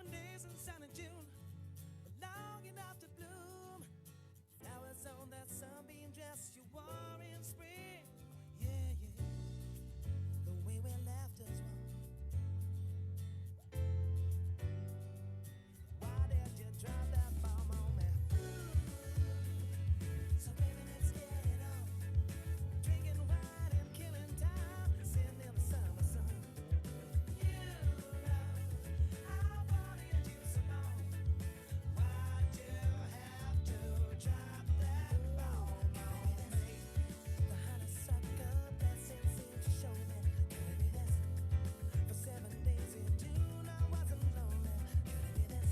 days in sunny June were long enough to bloom. Flowers on that sunbeam dress you wore in spring. Yeah, yeah. The way we left us one. Why did you drop that bomb on me? So baby, let's get it on. Drinking wine and killing time, sitting in the summer sun. You know I wanted you so long. Why'd you have to drop that bomb on me? The honeysuckle blessing seemed to show me. Could it be this? For 7 days in June I wasn't lonely. Could it be this?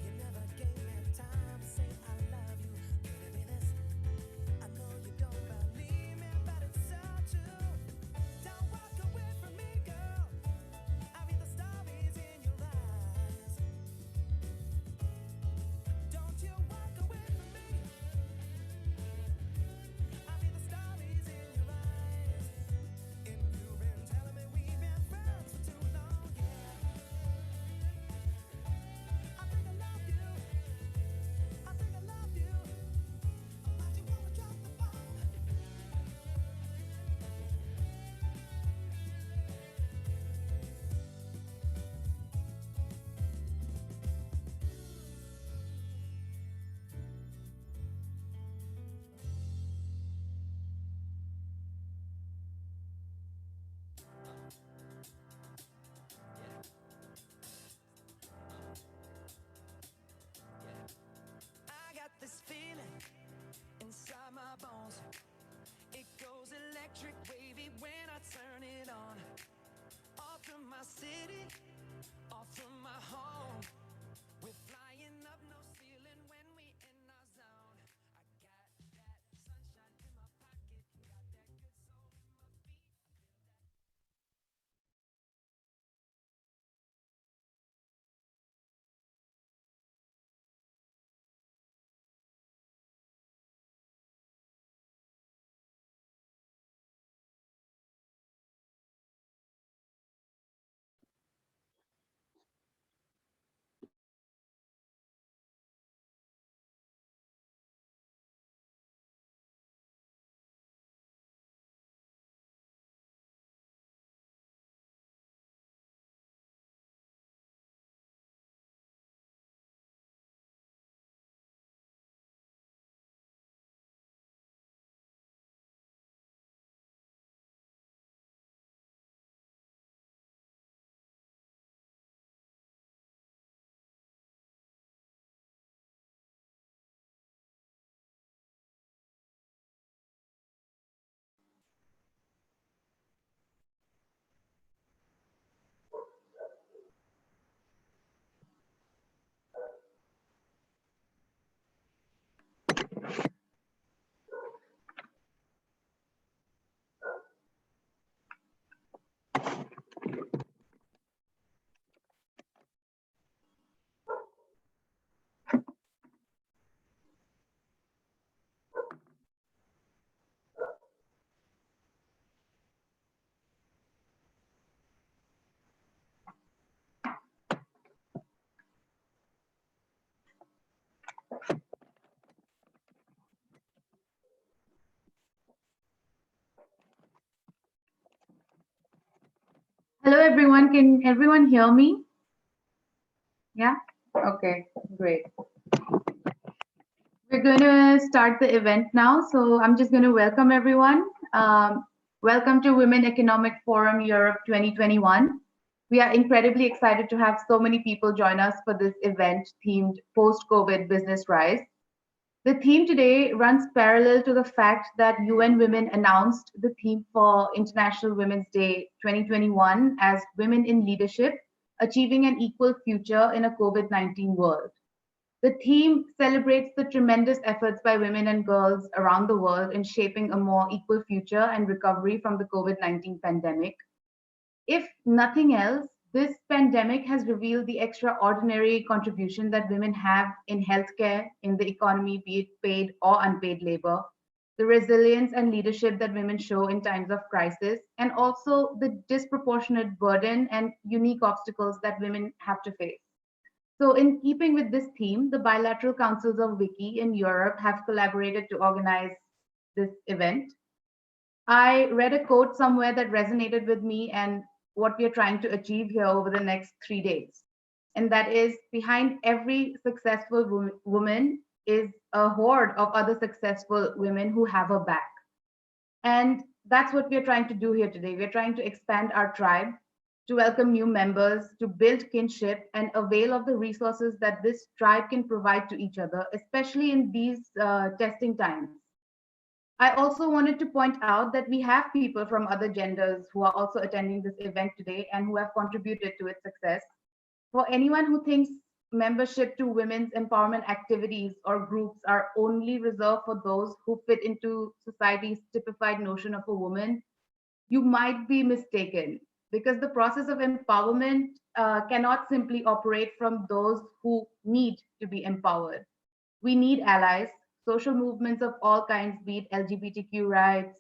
You never gave me time to say I love you. Could it be this? I know you don't believe me, but it's so true. Don't walk away from me, girl. I read the stories in your eyes. Don't you walk away from me. I read the stories in your eyes. And you've been telling me we've been friends for too long, yeah. I think I love you. I think I love you. Why'd you wanna drop the bomb? I got this feeling inside my bones. It goes electric wavy when I turn it on. Off from my city, off from my home. We're flying up no ceiling when we in our zone. I got that sunshine in my pocket, got that good soul in my feet. Hello, everyone. Can everyone hear me? Yeah? Okay, great. We're going to start the event now. So I'm just going to welcome everyone. Welcome to Women Economic Forum Europe 2021. We are incredibly excited to have so many people join us for this event themed Post-COVID Business Rise. The theme today runs parallel to the fact that UN Women announced the theme for International Women's Day 2021 as Women in Leadership, Achieving an Equal Future in a COVID-19 World. The theme celebrates the tremendous efforts by women and girls around the world in shaping a more equal future and recovery from the COVID-19 pandemic. If nothing else, this pandemic has revealed the extraordinary contribution that women have in healthcare, in the economy, be it paid or unpaid labor, the resilience and leadership that women show in times of crisis, and also the disproportionate burden and unique obstacles that women have to face. So in keeping with this theme, the bilateral councils of Wiki in Europe have collaborated to organize this event. I read a quote somewhere that resonated with me and what we are trying to achieve here over the next 3 days. And that is, behind every successful woman is a horde of other successful women who have her back. And that's what we're trying to do here today. We're trying to expand our tribe, to welcome new members, to build kinship and avail of the resources that this tribe can provide to each other, especially in these testing times. I also wanted to point out that we have people from other genders who are also attending this event today and who have contributed to its success. For anyone who thinks membership to women's empowerment activities or groups are only reserved for those who fit into society's typified notion of a woman, you might be mistaken, because the process of empowerment cannot simply operate from those who need to be empowered. We need allies, social movements of all kinds, be it LGBTQ rights,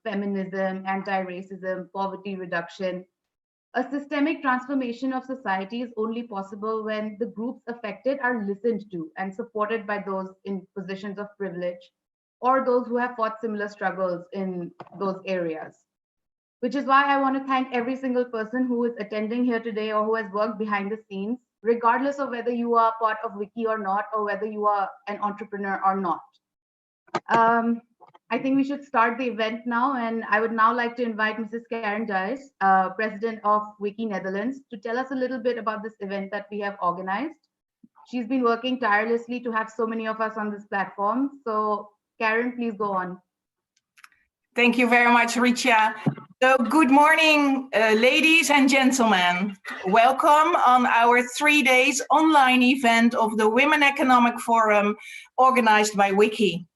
feminism, anti-racism, poverty reduction. A systemic transformation of society is only possible when the groups affected are listened to and supported by those in positions of privilege or those who have fought similar struggles in those areas. Which is why I want to thank every single person who is attending here today or who has worked behind the scenes, regardless of whether you are part of Wiki or not, or whether you are an entrepreneur or not. I think we should start the event now, and I would now like to invite Mrs. Karen Dijs, President of Wiki Netherlands, to tell us a little bit about this event that we have organized. She's been working tirelessly to have so many of us on this platform. So Karen, please go on. Thank you very much, Richa. So good morning, ladies and gentlemen. Welcome on our 3 days online event of the Women Economic Forum organized by Wiki.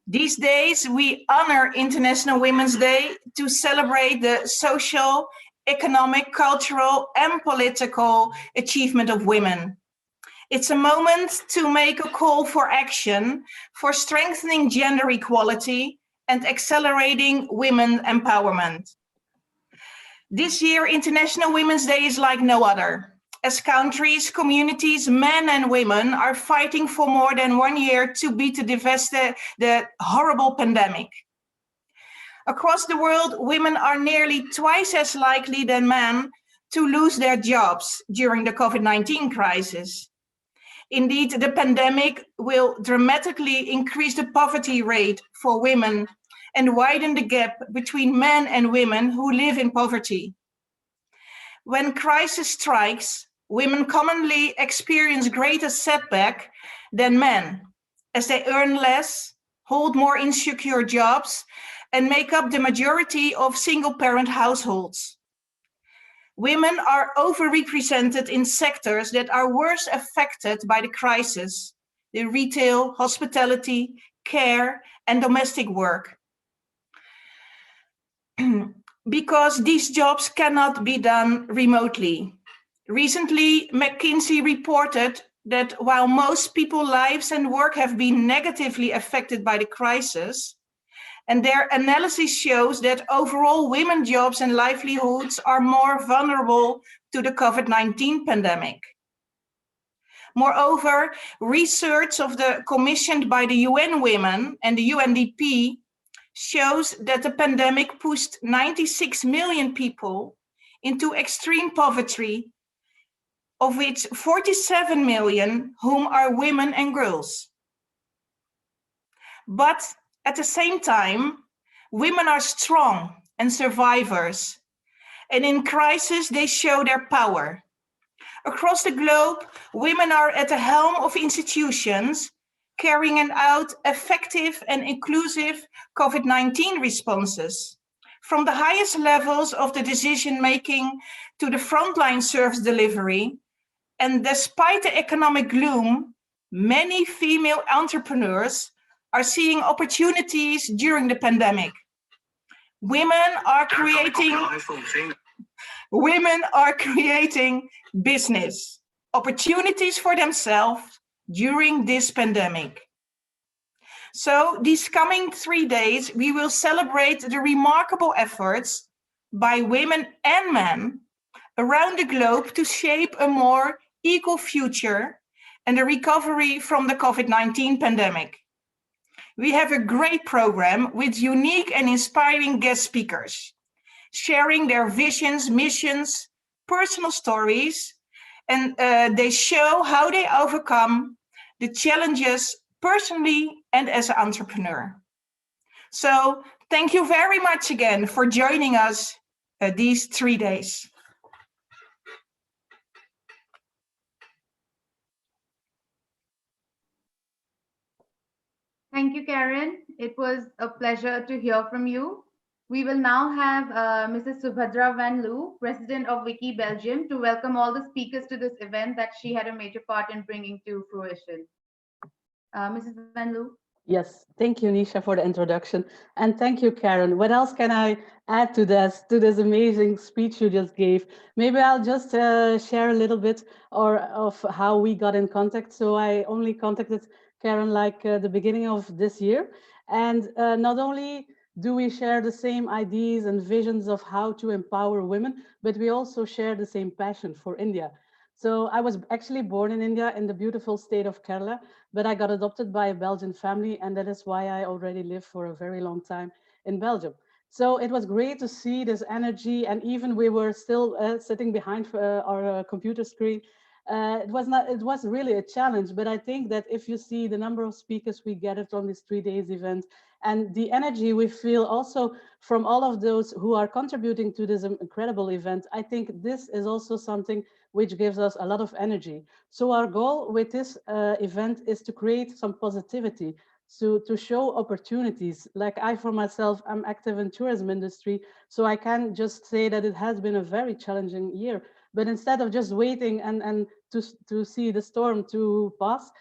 These days, we honor International Women's Day to celebrate the social, economic, cultural, and political achievement of women. It's a moment to make a call for action for strengthening gender equality and accelerating women empowerment. This year, International Women's Day is like no other, as countries, communities, men and women are fighting for more than 1 year to beat the horrible pandemic. Across the world, women are nearly twice as likely than men to lose their jobs during the COVID-19 crisis. Indeed, the pandemic will dramatically increase the poverty rate for women and widen the gap between men and women who live in poverty. When crisis strikes, women commonly experience greater setback than men, as they earn less, hold more insecure jobs, and make up the majority of single-parent households. Women are overrepresented in sectors that are worse affected by the crisis: the retail, hospitality, care, and domestic work. Because these jobs cannot be done remotely. Recently, McKinsey reported that while most people's lives and work have been negatively affected by the crisis, and their analysis shows that overall women's jobs and livelihoods are more vulnerable to the COVID-19 pandemic. Moreover, research commissioned by the UN Women and the UNDP shows that the pandemic pushed 96 million people into extreme poverty, of which 47 million whom are women and girls. But at the same time, women are strong and survivors, and in crisis they show their power. Across the globe, women are at the helm of institutions carrying out effective and inclusive COVID-19 responses, from the highest levels of the decision-making to the frontline service delivery. And despite the economic gloom, many female entrepreneurs are seeing opportunities during the pandemic. Women are creating business opportunities for themselves during this pandemic. So these coming 3 days, we will celebrate the remarkable efforts by women and men around the globe to shape a more equal future, and the recovery from the COVID-19 pandemic. We have a great program with unique and inspiring guest speakers, sharing their visions, missions, personal stories, and they show how they overcome the challenges personally and as an entrepreneur. So thank you very much again for joining us these 3 days. Thank you, Karen. It was a pleasure to hear from you. We will now have Mrs. Subhadra Van Loo, President of Wiki Belgium, to welcome all the speakers to this event that she had a major part in bringing to fruition. Mrs. Van Loo. Yes, thank you, Nisha, for the introduction. And thank you, Karen. What else can I add to this amazing speech you just gave? Maybe I'll just share a little bit of how we got in contact. So I only contacted Karen like the beginning of this year. And not only do we share the same ideas and visions of how to empower women, but we also share the same passion for India. So I was actually born in India in the beautiful state of Kerala, but I got adopted by a Belgian family, and that is why I already lived for a very long time in Belgium. So it was great to see this energy, and even we were still sitting behind our computer screen. It was really a challenge, but I think that if you see the number of speakers we gathered on this 3 days event and the energy we feel also from all of those who are contributing to this incredible event, I think this is also something which gives us a lot of energy. So our goal with this event is to create some positivity, to show opportunities. Like I, for myself, I'm active in tourism industry, so I can just say that it has been a very challenging year. But instead of just waiting and to see the storm to pass,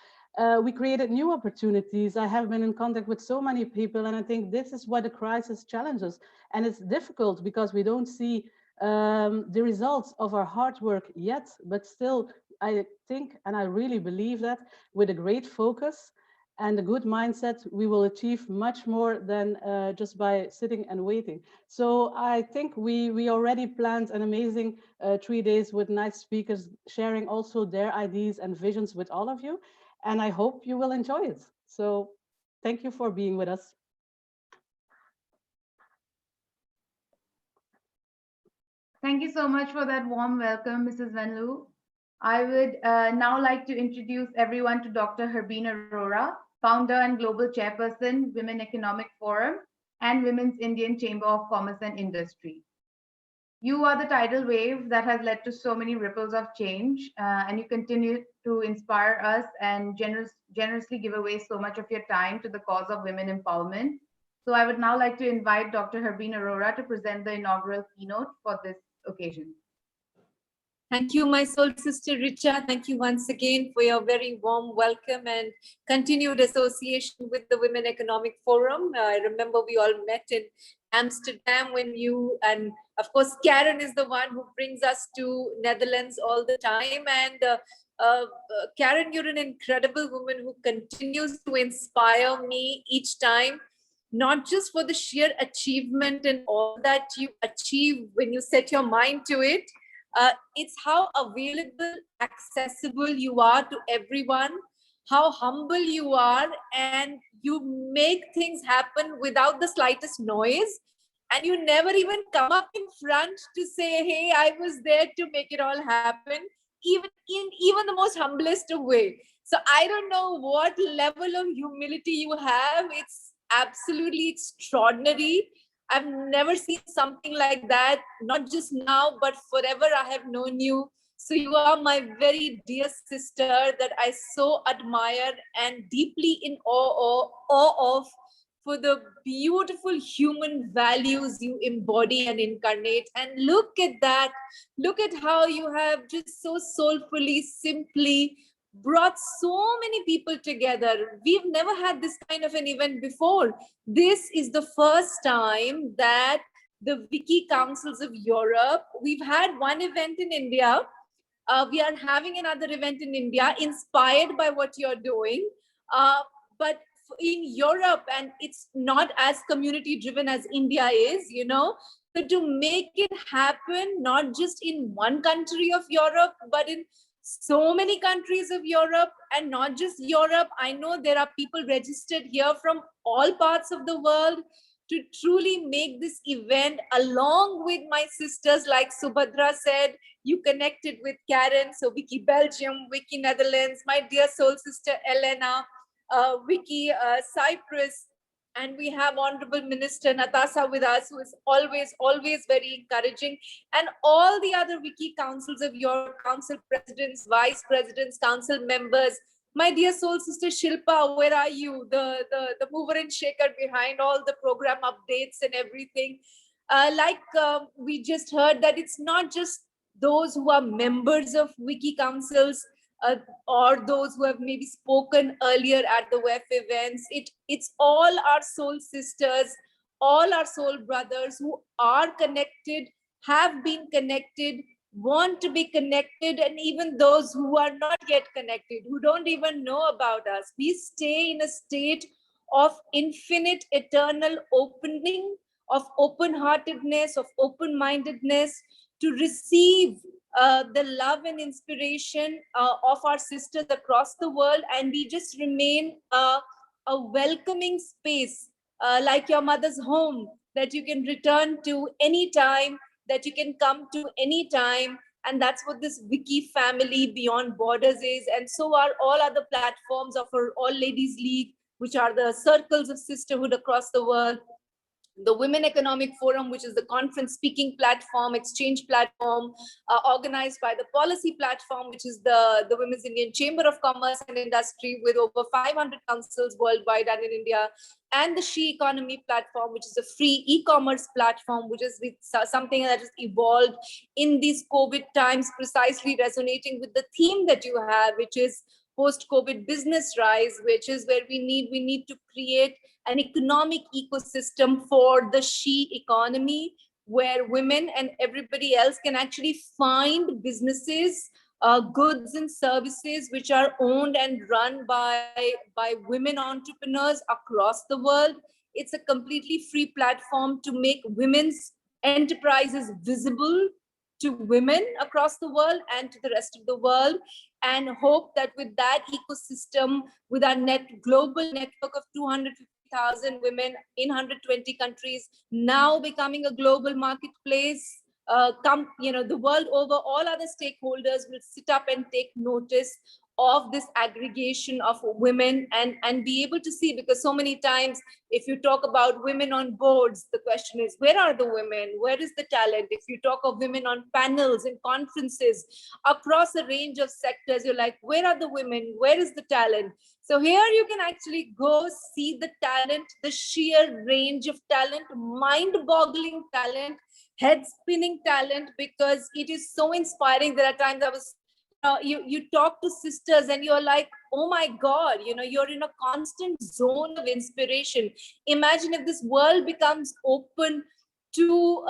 we created new opportunities. I have been in contact with so many people, and I think this is what the crisis challenges. And it's difficult because we don't see the results of our hard work yet, but still, I think, and I really believe that with a great focus and a good mindset, we will achieve much more than just by sitting and waiting. So I think we already planned an amazing 3 days with nice speakers sharing also their ideas and visions with all of you. And I hope you will enjoy it. So thank you for being with us. Thank you so much for that warm welcome, Mrs. Van Loo. I would now like to introduce everyone to Dr. Harbeen Arora, founder and global chairperson, Women Economic Forum and Women's Indian Chamber of Commerce and Industry. You are the tidal wave that has led to so many ripples of change, and you continue to inspire us and generously give away so much of your time to the cause of women empowerment. So I would now like to invite Dr. Harbeen Arora to present the inaugural keynote for this occasion. Thank you, my soul sister Richa. Thank you once again for your very warm welcome and continued association with the Women Economic Forum. I remember we all met in Amsterdam when you, and of course, Karen is the one who brings us to Netherlands all the time. And Karen, you're an incredible woman who continues to inspire me each time, not just for the sheer achievement and all that you achieve when you set your mind to it. It's how available, accessible you are to everyone, how humble you are, and you make things happen without the slightest noise. And you never even come up in front to say, hey, I was there to make it all happen, even the most humblest of way. So I don't know what level of humility you have. It's absolutely extraordinary. I've never seen something like that, not just now, but forever I have known you. So you are my very dear sister that I so admire and deeply in awe of for the beautiful human values you embody and incarnate. And look at that. Look at how you have just so soulfully, simply brought so many people together. We've never had this kind of an event before. This is the first time that the Wiki Councils of Europe, we've had one event in India. We are having another event in India inspired by what you're doing. But in Europe, and it's not as community driven as India is, you know, so to make it happen, not just in one country of Europe, but in so many countries of Europe, and not just Europe. I know there are people registered here from all parts of the world to truly make this event along with my sisters. Like Subhadra said, you connected with Karen, so Wiki Belgium, Wiki Netherlands, my dear soul sister Elena, Wiki Cyprus, and we have Honorable Minister Natasha with us, who is always very encouraging, and all the other Wiki councils of Europe, council presidents, vice presidents, council members. My dear soul sister Shilpa, where are you? The mover and shaker behind all the program updates and everything. We just heard that it's not just those who are members of Wiki councils, or those who have maybe spoken earlier at the WEF events. It's all our soul sisters, all our soul brothers who are connected, have been connected, want to be connected, and even those who are not yet connected, who don't even know about us. We stay in a state of infinite, eternal opening, of open-heartedness, of open-mindedness to receive the love and inspiration of our sisters across the world, and we just remain a welcoming space, like your mother's home, that you can return to anytime, that you can come to anytime. And that's what this Wiki family beyond borders is. And so are all other platforms of our All Ladies League, which are the circles of sisterhood across the world. The Women Economic Forum, which is the conference speaking platform, exchange platform, organized by the Policy Platform, which is the Women's Indian Chamber of Commerce and Industry, with over 500 councils worldwide and in India, and the She Economy Platform, which is a free e-commerce platform, which is something that has evolved in these COVID times, precisely resonating with the theme that you have, which is post-COVID business rise, which is where we need to create an economic ecosystem for the she economy, where women and everybody else can actually find businesses, goods and services which are owned and run by women entrepreneurs across the world. It's a completely free platform to make women's enterprises visible to women across the world and to the rest of the world, and hope that with that ecosystem, with our global network of 250,000 women in 120 countries, now becoming a global marketplace, the world over, all other stakeholders will sit up and take notice of this aggregation of women, and be able to see, because so many times if you talk about women on boards, the question is, where are the women? Where is the talent? If you talk of women on panels and conferences across a range of sectors, you're like, where are the women? Where is the talent? So here you can actually go see the talent, the sheer range of talent, mind-boggling talent, head-spinning talent, because it is so inspiring. There are times you talk to sisters and you're like, oh my God, you're in a constant zone of inspiration. Imagine if this world becomes open to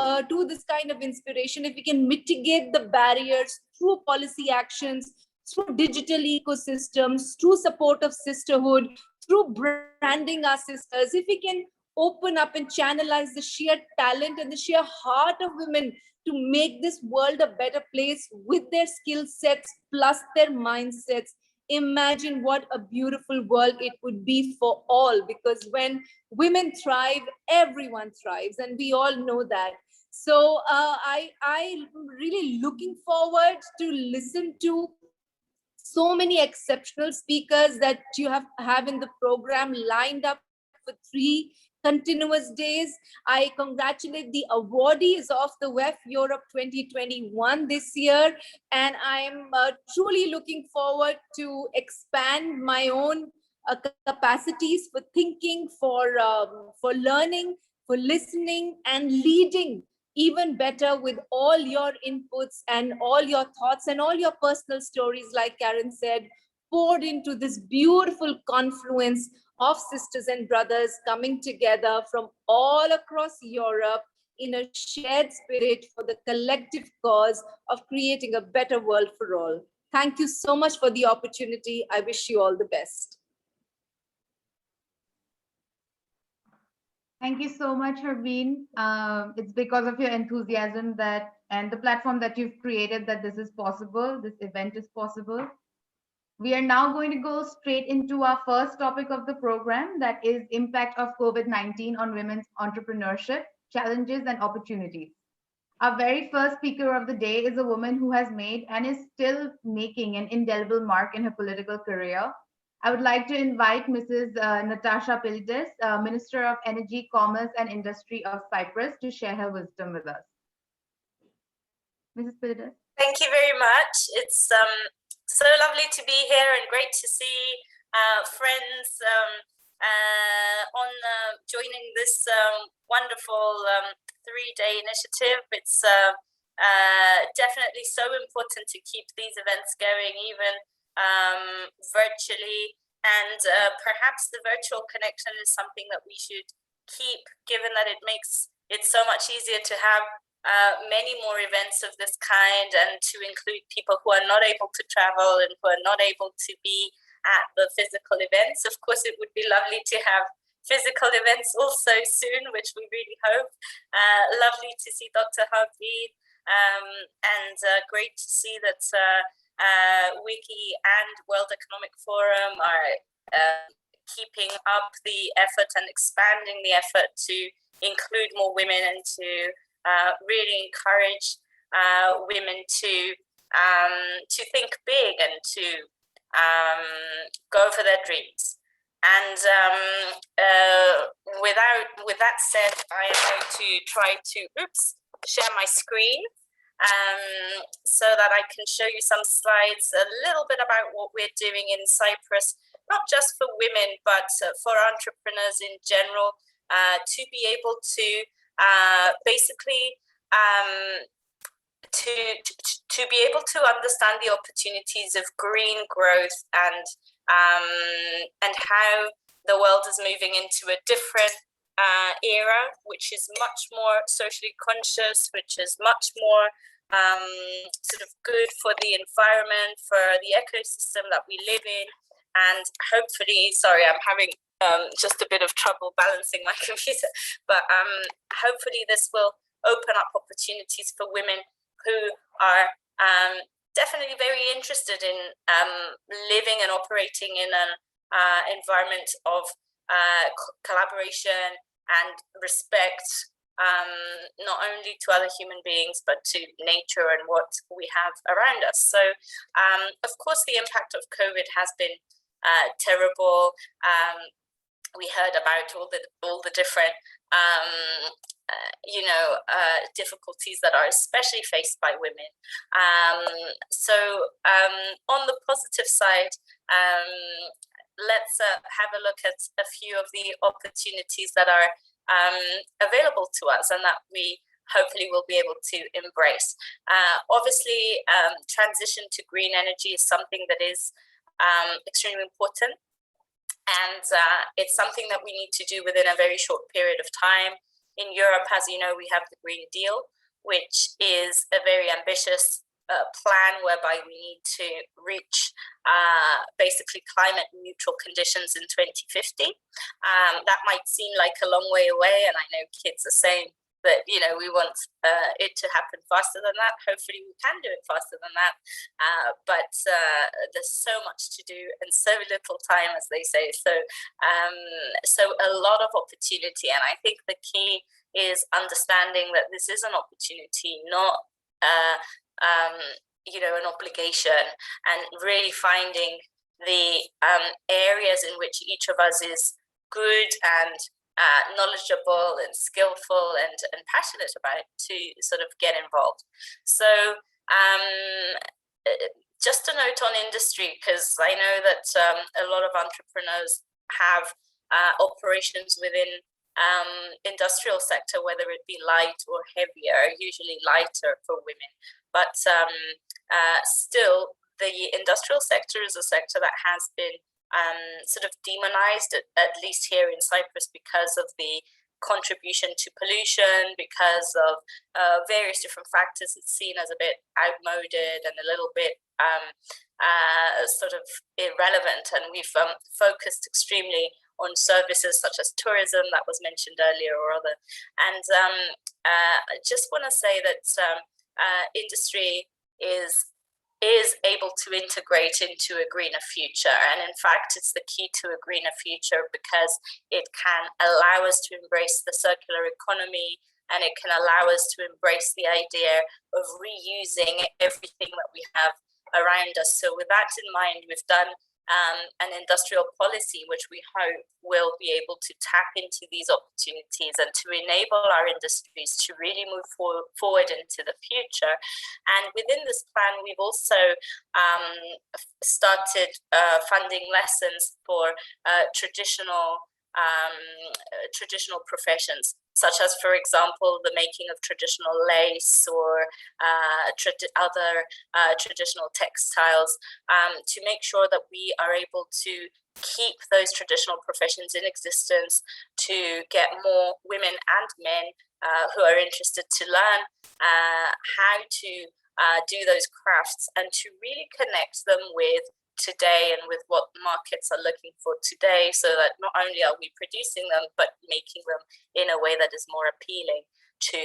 this kind of inspiration, if we can mitigate the barriers through policy actions, through digital ecosystems, through support of sisterhood, through branding our sisters, if we can open up and channelize the sheer talent and the sheer heart of women to make this world a better place with their skill sets plus their mindsets, imagine what a beautiful world it would be for all. Because when women thrive, everyone thrives, and we all know that. So I'm really looking forward to listen to so many exceptional speakers that you have in the program lined up for 3 continuous days. I congratulate the awardees of the WEF Europe 2021 this year, and I'm truly looking forward to expand my own capacities for thinking, for learning, for listening, and leading even better with all your inputs and all your thoughts and all your personal stories, like Karen said, poured into this beautiful confluence of sisters and brothers coming together from all across Europe in a shared spirit for the collective cause of creating a better world for all. Thank you so much for the opportunity. I wish you all the best. Thank you so much, Harveen. It's because of your enthusiasm that and the platform that you've created that this is possible, this event is possible. We are now going to go straight into our first topic of the program, that is impact of COVID-19 on women's entrepreneurship, challenges and opportunities. Our very first speaker of the day is a woman who has made and is still making an indelible mark in her political career. I would like to invite Mrs. Natasha Pilides, Minister of Energy, Commerce and Industry of Cyprus, to share her wisdom with us. Mrs. Pilides. Thank you very much. It's so lovely to be here and great to see friends on joining this wonderful 3-day initiative. It's definitely so important to keep these events going, even virtually. And perhaps the virtual connection is something that we should keep, given that it makes it so much easier to have many more events of this kind, and to include people who are not able to travel and who are not able to be at the physical events. Of course, it would be lovely to have physical events also soon, which we really hope. Lovely to see Dr. Harpreet, and great to see that Wiki and World Economic Forum are keeping up the effort and expanding the effort to include more women and to really encourage women to think big and to go for their dreams. And with that said, I am going to try to share my screen so that I can show you some slides, a little bit about what we're doing in Cyprus, not just for women, but for entrepreneurs in general, to be able to basically to be able to understand the opportunities of green growth and how the world is moving into a different era, which is much more socially conscious, which is much more sort of good for the environment, for the ecosystem that we live in. And hopefully, sorry, I'm having just a bit of trouble balancing my computer, but hopefully this will open up opportunities for women who are definitely very interested in living and operating in an environment of collaboration and respect, not only to other human beings, but to nature and what we have around us. So, of course, the impact of COVID has been terrible. We heard about all the different difficulties that are especially faced by women. So on the positive side, let's have a look at a few of the opportunities that are available to us and that we hopefully will be able to embrace. Obviously, transition to green energy is something that is extremely important. And it's something that we need to do within a very short period of time. In Europe, as you know, we have the Green Deal, which is a very ambitious plan whereby we need to reach basically climate neutral conditions in 2050. That might seem like a long way away, and I know kids are saying that, you know, we want it to happen faster than that. Hopefully we can do it faster than that, but there's so much to do and so little time, as they say, so a lot of opportunity. And I think the key is understanding that this is an opportunity, not an obligation, and really finding the areas in which each of us is good and knowledgeable and skillful and passionate about to sort of get involved. So just a note on industry, because I know that a lot of entrepreneurs have operations within industrial sector, whether it be light or heavier, usually lighter for women. But still, the industrial sector is a sector that has been sort of demonized, at least here in Cyprus, because of the contribution to pollution, because of various different factors. It's seen as a bit outmoded and a little bit sort of irrelevant. And we've focused extremely on services such as tourism that was mentioned earlier or other. And I just want to say that industry is able to integrate into a greener future. And in fact, it's the key to a greener future because it can allow us to embrace the circular economy, and it can allow us to embrace the idea of reusing everything that we have around us. So with that in mind, we've done an industrial policy which we hope will be able to tap into these opportunities and to enable our industries to really move forward into the future. And within this plan, we've also started funding lessons for traditional professions, such as, for example, the making of traditional lace or other traditional textiles, to make sure that we are able to keep those traditional professions in existence, to get more women and men who are interested to learn how to do those crafts and to really connect them with today and with what markets are looking for today, so that not only are we producing them, but making them in a way that is more appealing to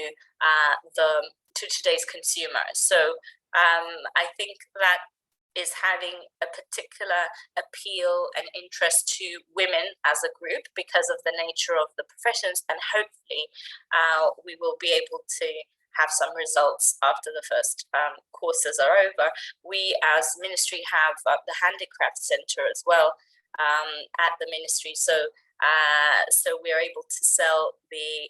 today's consumer. So I think that is having a particular appeal and interest to women as a group because of the nature of the professions, and hopefully we will be able to have some results after the first courses are over. We as ministry have the Handicraft Center as well at the ministry, so we are able to sell the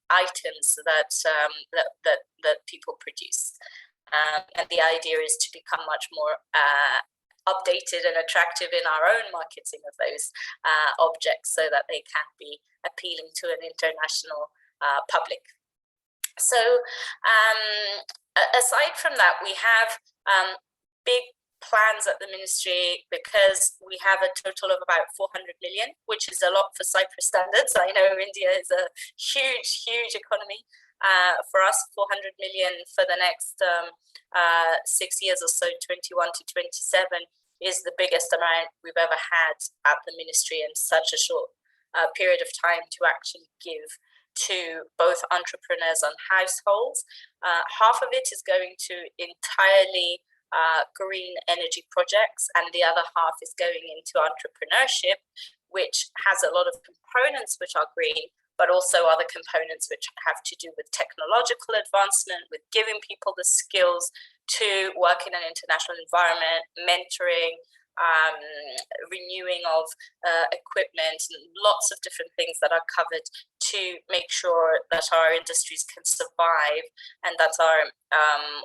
items that people produce, and the idea is to become much more updated and attractive in our own marketing of those objects, so that they can be appealing to an international public. So aside from that, we have big plans at the ministry because we have a total of about 400 million, which is a lot for Cyprus standards. I know India is a huge economy. For us, 400 million for the next 6 years or so, 21 to 27, is the biggest amount we've ever had at the ministry in such a short period of time to actually give to both entrepreneurs and households. Half of it is going to entirely green energy projects, and the other half is going into entrepreneurship, which has a lot of components which are green, but also other components which have to do with technological advancement, with giving people the skills to work in an international environment, mentoring, renewing of equipment, and lots of different things that are covered to make sure that our industries can survive, and that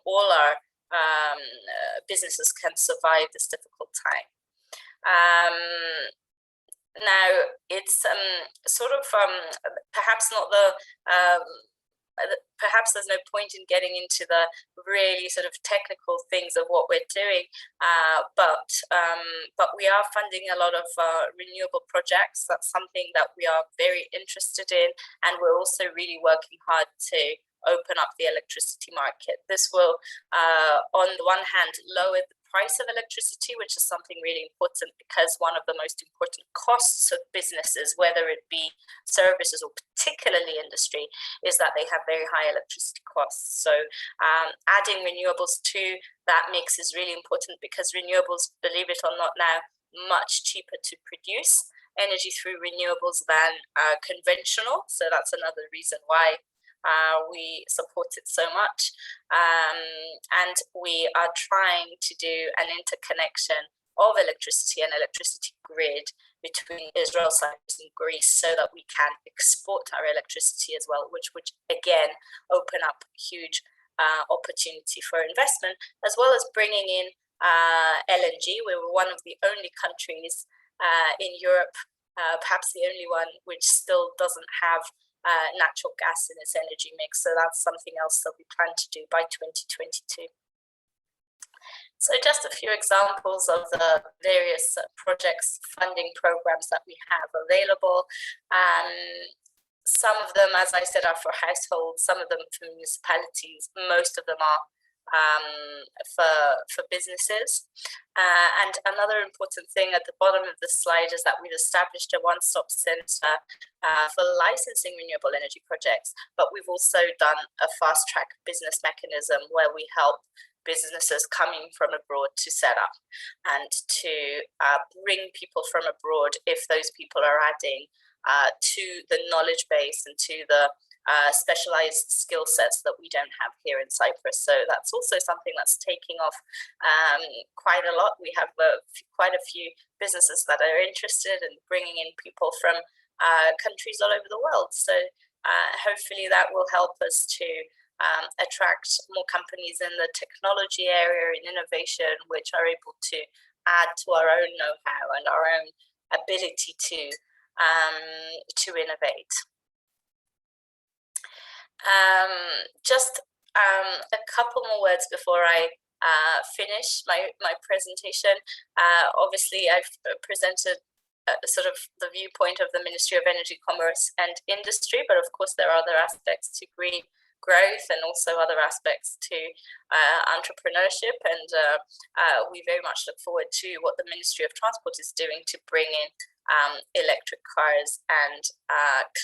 all our businesses can survive this difficult time. Now, it's perhaps not the perhaps there's no point in getting into the really sort of technical things of what we're doing, but we are funding a lot of renewable projects. That's something that we are very interested in, and we're also really working hard to open up the electricity market. This will, on the one hand, lower the price of electricity, which is something really important, because one of the most important costs of businesses, whether it be services or particularly industry, is that they have very high electricity costs. So adding renewables to that mix is really important, because renewables, believe it or not, now much cheaper to produce energy through renewables than conventional. So that's another reason why we support it so much, and we are trying to do an interconnection of electricity and electricity grid between Israel, Cyprus and Greece, so that we can export our electricity as well, which would again open up huge opportunity for investment, as well as bringing in LNG. We were one of the only countries in Europe, perhaps the only one, which still doesn't have natural gas in its energy mix. So that's something else that we plan to do by 2022. So just a few examples of the various projects, funding programs that we have available. Some of them, as I said, are for households, some of them for municipalities, most of them are for businesses. And another important thing at the bottom of the slide is that we've established a one-stop center for licensing renewable energy projects, but we've also done a fast-track business mechanism where we help businesses coming from abroad to set up and to bring people from abroad if those people are adding to the knowledge base and to the specialized skill sets that we don't have here in Cyprus. So that's also something that's taking off quite a lot. We have quite a few businesses that are interested in bringing in people from countries all over the world. So hopefully that will help us to attract more companies in the technology area, in innovation, which are able to add to our own know-how and our own ability to innovate. Just a couple more words before I finish my presentation. Obviously, I've presented sort of the viewpoint of the Ministry of Energy, Commerce and Industry, but of course there are other aspects to green growth and also other aspects to entrepreneurship, and we very much look forward to what the Ministry of Transport is doing to bring in electric cars and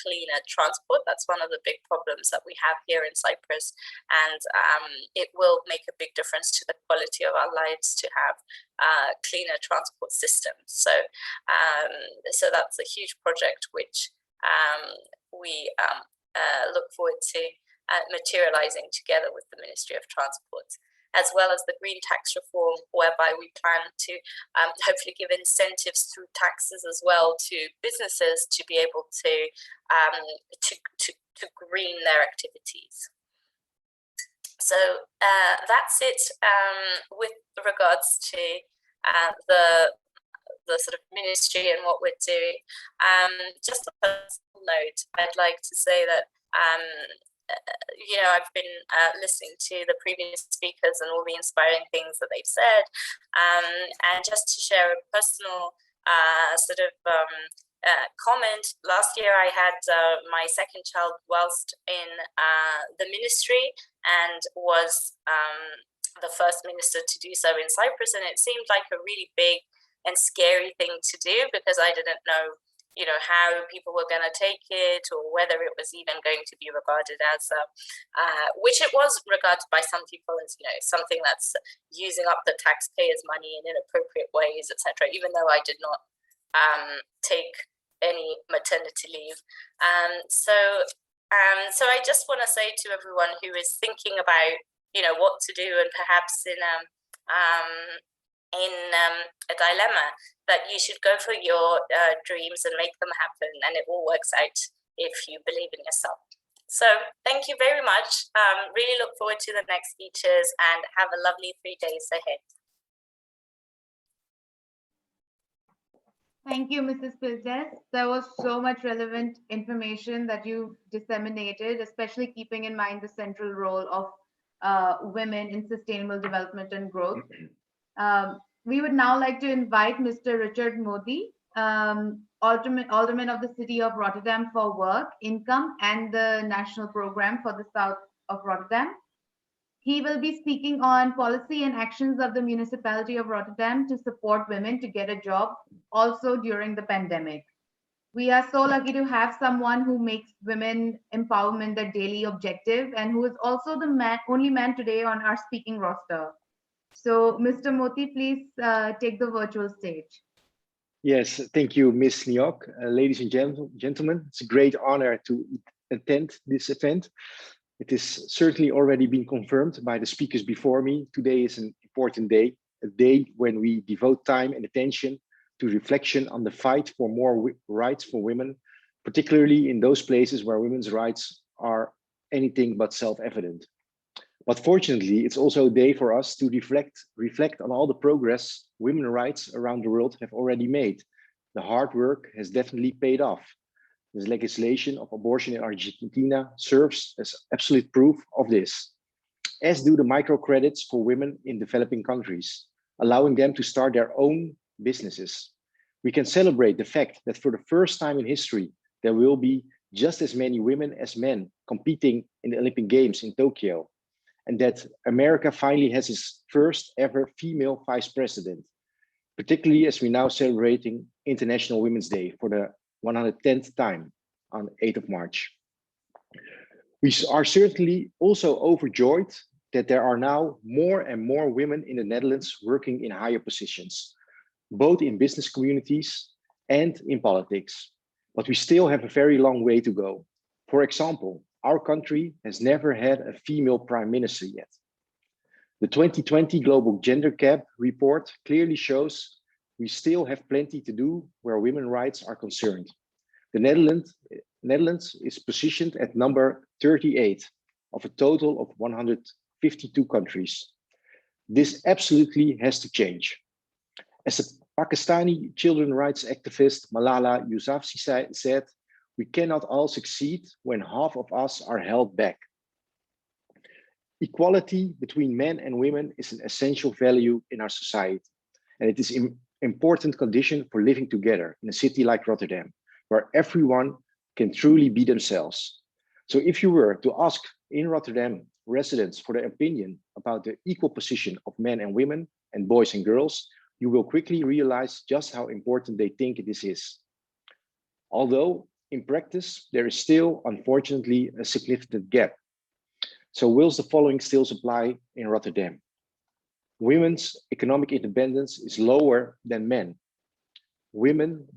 cleaner transport. That's one of the big problems that we have here in Cyprus, and it will make a big difference to the quality of our lives to have cleaner transport systems. So that's a huge project which we look forward to materializing together with the Ministry of Transport, as well as the green tax reform, whereby we plan to hopefully give incentives through taxes as well to businesses to be able to green their activities. So that's it with regards to the sort of ministry and what we're doing. Just a personal note, I'd like to say that I've been listening to the previous speakers and all the inspiring things that they've said, and just to share a personal comment. Last year I had my second child whilst in the ministry, and was the first minister to do so in Cyprus, and it seemed like a really big and scary thing to do because I didn't know how people were going to take it, or whether it was even going to be regarded as, which it was regarded by some people as, something that's using up the taxpayers' money in inappropriate ways, etc. Even though I did not take any maternity leave, so I just want to say to everyone who is thinking about, what to do, and perhaps in a dilemma, that you should go for your dreams and make them happen, and it all works out if you believe in yourself. So thank you very much. Really look forward to the next speeches, and have a lovely 3 days ahead. Thank you, Mrs. Pildes. There was so much relevant information that you disseminated, especially keeping in mind the central role of women in sustainable development and growth. We would now like to invite Mr. Richard Modi, Alderman of the City of Rotterdam for Work, Income and the National Program for the South of Rotterdam. He will be speaking on policy and actions of the municipality of Rotterdam to support women to get a job also during the pandemic. We are so lucky to have someone who makes women empowerment their daily objective, and who is also the only man today on our speaking roster. So, Mr. Moti, please take the virtual stage. Yes, thank you, Ms. Niok. Ladies and gentlemen, it's a great honor to attend this event. It is certainly already been confirmed by the speakers before me. Today is an important day, a day when we devote time and attention to reflection on the fight for more rights for women, particularly in those places where women's rights are anything but self-evident. But fortunately, it's also a day for us to reflect on all the progress women's rights around the world have already made. The hard work has definitely paid off. This legislation of abortion in Argentina serves as absolute proof of this, as do the microcredits for women in developing countries, allowing them to start their own businesses. We can celebrate the fact that for the first time in history, there will be just as many women as men competing in the Olympic Games in Tokyo. and that America finally has its first ever female vice president, particularly as we're now celebrating International Women's Day for the 110th time on 8th of March. We are certainly also overjoyed that there are now more and more women in the Netherlands working in higher positions, both in business communities and in politics. But we still have a very long way to go. For example, our country has never had a female prime minister yet. The 2020 Global Gender Gap report clearly shows we still have plenty to do where women's rights are concerned. The Netherlands is positioned at number 38 of a total of 152 countries. This absolutely has to change. As the Pakistani children's rights activist Malala Yousafzai said, we cannot all succeed when half of us are held back. Equality between men and women is an essential value in our society, and it is an important condition for living together in a city like Rotterdam, where everyone can truly be themselves. So if you were to ask in Rotterdam residents for their opinion about the equal position of men and women and boys and girls, you will quickly realize just how important they think this is. Although in practice, there is still, unfortunately, a significant gap. So will the following still apply in Rotterdam? Women's economic independence is lower than men. Women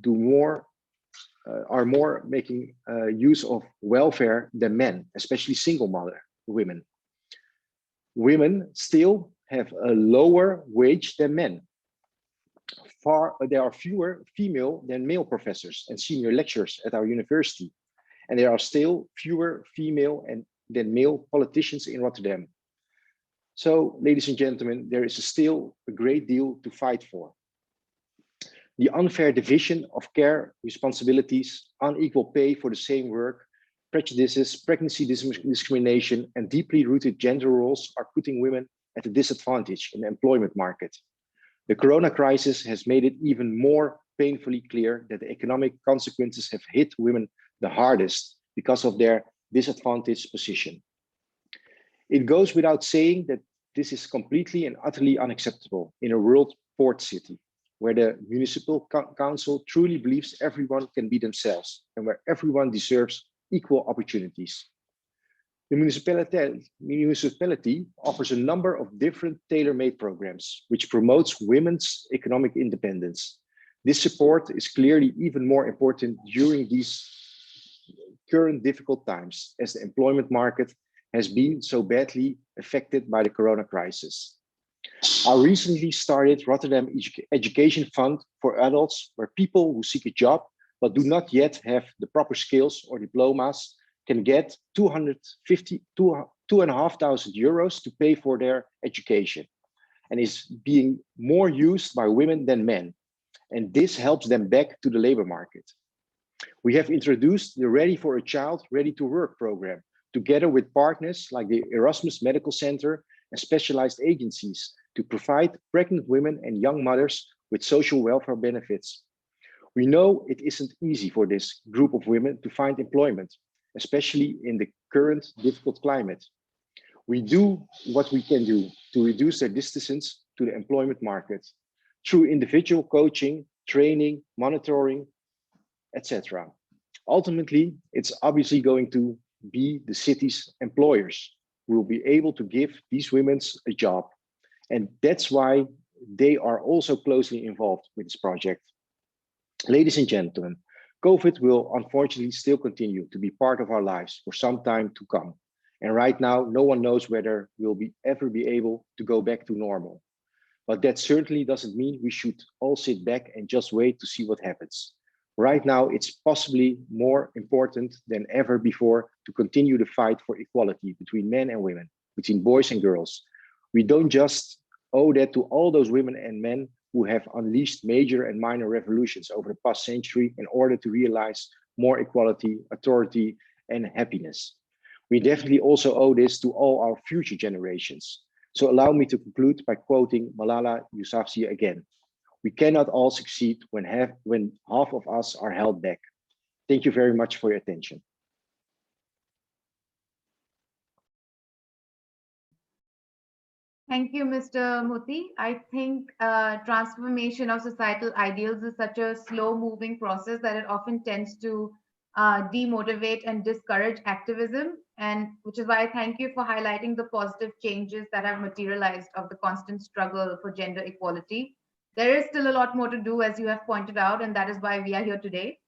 are more making use of welfare than men, especially single mother women. Women still have a lower wage than men. There are fewer female than male professors and senior lecturers at our university, and there are still fewer female than male politicians in Rotterdam. So, ladies and gentlemen, there is still a great deal to fight for. The unfair division of care responsibilities, unequal pay for the same work, prejudices, pregnancy discrimination, and deeply rooted gender roles are putting women at a disadvantage in the employment market. The corona crisis has made it even more painfully clear that the economic consequences have hit women the hardest because of their disadvantaged position. It goes without saying that this is completely and utterly unacceptable in a world port city, where the municipal council truly believes everyone can be themselves and where everyone deserves equal opportunities. The municipality offers a number of different tailor-made programs, which promotes women's economic independence. This support is clearly even more important during these current difficult times, as the employment market has been so badly affected by the corona crisis. Our recently started Rotterdam Education Fund for adults, where people who seek a job but do not yet have the proper skills or diplomas can get 2,500 euros to pay for their education, and is being more used by women than men. And this helps them back to the labor market. We have introduced the Ready for a Child, Ready to Work program, together with partners like the Erasmus Medical Center and specialized agencies to provide pregnant women and young mothers with social welfare benefits. We know it isn't easy for this group of women to find employment, especially in the current difficult climate. We do what we can do to reduce their distance to the employment market through individual coaching, training, monitoring, etc. Ultimately, it's obviously going to be the city's employers who will be able to give these women a job. And that's why they are also closely involved with this project. Ladies and gentlemen, COVID will unfortunately still continue to be part of our lives for some time to come. And right now, no one knows whether we'll ever be able to go back to normal. But that certainly doesn't mean we should all sit back and just wait to see what happens. Right now, it's possibly more important than ever before to continue the fight for equality between men and women, between boys and girls. We don't just owe that to all those women and men who have unleashed major and minor revolutions over the past century in order to realize more equality, authority, and happiness. We definitely also owe this to all our future generations. So allow me to conclude by quoting Malala Yousafzai again. We cannot all succeed when half of us are held back. Thank you very much for your attention. Thank you, Mr. Muti. I think transformation of societal ideals is such a slow-moving process that it often tends to demotivate and discourage activism, and which is why I thank you for highlighting the positive changes that have materialized of the constant struggle for gender equality. There is still a lot more to do, as you have pointed out, and that is why we are here today.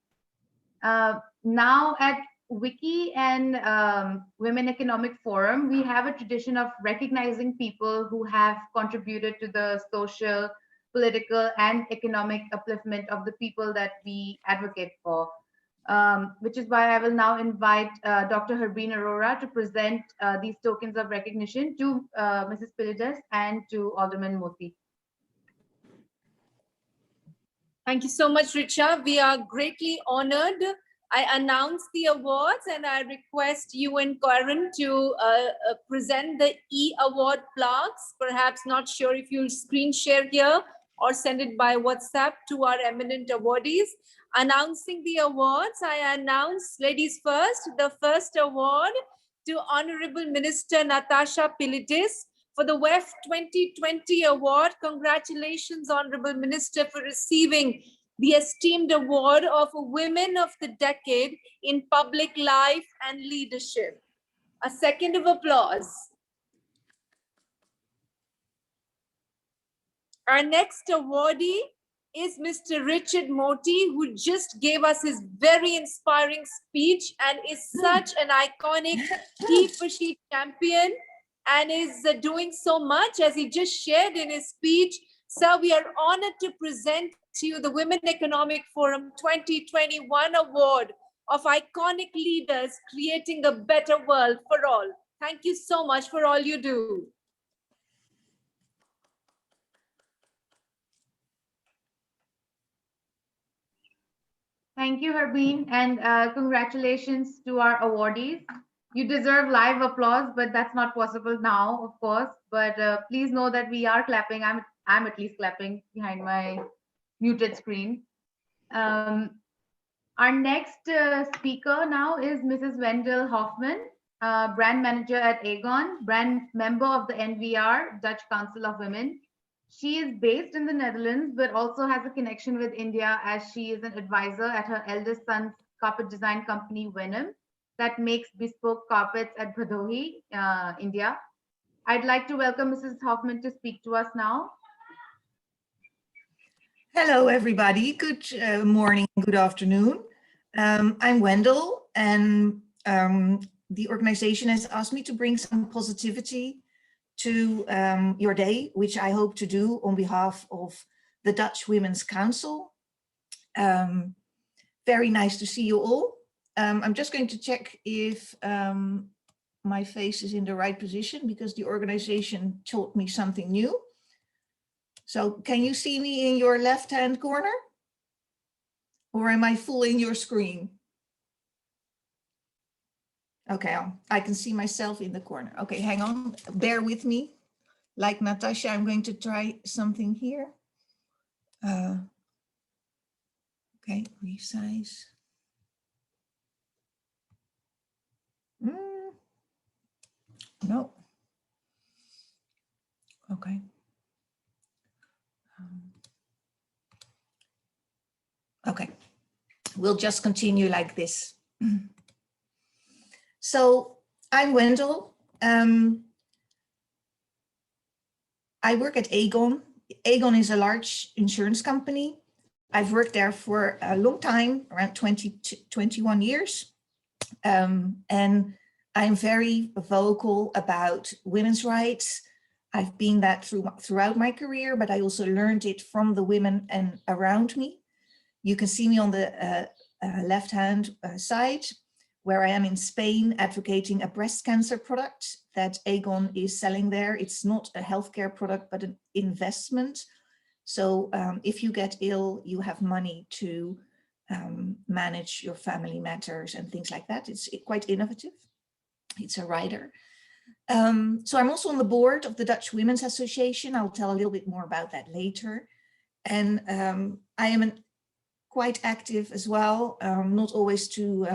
Now at Wiki and Women Economic Forum, we have a tradition of recognizing people who have contributed to the social, political, and economic upliftment of the people that we advocate for. Which is why I will now invite Dr. Harbeen Arora to present these tokens of recognition to Mrs. Pilides and to Alderman Moti. Thank you so much, Richa. We are greatly honored. I announce the awards and I request you and Karen to present the E-award plaques. Perhaps not sure if you'll screen share here or send it by WhatsApp to our eminent awardees. Announcing the awards, I announce, ladies first, the first award to Honorable Minister Natasha Pilides for the WEF 2020 award. Congratulations, Honorable Minister, for receiving the esteemed award of Women of the Decade in Public Life and Leadership. A second of applause. Our next awardee is Mr. Richard Moti, who just gave us his very inspiring speech and is such an iconic he for she champion and is doing so much as he just shared in his speech. So we are honored to present to you the Women Economic Forum 2021 Award of Iconic Leaders Creating a Better World for All. Thank you so much for all you do. Thank you, Harbeen, and congratulations to our awardees. You deserve live applause, but that's not possible now, of course. But please know that we are clapping. I'm at least clapping behind my muted screen. Our next speaker now is Mrs. Wendell Hoffman, brand manager at Aegon, brand member of the NVR, Dutch Council of Women. She is based in the Netherlands, but also has a connection with India as she is an advisor at her eldest son's carpet design company, Venom, that makes bespoke carpets at Bhadohi, India. I'd like to welcome Mrs. Hoffman to speak to us now. Hello, everybody. Good morning, good afternoon. I'm Wendell, and the organization has asked me to bring some positivity to your day, which I hope to do on behalf of the Dutch Women's Council. Very nice to see you all. I'm just going to check if my face is in the right position because the organization told me something new. So can you see me in your left-hand corner? Or am I full in your screen? Okay, I can see myself in the corner. Okay, hang on, bear with me. Like Natasha, I'm going to try something here. Okay, resize. No. Okay. Okay, we'll just continue like this. So I'm Wendell. I work at Aegon. Aegon is a large insurance company. I've worked there for a long time, around 21 years. And I'm very vocal about women's rights. I've been that throughout my career, but I also learned it from the women and around me. You can see me on the left-hand side, where I am in Spain advocating a breast cancer product that Aegon is selling there. It's not a healthcare product, but an investment. So if you get ill, you have money to manage your family matters and things like that. It's quite innovative. It's a rider. So I'm also on the board of the Dutch Women's Association. I'll tell a little bit more about that later. And I am quite active as well, not always to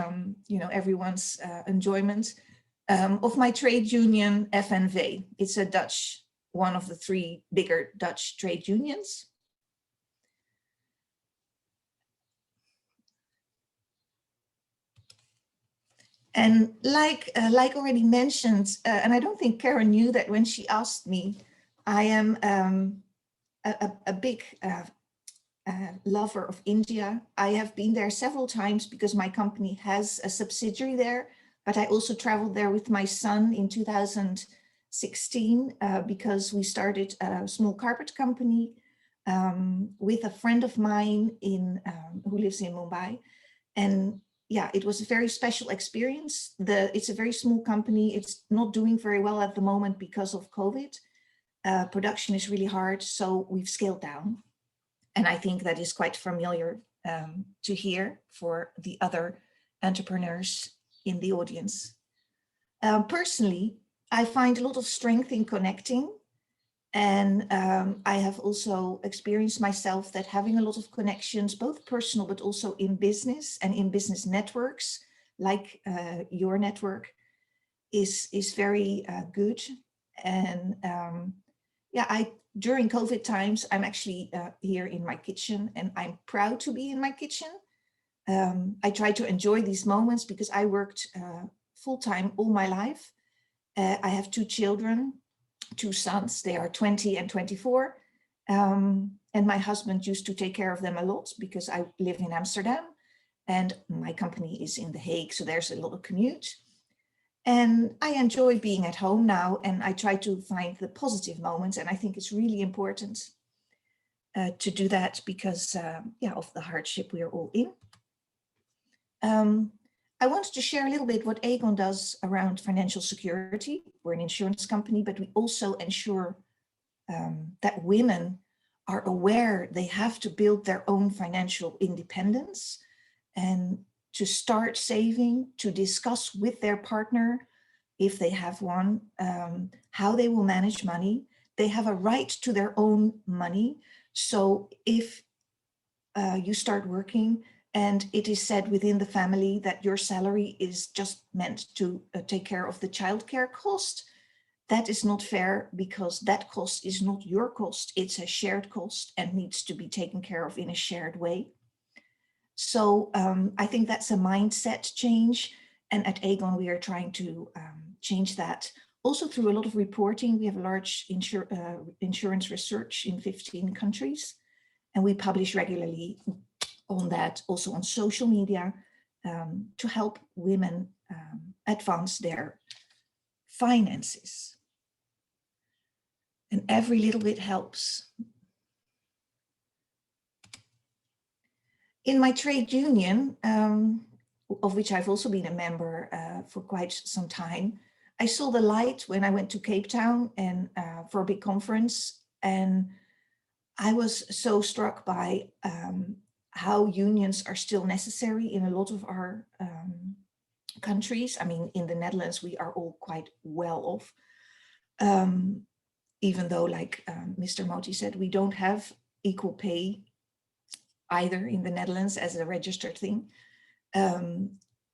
everyone's enjoyment, of my trade union FNV. It's a Dutch one of the 3 bigger Dutch trade unions. And like already mentioned, and I don't think Karen knew that when she asked me, I am a big lover of India. I have been there several times because my company has a subsidiary there, but I also traveled there with my son in 2016 because we started a small carpet company with a friend of mine who lives in Mumbai. And yeah, it was a very special experience. It's a very small company. It's not doing very well at the moment because of COVID. Production is really hard, so we've scaled down. And I think that is quite familiar to hear for the other entrepreneurs in the audience. Personally, I find a lot of strength in connecting. And I have also experienced myself that having a lot of connections, both personal, but also in business and in business networks, like your network, is very good. And yeah, during COVID times, I'm actually here in my kitchen, and I'm proud to be in my kitchen. I try to enjoy these moments because I worked full-time all my life. I have 2 children. 2 sons, they are 20 and 24. And my husband used to take care of them a lot because I live in Amsterdam and my company is in The Hague, so there's a lot of commute. And I enjoy being at home now, and I try to find the positive moments, and I think it's really important to do that because yeah, of the hardship we are all in. I wanted to share a little bit what Aegon does around financial security. We're an insurance company, but we also ensure that women are aware they have to build their own financial independence and to start saving, to discuss with their partner, if they have one, how they will manage money. They have a right to their own money. So if you start working, and it is said within the family that your salary is just meant to take care of the childcare cost, that is not fair because that cost is not your cost. It's a shared cost and needs to be taken care of in a shared way. So I think that's a mindset change. And at Aegon, we are trying to change that. Also through a lot of reporting. We have a large insurance research in 15 countries. And we publish regularly on that, also on social media, to help women advance their finances. And every little bit helps. In my trade union, of which I've also been a member for quite some time, I saw the light when I went to Cape Town and for a big conference, and I was so struck by how unions are still necessary in a lot of our countries. I mean, in the Netherlands, we are all quite well off, even though, like Mr. Moti said, we don't have equal pay either in the Netherlands as a registered thing.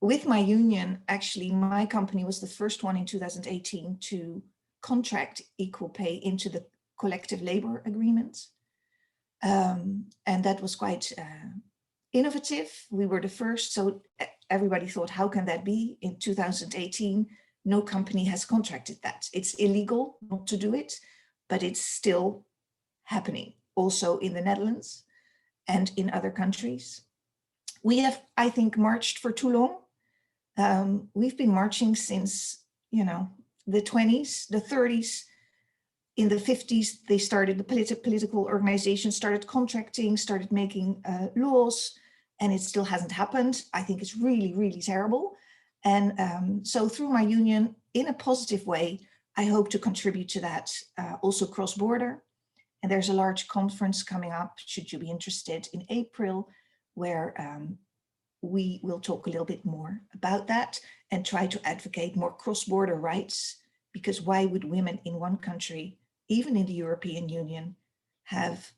With my union, actually, my company was the first one in 2018 to contract equal pay into the collective labor agreement. And that was quite innovative. We were the first, so everybody thought, how can that be? In 2018, no company has contracted that. It's illegal not to do it, but it's still happening also in the Netherlands and in other countries. We have, I think, marched for too long. We've been marching since, you know, the 20s, the 30s. In the 50s, they started, the political organizations started contracting, started making laws, and it still hasn't happened. I think it's really, really terrible. And so through my union, in a positive way, I hope to contribute to that, also cross-border. And there's a large conference coming up, should you be interested, in April, where we will talk a little bit more about that and try to advocate more cross-border rights, because why would women in one country, even in the European Union, have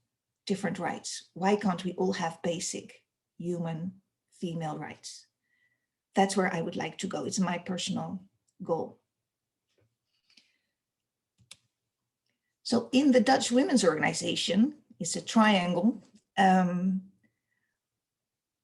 different rights? Why can't we all have basic human female rights? That's where I would like to go. It's my personal goal. So in the Dutch Women's Organization, it's a triangle,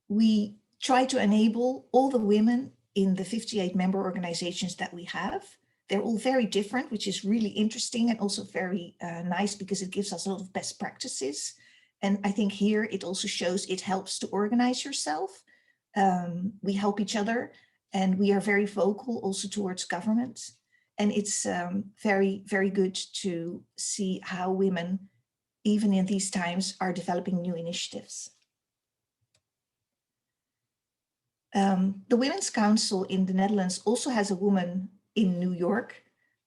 we try to enable all the women in the 58 member organizations that we have. They're all very different, which is really interesting and also very nice because it gives us a lot of best practices. And I think here it also shows it helps to organize yourself. We help each other and we are very vocal also towards government. And it's very, very good to see how women, even in these times, are developing new initiatives. The Women's Council in the Netherlands also has a woman in New York.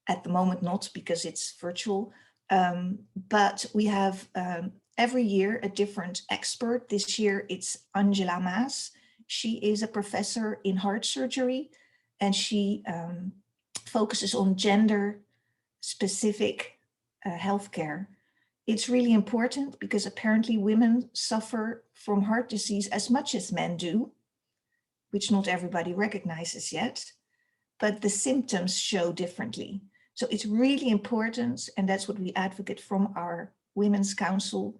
At the moment, not because it's virtual, but we have every year a different expert. This year it's Angela Maas. She is a professor in heart surgery and she focuses on gender-specific healthcare. It's really important because apparently women suffer from heart disease as much as men do, which not everybody recognizes yet, but the symptoms show differently. So it's really important, and that's what we advocate from our Women's Council,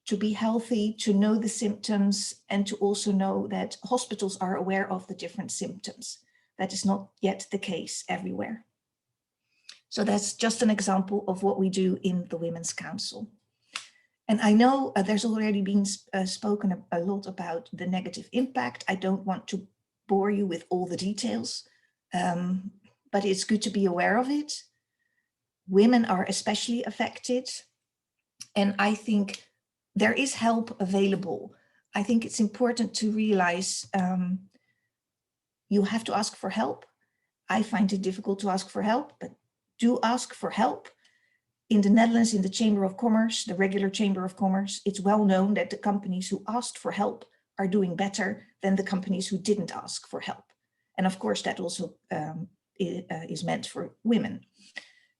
to be healthy, to know the symptoms, and to also know that hospitals are aware of the different symptoms. That is not yet the case everywhere. So that's just an example of what we do in the Women's Council. And I know there's already been spoken a lot about the negative impact. I don't want to bore you with all the details, but it's good to be aware of it. Women are especially affected. And I think there is help available. I think it's important to realize you have to ask for help. I find it difficult to ask for help, but do ask for help. In the Netherlands, in the Chamber of Commerce, the regular Chamber of Commerce, it's well known that the companies who asked for help are doing better than the companies who didn't ask for help. And of course, that also is meant for women,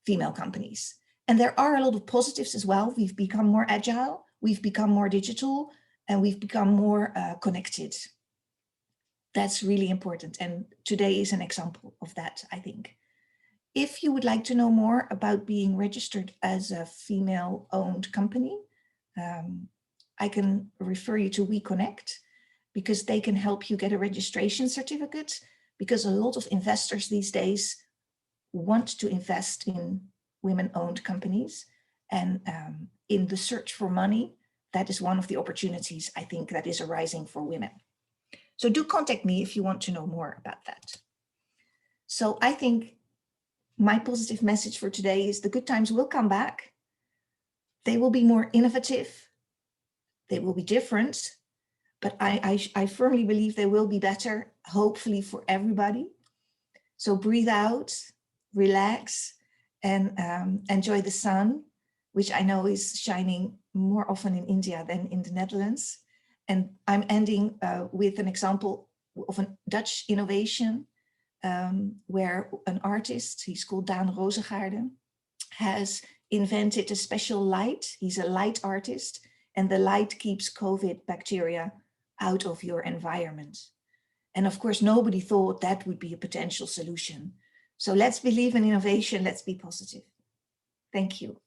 female companies. And there are a lot of positives as well. We've become more agile, we've become more digital, and we've become more connected. That's really important. And today is an example of that, I think. If you would like to know more about being registered as a female-owned company, I can refer you to WeConnect because they can help you get a registration certificate, because a lot of investors these days want to invest in women-owned companies. And in the search for money, that is one of the opportunities I think that is arising for women. So do contact me if you want to know more about that. So I think my positive message for today is the good times will come back. They will be more innovative. They will be different, but I firmly believe they will be better, hopefully for everybody. So breathe out, relax, and enjoy the sun, which I know is shining more often in India than in the Netherlands. And I'm ending with an example of a Dutch innovation where an artist, he's called Daan Rozengaarde, has invented a special light. He's a light artist, and the light keeps COVID bacteria out of your environment. And of course, nobody thought that would be a potential solution. So let's believe in innovation, let's be positive. Thank you.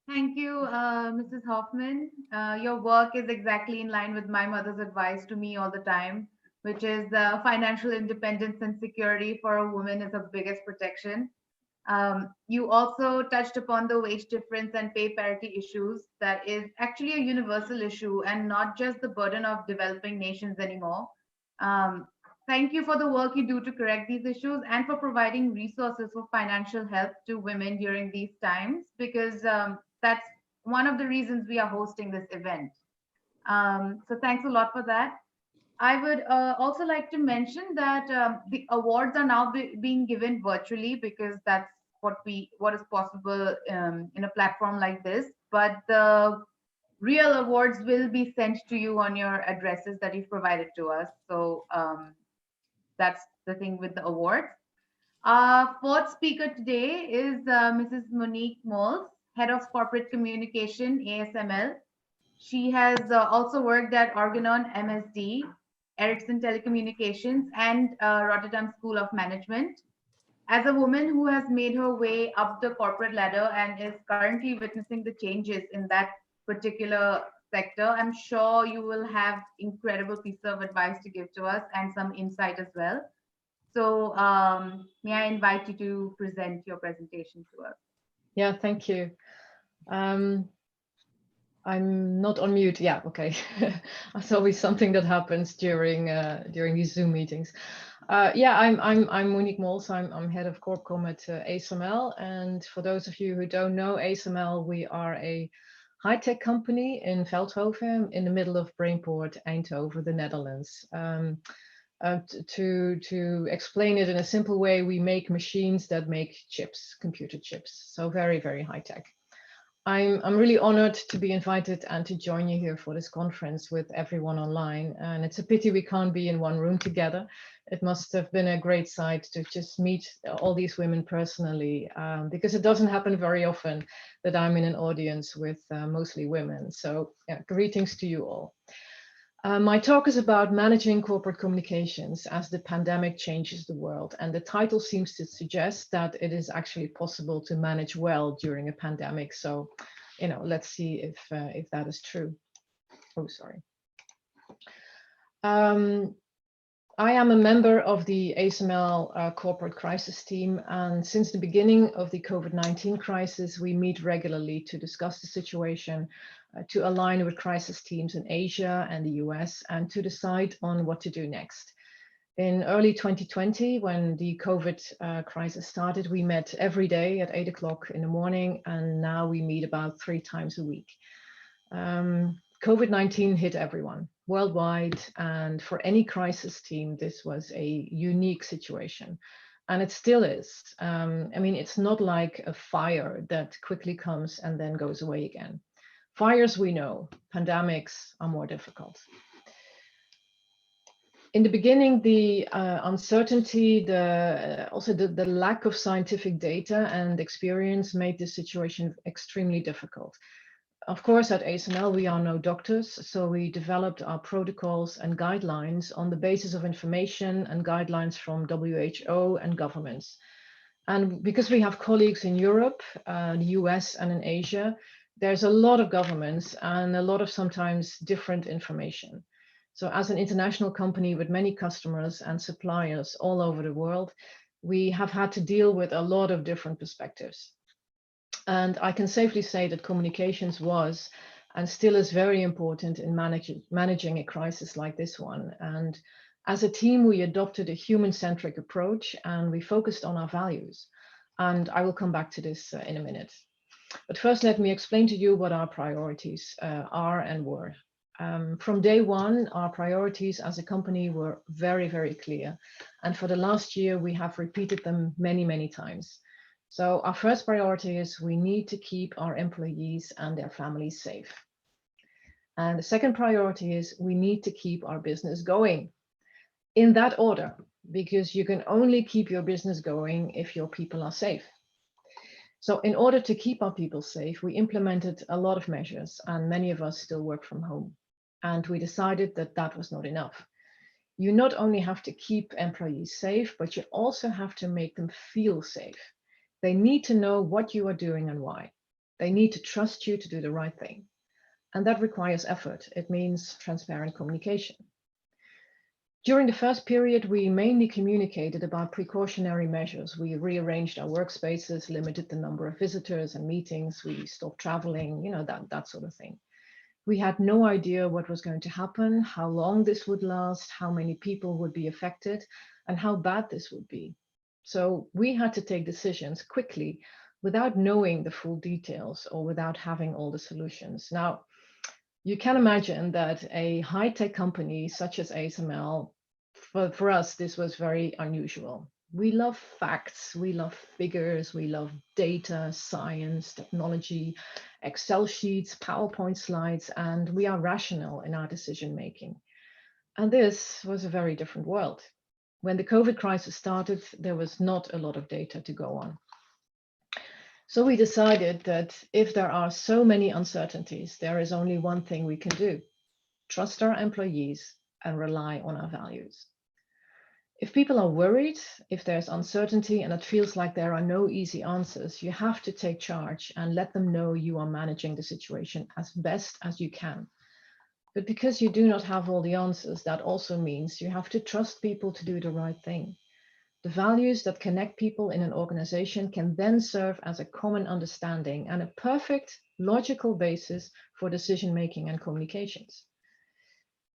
Thank you, Mrs. Hoffman. Your work is exactly in line with my mother's advice to me all the time, which is financial independence and security for a woman is the biggest protection. You also touched upon the wage difference and pay parity issues. That is actually a universal issue and not just the burden of developing nations anymore. Thank you for the work you do to correct these issues and for providing resources for financial help to women during these times, because that's one of the reasons we are hosting this event. So thanks a lot for that. I would also like to mention that the awards are now being given virtually because that's what is possible in a platform like this. But the real awards will be sent to you on your addresses that you've provided to us. So that's the thing with the awards. Our fourth speaker today is Mrs. Monique Moles, Head of Corporate Communication, ASML. She has also worked at Organon MSD, Ericsson Telecommunications, and Rotterdam School of Management. As a woman who has made her way up the corporate ladder and is currently witnessing the changes in that particular sector, I'm sure you will have incredible piece of advice to give to us and some insight as well. So may I invite you to present your presentation to us? Yeah, thank you. I'm not on mute. Yeah, okay. That's always something that happens during these Zoom meetings. Yeah, I'm Monique Mols. I'm head of CorpCom at ASML. And for those of you who don't know ASML, we are a high-tech company in Veldhoven, in the middle of Brainport, Eindhoven, the Netherlands. To explain it in a simple way, we make machines that make chips, computer chips. So very, very high tech. I'm really honored to be invited and to join you here for this conference with everyone online. And it's a pity we can't be in one room together. It must have been a great sight to just meet all these women personally, because it doesn't happen very often that I'm in an audience with mostly women. So yeah, greetings to you all. My talk is about managing corporate communications as the pandemic changes the world. And the title seems to suggest that it is actually possible to manage well during a pandemic. So, let's see if that is true. Oh, sorry. I am a member of the ASML corporate crisis team. And since the beginning of the COVID-19 crisis, we meet regularly to discuss the situation, to align with crisis teams in Asia and the US, and to decide on what to do next. In early 2020, when the COVID crisis started, we met every day at 8 o'clock in the morning, and now we meet about 3 times a week. COVID-19 hit everyone worldwide, and for any crisis team, this was a unique situation. And it still is. I mean, it's not like a fire that quickly comes and then goes away again. Fires we know, pandemics are more difficult. In the beginning, the uncertainty, also the lack of scientific data and experience made this situation extremely difficult. Of course, at ASML, we are no doctors, so we developed our protocols and guidelines on the basis of information and guidelines from WHO and governments. And because we have colleagues in Europe, the US, and in Asia, there's a lot of governments and a lot of sometimes different information. So as an international company with many customers and suppliers all over the world, we have had to deal with a lot of different perspectives. And I can safely say that communications was and still is very important in managing a crisis like this one. And as a team, we adopted a human-centric approach and we focused on our values. And I will come back to this in a minute. But first, let me explain to you what our priorities are and were. From day one, our priorities as a company were very, very clear. And for the last year, we have repeated them many, many times. So our first priority is we need to keep our employees and their families safe. And the second priority is we need to keep our business going. In that order, because you can only keep your business going if your people are safe. So in order to keep our people safe, we implemented a lot of measures and many of us still work from home. And we decided that that was not enough. You not only have to keep employees safe, but you also have to make them feel safe. They need to know what you are doing and why. They need to trust you to do the right thing. And that requires effort. It means transparent communication. During the first period, we mainly communicated about precautionary measures. We rearranged our workspaces, limited the number of visitors and meetings. We stopped traveling, that sort of thing. We had no idea what was going to happen, how long this would last, how many people would be affected, and how bad this would be. So we had to take decisions quickly without knowing the full details or without having all the solutions. Now, you can imagine that a high-tech company such as ASML, for us, this was very unusual. We love facts, we love figures, we love data, science, technology, Excel sheets, PowerPoint slides, and we are rational in our decision-making. And this was a very different world. When the COVID crisis started, there was not a lot of data to go on. So we decided that if there are so many uncertainties, there is only one thing we can do: trust our employees and rely on our values. If people are worried, if there's uncertainty and it feels like there are no easy answers, you have to take charge and let them know you are managing the situation as best as you can. But because you do not have all the answers, that also means you have to trust people to do the right thing. The values that connect people in an organization can then serve as a common understanding and a perfect logical basis for decision-making and communications.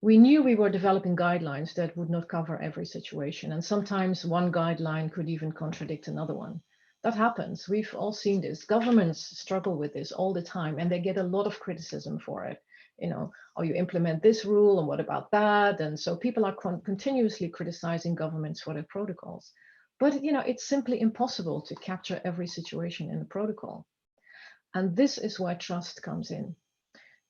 We knew we were developing guidelines that would not cover every situation, and sometimes one guideline could even contradict another one. That happens. We've all seen this. Governments struggle with this all the time, and they get a lot of criticism for it. You know, oh, you implement this rule, and what about that? And so people are continuously criticizing governments for their protocols. But you know, it's simply impossible to capture every situation in the protocol. And this is where trust comes in.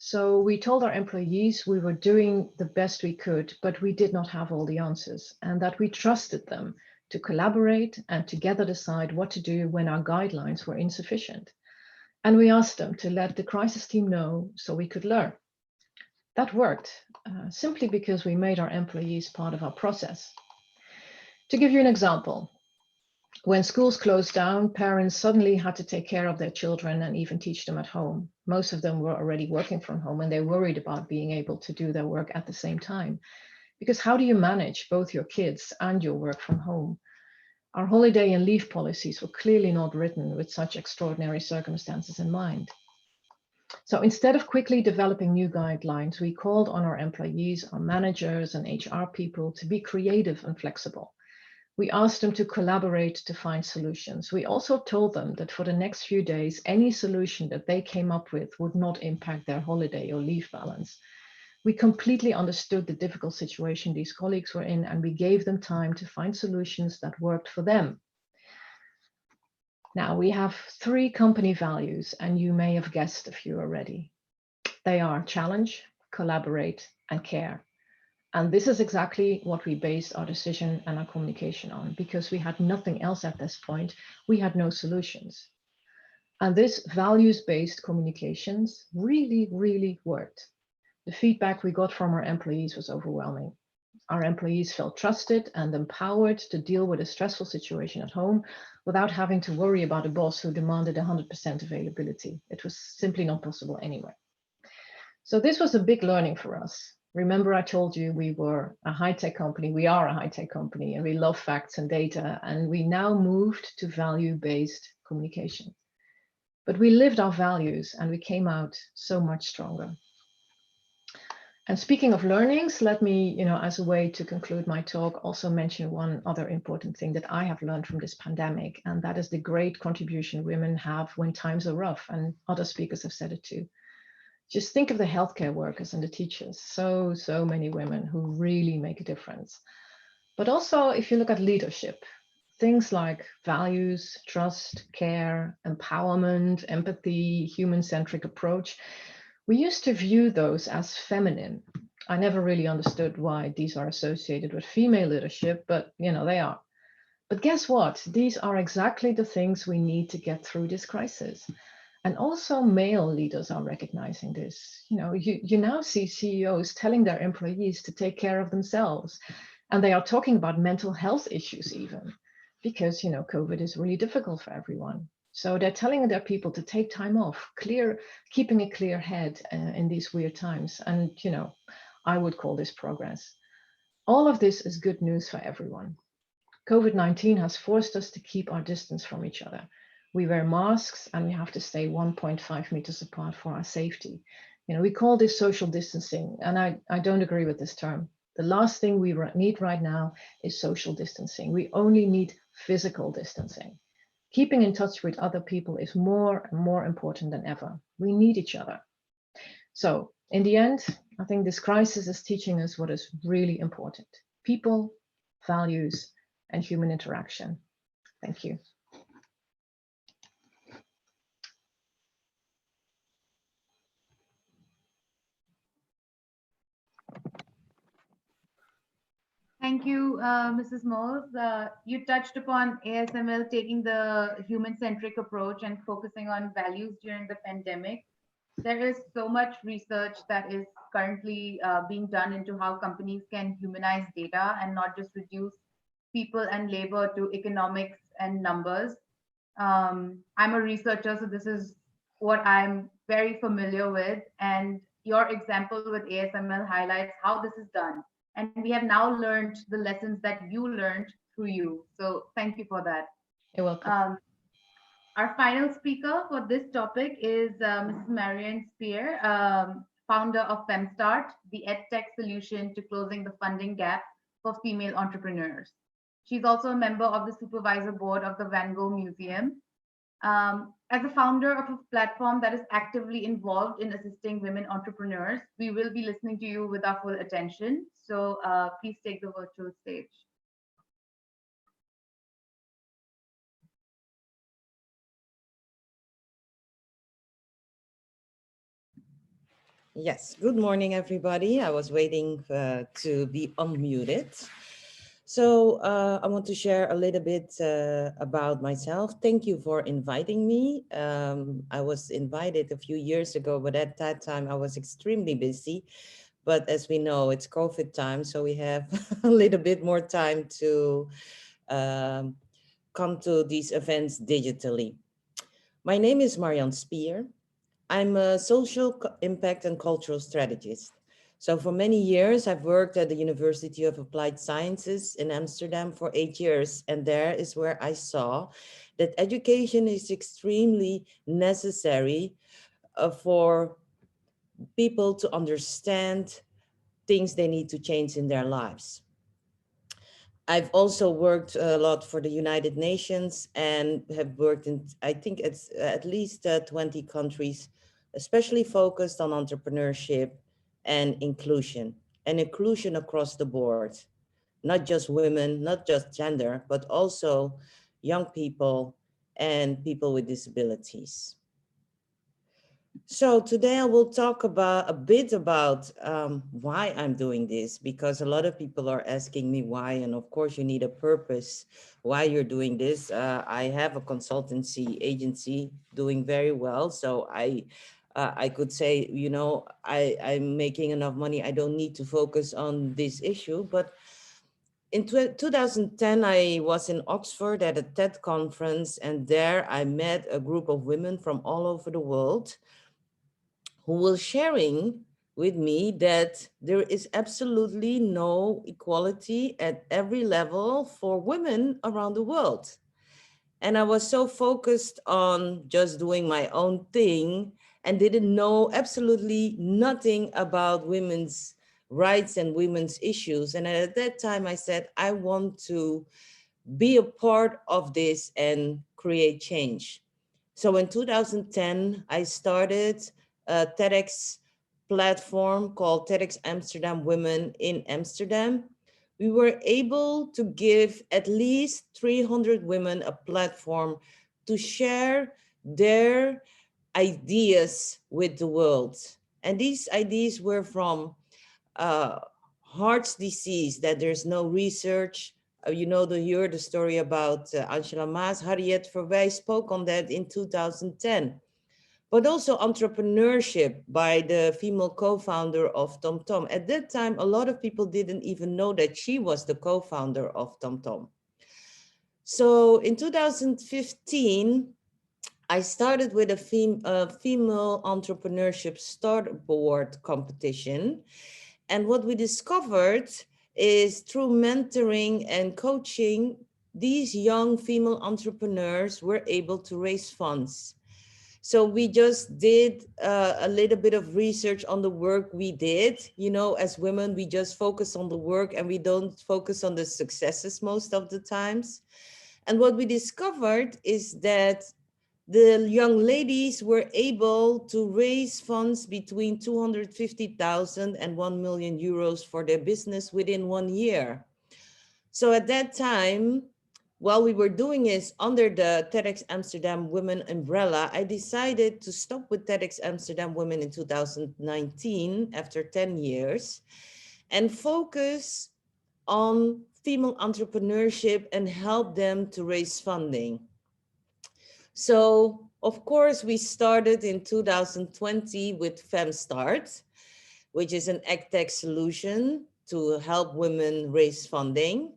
So we told our employees we were doing the best we could, but we did not have all the answers, and that we trusted them to collaborate and together decide what to do when our guidelines were insufficient. And we asked them to let the crisis team know so we could learn. That worked simply because we made our employees part of our process. To give you an example, when schools closed down, parents suddenly had to take care of their children and even teach them at home. Most of them were already working from home and they worried about being able to do their work at the same time. Because how do you manage both your kids and your work from home? Our holiday and leave policies were clearly not written with such extraordinary circumstances in mind. So instead of quickly developing new guidelines, we called on our employees, our managers and HR people to be creative and flexible. We asked them to collaborate to find solutions. We also told them that for the next few days, any solution that they came up with would not impact their holiday or leave balance. We completely understood the difficult situation these colleagues were in, and we gave them time to find solutions that worked for them. Now, we have 3 company values, and you may have guessed a few already. They are challenge, collaborate, and care. And this is exactly what we based our decision and our communication on, because we had nothing else at this point. We had no solutions. And this values-based communications really, really worked. The feedback we got from our employees was overwhelming. Our employees felt trusted and empowered to deal with a stressful situation at home without having to worry about a boss who demanded 100% availability. It was simply not possible anyway. So this was a big learning for us. Remember, I told you we were a high-tech company. We are a high-tech company and we love facts and data. And we now moved to value-based communication. But we lived our values and we came out so much stronger. And speaking of learnings, let me, as a way to conclude my talk, also mention one other important thing that I have learned from this pandemic. And that is the great contribution women have when times are rough. And other speakers have said it too. Just think of the healthcare workers and the teachers, so many women who really make a difference. But also, if you look at leadership, things like values, trust, care, empowerment, empathy, human-centric approach, we used to view those as feminine. I never really understood why these are associated with female leadership, but they are. But guess what? These are exactly the things we need to get through this crisis. And also male leaders are recognizing this. You now see CEOs telling their employees to take care of themselves. And they are talking about mental health issues even, because COVID is really difficult for everyone. So they're telling their people to take time off, keeping a clear head in these weird times. And I would call this progress. All of this is good news for everyone. COVID-19 has forced us to keep our distance from each other. We wear masks and we have to stay 1.5 meters apart for our safety. We call this social distancing, and I don't agree with this term. The last thing we need right now is social distancing. We only need physical distancing. Keeping in touch with other people is more and more important than ever. We need each other. So in the end, I think this crisis is teaching us what is really important: people, values, and human interaction. Thank you. Thank you, Mrs. Moles. You touched upon ASML taking the human-centric approach and focusing on values during the pandemic. There is so much research that is currently being done into how companies can humanize data and not just reduce people and labor to economics and numbers. I'm a researcher, so this is what I'm very familiar with. And your example with ASML highlights how this is done. And we have now learned the lessons that you learned through you. So thank you for that. You're welcome. Our final speaker for this topic is Mrs. Marianne Spear, founder of FemStart, the EdTech solution to closing the funding gap for female entrepreneurs. She's also a member of the supervisor board of the Van Gogh Museum. As a founder of a platform that is actively involved in assisting women entrepreneurs, we will be listening to you with our full attention. So please take the virtual stage. Yes, good morning, everybody. I was waiting to be unmuted. So I want to share a little bit about myself. Thank you for inviting me. I was invited a few years ago, but at that time I was extremely busy. But as we know, it's COVID time, so we have a little bit more time to come to these events digitally. My name is Marianne Spear. I'm a social impact and cultural strategist. So for many years, I've worked at the University of Applied Sciences in Amsterdam for 8 years. And there is where I saw that education is extremely necessary for people to understand things they need to change in their lives. I've also worked a lot for the United Nations and have worked in, I think it's at least 20 countries, especially focused on entrepreneurship and inclusion across the board, not just women, not just gender, but also young people and people with disabilities. So today I will talk about a bit about why I'm doing this, because a lot of people are asking me why, and of course you need a purpose why you're doing this. I have a consultancy agency doing very well, so I could say, you know, I'm making enough money. I don't need to focus on this issue. But in 2010, I was in Oxford at a TED conference, and there I met a group of women from all over the world who were sharing with me that there is absolutely no equality at every level for women around the world. And I was so focused on just doing my own thing and didn't know absolutely nothing about women's rights and women's issues. And at that time I said, I want to be a part of this and create change. So in 2010, I started a TEDx platform called TEDx Amsterdam Women in Amsterdam. We were able to give at least 300 women a platform to share their ideas with the world. And these ideas were from heart disease, that there's no research. You know, you heard the story about Angela Maas. Harriet Verwij spoke on that in 2010. But also entrepreneurship by the female co-founder of TomTom. At that time, a lot of people didn't even know that she was the co-founder of TomTom. So in 2015, I started with a female entrepreneurship start board competition. And what we discovered is through mentoring and coaching, these young female entrepreneurs were able to raise funds. So we just did a little bit of research on the work we did. You know, as women, we just focus on the work and we don't focus on the successes most of the times. And what we discovered is that the young ladies were able to raise funds between 250,000 and 1 million euros for their business within 1 year. So at that time, while we were doing this under the TEDx Amsterdam Women umbrella, I decided to stop with TEDx Amsterdam Women in 2019 after 10 years and focus on female entrepreneurship and help them to raise funding. So, of course, we started in 2020 with FemStart, which is an EdTech solution to help women raise funding.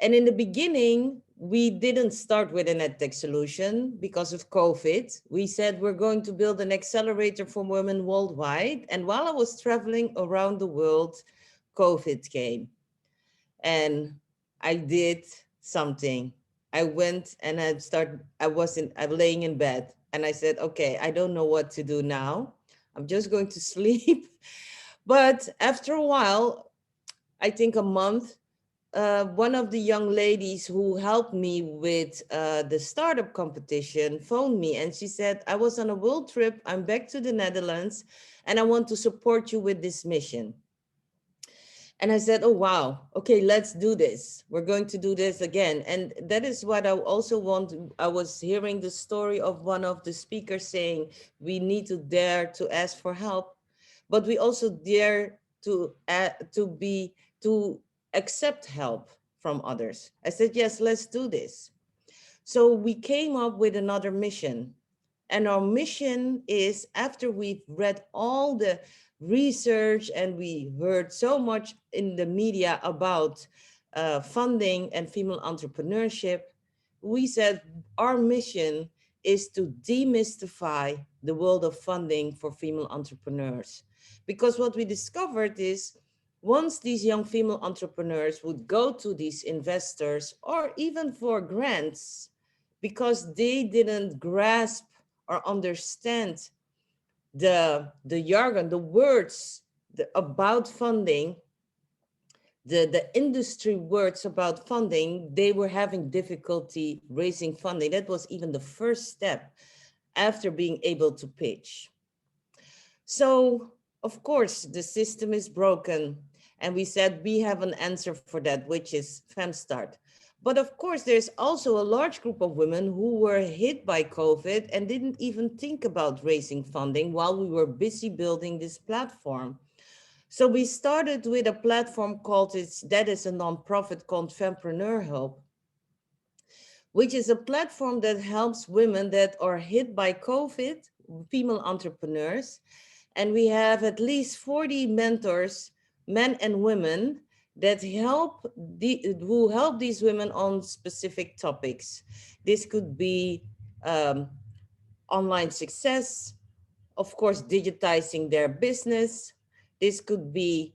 And in the beginning, we didn't start with an EdTech solution because of COVID. We said we're going to build an accelerator for women worldwide. And while I was traveling around the world, COVID came. And I did something. I went and I'm laying in bed and I said, okay, I don't know what to do now. I'm just going to sleep. But after a while, I think a month, one of the young ladies who helped me with the startup competition phoned me and she said, I was on a world trip, I'm back to the Netherlands, and I want to support you with this mission. And I said, oh, wow, okay, let's do this. We're going to do this again. And that is what I also want. I was hearing the story of one of the speakers saying, we need to dare to ask for help, but we also dare to accept help from others. I said, yes, let's do this. So we came up with another mission. And our mission is, after we've read all the research and we heard so much in the media about funding and female entrepreneurship, we said our mission is to demystify the world of funding for female entrepreneurs. Because what we discovered is, once these young female entrepreneurs would go to these investors or even for grants, because they didn't grasp or understand the jargon, the words about funding, the industry words about funding, they were having difficulty raising funding. That was even the first step after being able to pitch. So, of course, the system is broken. And we said we have an answer for that, which is FemStart. But of course, there's also a large group of women who were hit by COVID and didn't even think about raising funding while we were busy building this platform. So we started with a platform called, that is a nonprofit called Fempreneur Hub, which is a platform that helps women that are hit by COVID, female entrepreneurs. And we have at least 40 mentors, men and women, that who help these women on specific topics. This could be online success, of course, digitizing their business. This could be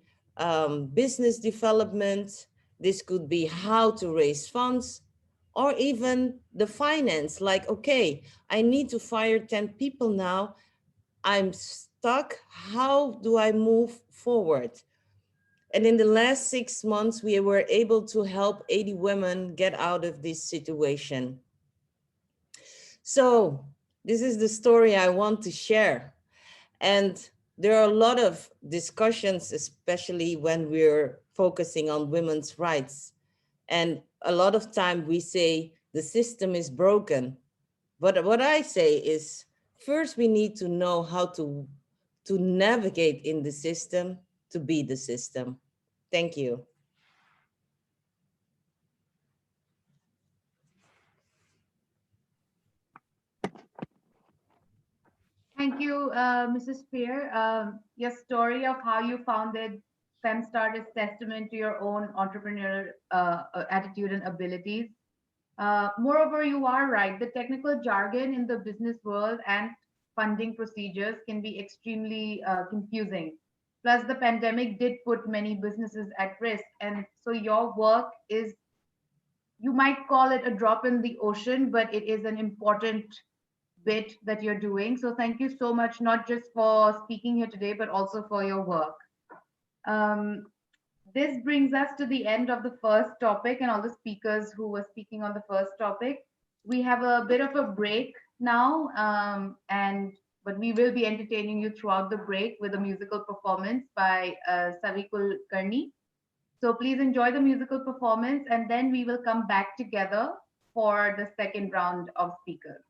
business development. This could be how to raise funds, or even the finance, like, okay, I need to fire 10 people now. I'm stuck. How do I move forward? And in the last 6 months, we were able to help 80 women get out of this situation. So this is the story I want to share. And there are a lot of discussions, especially when we're focusing on women's rights. And a lot of time we say the system is broken. But what I say is, first we need to know how to navigate in the system, to be the system. Thank you. Thank you, Mrs. Spear. Your story of how you founded FemStart is testament to your own entrepreneurial attitude and abilities. Moreover, you are right. The technical jargon in the business world and funding procedures can be extremely confusing. Plus, the pandemic did put many businesses at risk. And so your work is, you might call it a drop in the ocean, but it is an important bit that you're doing. So thank you so much, not just for speaking here today, but also for your work. This brings us to the end of the first topic and all the speakers who were speaking on the first topic. We have a bit of a break now, but we will be entertaining you throughout the break with a musical performance by Savi Kulkarni. So please enjoy the musical performance, and then we will come back together for the second round of speakers.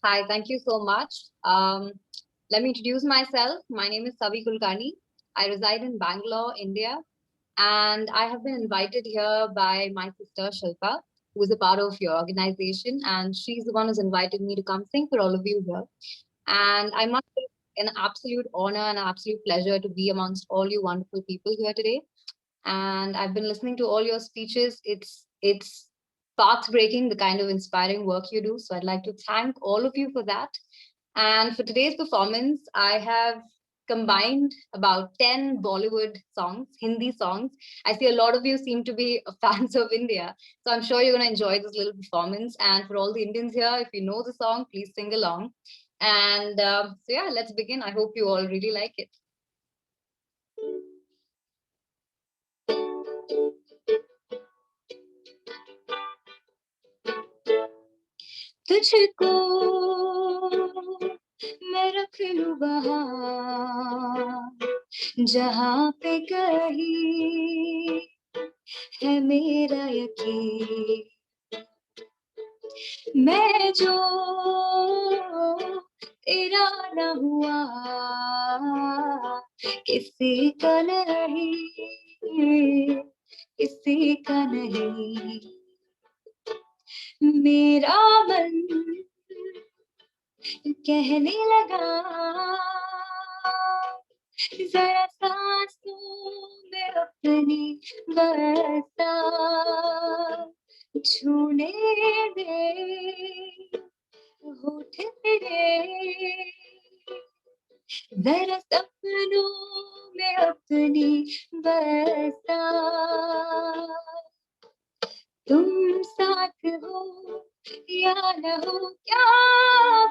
Hi, thank you so much. Let me introduce myself. My name is Savi Kulkarni. I reside in Bangalore, India, and I have been invited here by my sister Shilpa, who is a part of your organization, and she's the one who's invited me to come sing for all of you here. And I must say, an absolute honor and an absolute pleasure to be amongst all you wonderful people here today. And I've been listening to all your speeches. It's path-breaking, the kind of inspiring work you do. So I'd like to thank all of you for that. And for today's performance, I have combined about 10 Bollywood songs, Hindi songs. I see a lot of you seem to be fans of India. So I'm sure you're going to enjoy this little performance. And for all the Indians here, if you know the song, please sing along. And so yeah, let's begin. I hope you all really like it. तुझको मैं रख लूं वहाँ जहाँ पे कहीं है मेरा यकीन मैं जो तेरा न हुआ किसी का नहीं किसी का नहीं मेरा मन कहने लगा जरा सांसों में अपनी बरसा छूने दे होठ तेरे जरा सपनों में अपनी बरसा तुम साथ हो या न हो क्या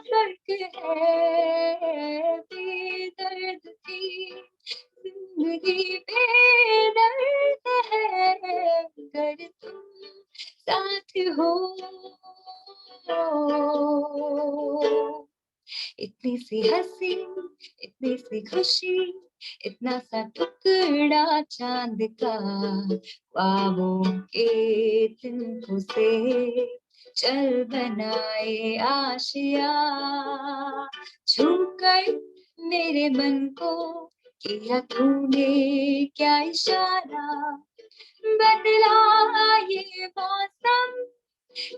फर्क है बेदर्द की जिंदगी बेदर्द है अगर तुम साथ हो इतनी सी हंसी इतनी सी खुशी इतना सा टुकड़ा चांद का ख्वाबों के तिनकों से चल बनाए आशिया छूकर मेरे मन को किया तूने क्या इशारा बदला ये मौसम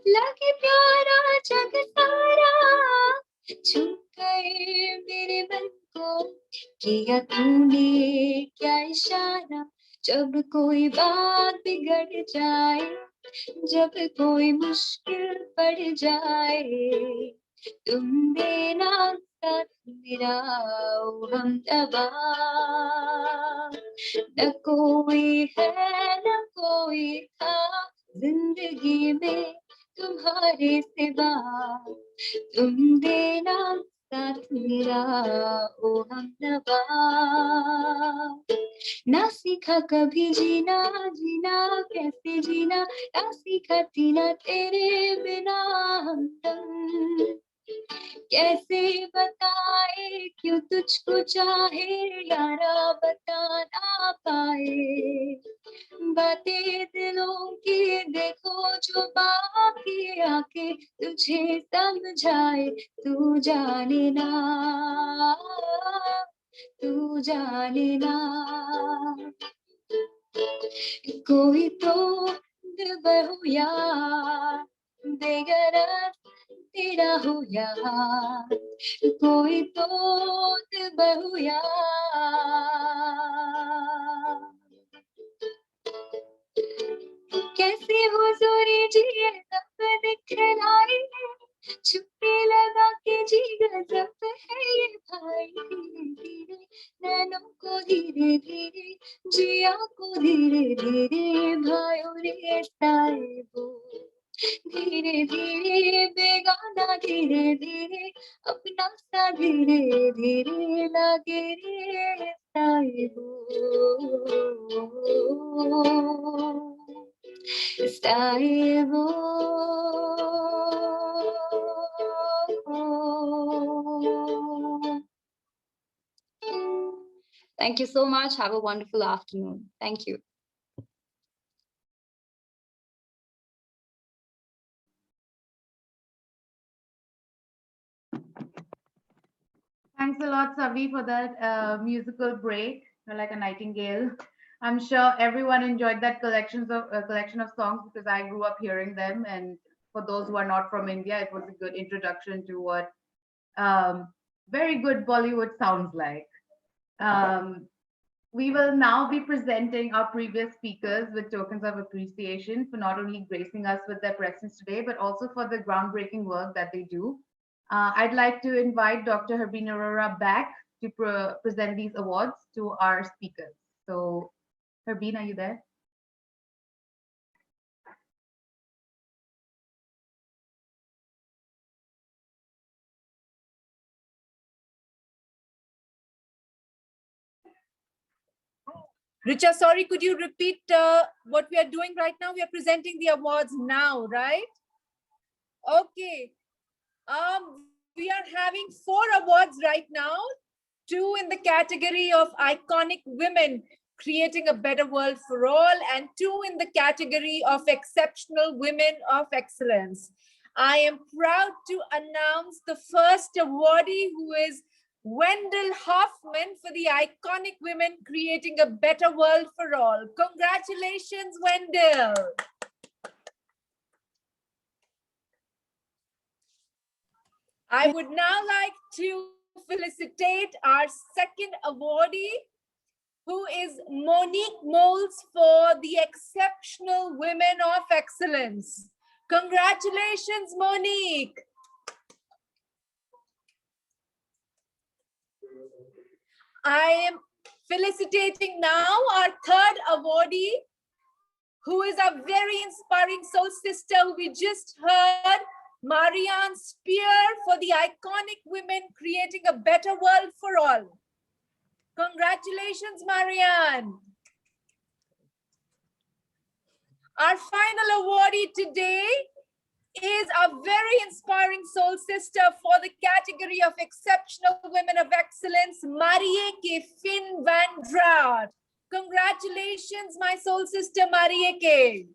लगे प्यारा जग सारा छूकर मेरे मन को किया तूने क्या इशारा जब कोई बात बिगड़ जाए जब कोई मुश्किल पड़ जाए तुम देना साथ मेरा ओ हमदवा न कोई है न कोई था जिंदगी में तुम्हारे सिवा तुम देना साथ मेरा ओ हमदवा ना सीखा कभी जीना जीना कैसे जीना ना सीखा जीना तेरे बिना हमदम कैसे बताए क्यों तुझको चाहे यारा बता ना पाए बातें दिलों की देखो जो बाकी आके तुझे समझाए तू जाने ना तू जाने ना कोई तो दिलबर हो या बेगरज तेरा हो या कोई तो दिलबर हो या कैसे हुजूरी जिए सब दिखलाई छुपी लगा के जी गजब है ये भाई धीरे नैनों को धीरे धीरे जिया को धीरे धीरे भाइयों रे साहिबो धीरे धीरे बेगाना धीरे धीरे अपना सा धीरे धीरे लागे रे साहिबो साहिबो Thank you so much. Have a wonderful afternoon. Thank you. Thanks a lot, Savi, for that musical break. You're like a nightingale. I'm sure everyone enjoyed that collection of songs because I grew up hearing them. And for those who are not from India, it was a good introduction to what very good Bollywood sounds like. Um, we will now be presenting our previous speakers with tokens of appreciation for not only gracing us with their presence today, but also for the groundbreaking work that they do. I'd like to invite Dr. Harbeen Arora back to present these awards to our speakers. So, Harbeen, are you there? Richa, sorry, could you repeat what we are doing right now? We are presenting the awards now, right? Okay. We are having 4 awards right now, 2 in the category of iconic women creating a better world for all, and 2 in the category of exceptional women of excellence. I am proud to announce the first awardee, who is Wendell Hoffman, for the iconic women creating a better world for all. Congratulations, Wendell. I would now like to felicitate our second awardee, who is Monique Moles, for the Exceptional Women of Excellence. Congratulations, Monique. I am felicitating now our third awardee, who is a very inspiring soul sister who we just heard, Marianne Spear, for the iconic women creating a better world for all. Congratulations, Marianne. Our final awardee today is a very inspiring soul sister for the category of Exceptional Women of Excellence, Marieke Finn van Draat. Congratulations, my soul sister, Marieke.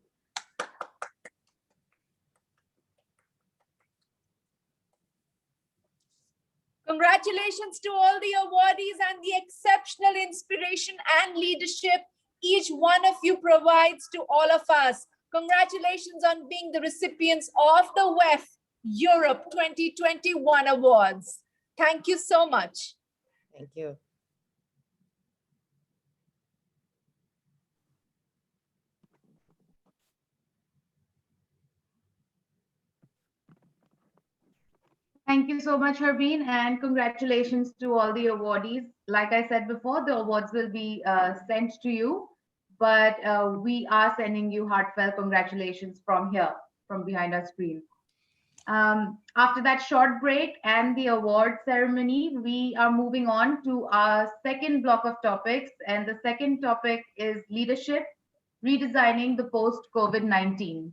Congratulations to all the awardees and the exceptional inspiration and leadership each one of you provides to all of us. Congratulations on being the recipients of the WEF Europe 2021 Awards. Thank you so much. Thank you. Thank you so much, Harbeen, and congratulations to all the awardees. Like I said before, the awards will be sent to you, but we are sending you heartfelt congratulations from here, from behind our screen. After that short break and the award ceremony, we are moving on to our second block of topics, and the second topic is leadership, redesigning the post-COVID-19.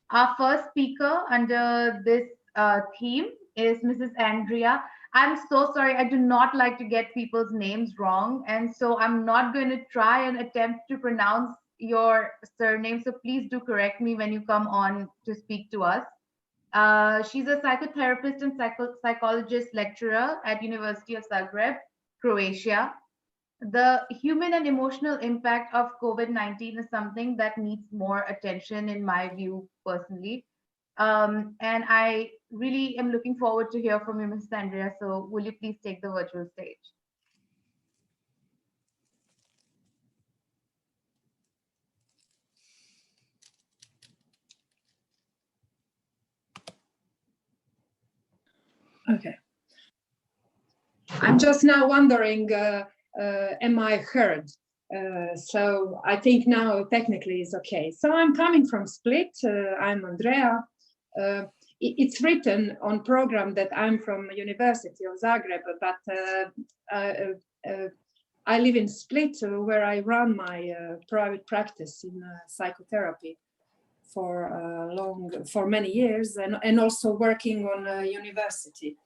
Our first speaker under this theme is Mrs. Andrea. I'm so sorry, I do not like to get people's names wrong, and so I'm not going to try and attempt to pronounce your surname, so please do correct me when you come on to speak to us. She's a psychotherapist and psychologist lecturer at University of Zagreb, Croatia. The human and emotional impact of COVID-19 is something that needs more attention, in my view, personally. And I really am looking forward to hear from you, Ms. Andrea. So will you please take the virtual stage? Okay. I'm just now wondering, am I heard? So I think now technically is okay. So I'm coming from Split. I'm Andrea. It's written on program that I'm from University of Zagreb, but I live in Split, where I run my private practice in psychotherapy for many years, and also working on a university.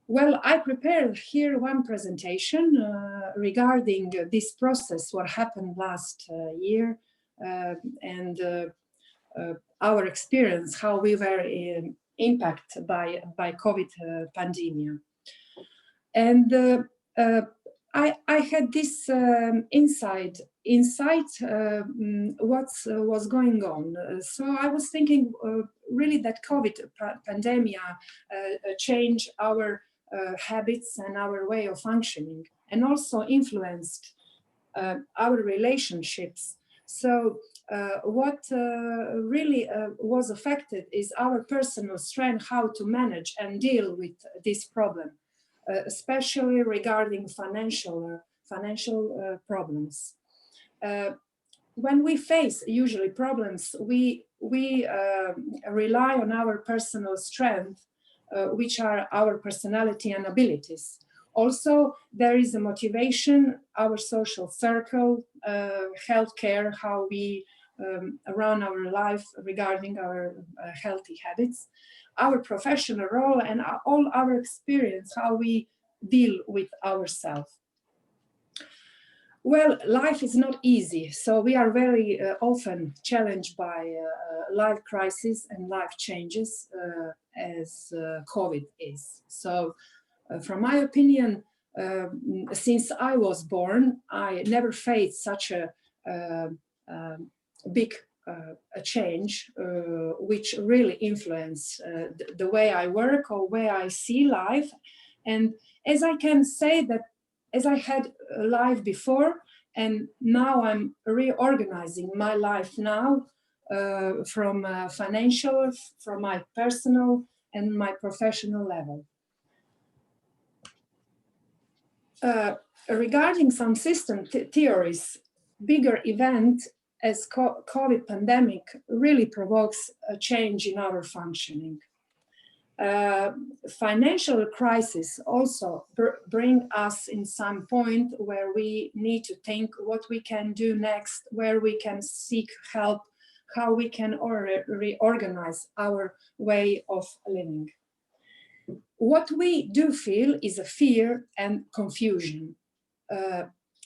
Well, I prepared here one presentation regarding this process, what happened last year, and our experience, how we were impacted by COVID pandemic. And I had this insight what was going on. So I was thinking really that COVID pandemic changed our habits and our way of functioning, and also influenced our relationships. So what really was affected is our personal strength, how to manage and deal with this problem, especially regarding financial problems. When we face usually problems, we rely on our personal strength, which are our personality and abilities. Also, there is a motivation, our social circle, healthcare, how we run our life regarding our healthy habits, our professional role, and all our experience, how we deal with ourselves. Well, life is not easy, so we are very often challenged by life crises and life changes as COVID is. So from my opinion, since I was born, I never faced such a big a change which really influenced the way I work or way I see life. And as I can say that as I had a life before, and now I'm reorganizing my life now from financial, from my personal and my professional level. Regarding some system theories, bigger event as COVID pandemic really provokes a change in our functioning. Financial crisis also bring us in some point where we need to think what we can do next, where we can seek help, how we can reorganize our way of living. What we do feel is a fear and confusion.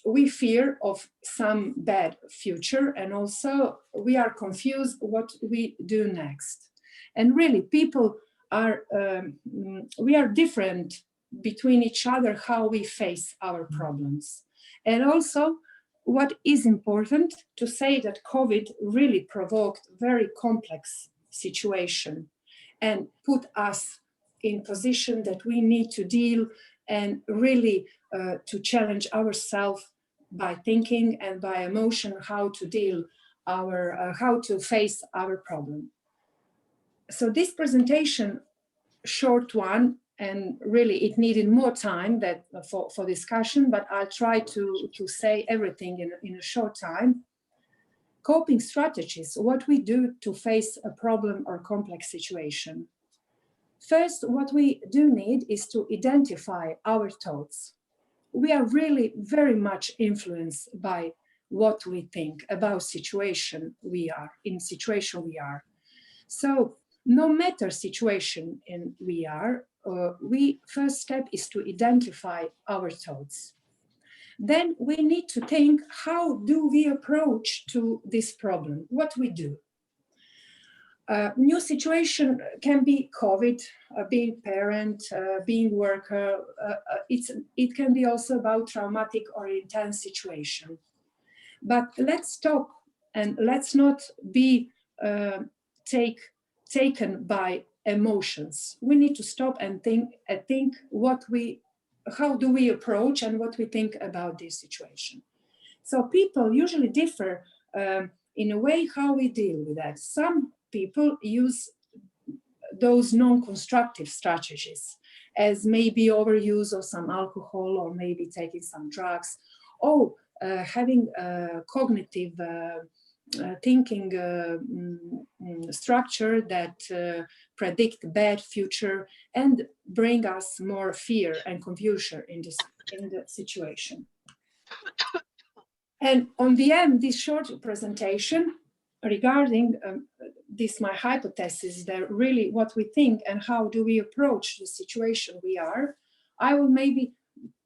We fear of some bad future, and also we are confused what we do next. And really people are, we are different between each other, how we face our problems. And also what is important to say that COVID really provoked very complex situation and put us in position that we need to deal and really to challenge ourselves by thinking and by emotion, how to deal how to face our problem. So this presentation, short one, and really it needed more time for discussion, but I'll try to say everything in a short time. Coping strategies, what we do to face a problem or complex situation. First, what we do need is to identify our thoughts. We are really very much influenced by what we think about situation we are. So no matter situation we are, first step is to identify our thoughts. Then we need to think, how do we approach to this problem? What we do? New situation can be COVID, being parent, being worker. It can be also about traumatic or intense situation. But let's stop and let's not be taken by emotions. We need to stop and think how do we approach and what we think about this situation. So people usually differ in a way how we deal with that. Some people use those non-constructive strategies, as maybe overuse of some alcohol or maybe taking some drugs, or having cognitive thinking structure that predict bad future and bring us more fear and confusion in the situation. And on the end, this short presentation regarding this, my hypothesis, that really what we think and how do we approach the situation we are, I will maybe,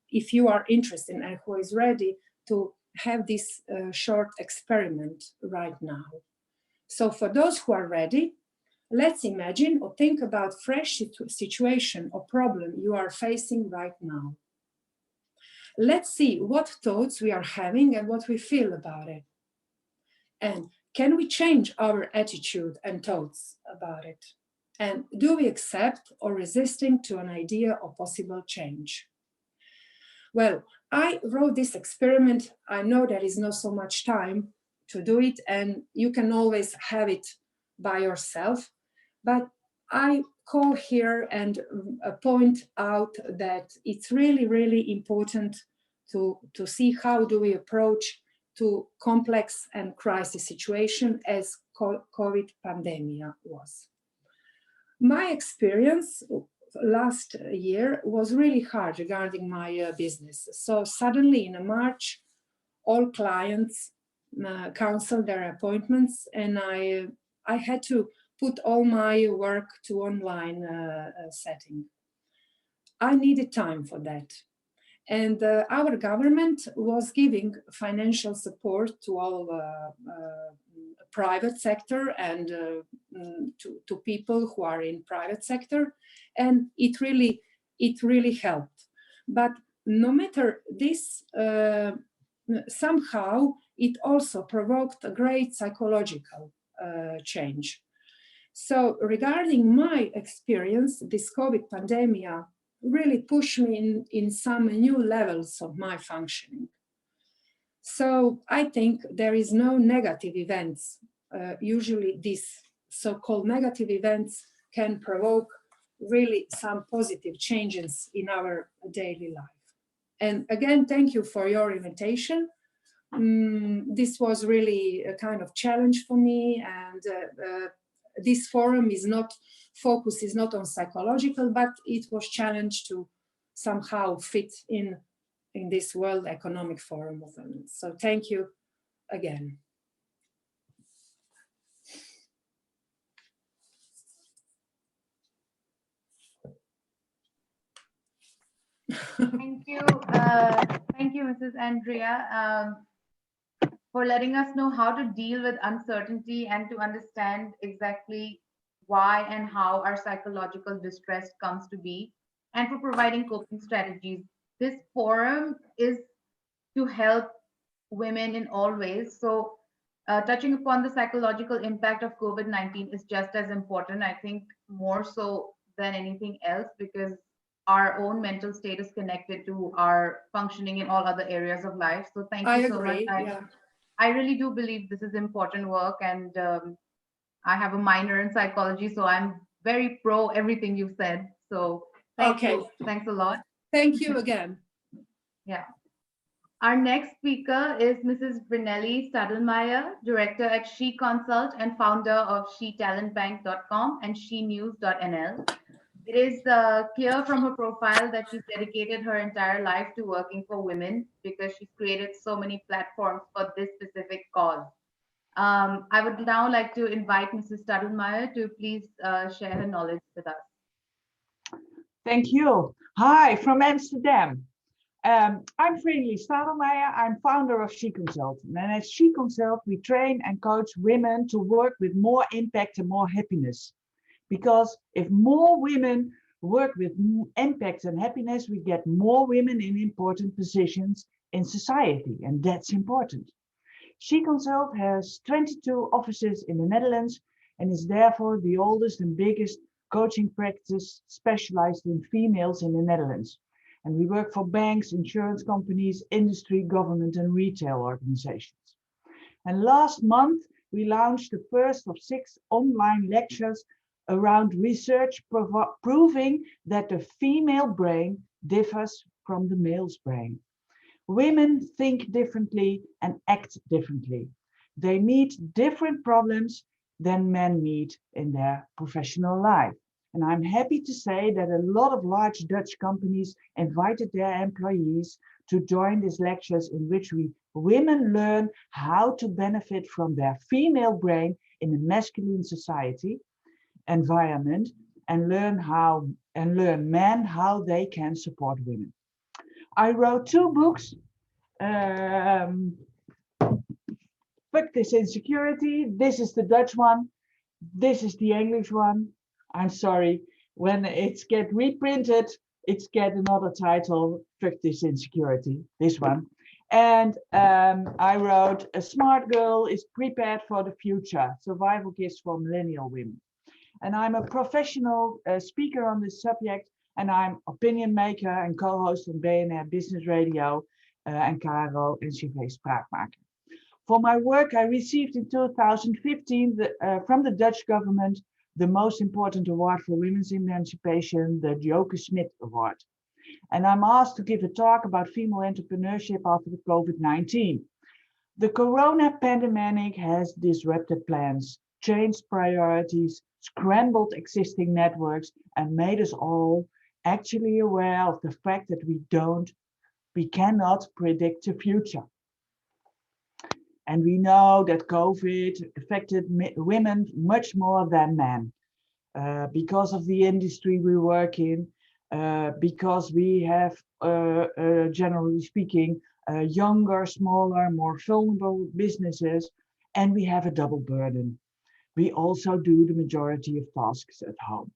if you are interested and who is ready, to have this short experiment right now. So for those who are ready, let's imagine or think about fresh situation or problem you are facing right now. Let's see what thoughts we are having and what we feel about it. And can we change our attitude and thoughts about it? And do we accept or resisting to an idea of possible change? Well, I wrote this experiment. I know there is not so much time to do it, and you can always have it by yourself. But I call here and point out that it's really, really important to see how do we approach to complex and crisis situation as COVID pandemic was. My experience last year was really hard regarding my business. So suddenly in March, all clients canceled their appointments, and I had to put all my work to online setting. I needed time for that. And our government was giving financial support to all private sector and to people who are in private sector, and it really helped. But no matter this, somehow it also provoked a great psychological change. So regarding my experience, this COVID pandemic really pushed me in some new levels of my functioning. So I think there is no negative events. Usually these so-called negative events can provoke really some positive changes in our daily life. And again, thank you for your invitation. This was really a kind of challenge for me, and this forum is not on psychological, but it was challenged to somehow fit in this World Economic Forum of Women. So thank you again. Thank you, Mrs. Andrea, for letting us know how to deal with uncertainty and to understand exactly why and how our psychological distress comes to be, and for providing coping strategies. This forum is to help women in all ways. So touching upon the psychological impact of COVID-19 is just as important, I think more so than anything else, because our own mental state is connected to our functioning in all other areas of life. So thank you so much. I really do believe this is important work, and I have a minor in psychology, so I'm very pro everything you've said. So thank you. Thanks a lot. Thank you again. Yeah. Our next speaker is Mrs. Brunelli Stadelmeier, director at She Consult and founder of SheTalentBank.com and SheNews.nl. It is clear from her profile that she's dedicated her entire life to working for women, because she's created so many platforms for this specific cause. I would now like to invite Mrs. Stadelmeier to please share her knowledge with us. Thank you. Hi from Amsterdam. I'm Brunelli Stadelmeier. I'm founder of She Consult. And at She Consult, we train and coach women to work with more impact and more happiness. Because if more women work with impact and happiness, we get more women in important positions in society, and that's important. She Consult has 22 offices in the Netherlands and is therefore the oldest and biggest coaching practice specialized in females in the Netherlands. And we work for banks, insurance companies, industry, government, and retail organizations. And last month, we launched the first of 6 online lectures around research proving that the female brain differs from the male's brain. Women think differently and act differently. They meet different problems than men meet in their professional life. And I'm happy to say that a lot of large Dutch companies invited their employees to join these lectures, in which women learn how to benefit from their female brain in a masculine society environment, and learn men how they can support women. I wrote 2 books. Fuck This Insecurity. This is the Dutch one. This is the English one. I'm sorry. When it gets reprinted, It's get another title, Fuck This Insecurity, this one. And I wrote, A Smart Girl is Prepared for the Future, Survival Kits for Millennial Women. And I'm a professional speaker on this subject, and I'm opinion maker and co-host on BNR Business Radio and KRO NCV Spraakmaker. For my work, I received in 2015 from the Dutch government the most important award for women's emancipation, the Joke Smit Award. And I'm asked to give a talk about female entrepreneurship after the COVID-19. The corona pandemic has disrupted plans, changed priorities, scrambled existing networks, and made us all actually aware of the fact that we cannot predict the future. And we know that COVID affected women much more than men because of the industry we work in, because we have, generally speaking, younger, smaller, more vulnerable businesses, and we have a double burden. We also do the majority of tasks at home.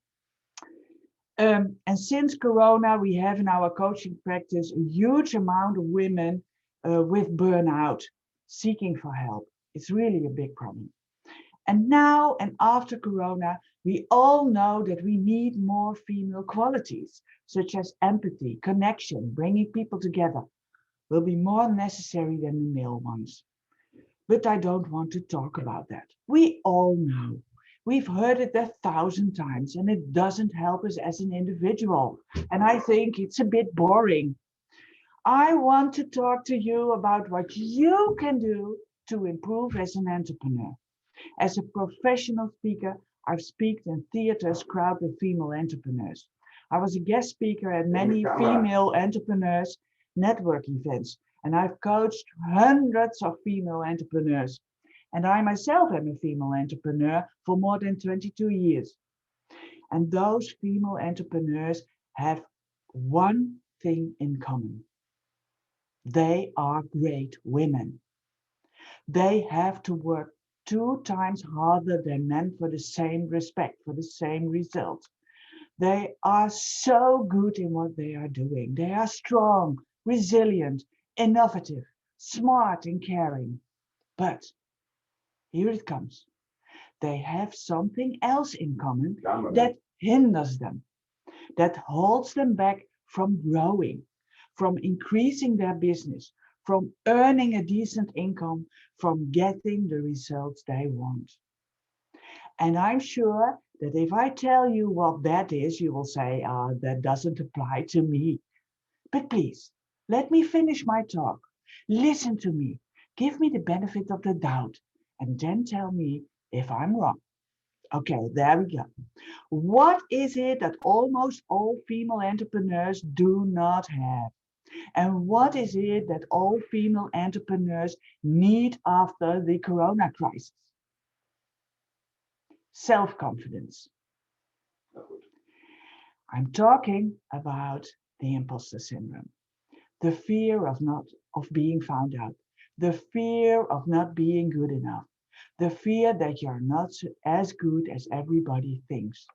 And since Corona, we have in our coaching practice a huge amount of women with burnout, seeking for help. It's really a big problem. And now and after Corona, we all know that we need more female qualities, such as empathy, connection, bringing people together, will be more necessary than the male ones. But I don't want to talk about that. We all know. We've heard it 1,000 times, and it doesn't help us as an individual. And I think it's a bit boring. I want to talk to you about what you can do to improve as an entrepreneur. As a professional speaker, I've spoken in theaters crowded with female entrepreneurs. I was a guest speaker at many female entrepreneurs network events, and I've coached hundreds of female entrepreneurs. And I myself am a female entrepreneur for more than 22 years. And those female entrepreneurs have one thing in common. They are great women. They have to work 2 times harder than men for the same respect, for the same result. They are so good in what they are doing. They are strong, resilient, innovative, smart and caring. But here it comes. They have something else in common that hinders them, that holds them back from growing, from increasing their business, from earning a decent income, from getting the results they want. And I'm sure that if I tell you what that is, you will say, that doesn't apply to me. But please, let me finish my talk. Listen to me. Give me the benefit of the doubt, and then tell me if I'm wrong. Okay, there we go. What is it that almost all female entrepreneurs do not have? And what is it that all female entrepreneurs need after the Corona crisis? Self-confidence. I'm talking about the imposter syndrome, the fear of being found out, the fear of not being good enough, the fear that you're not as good as everybody thinks.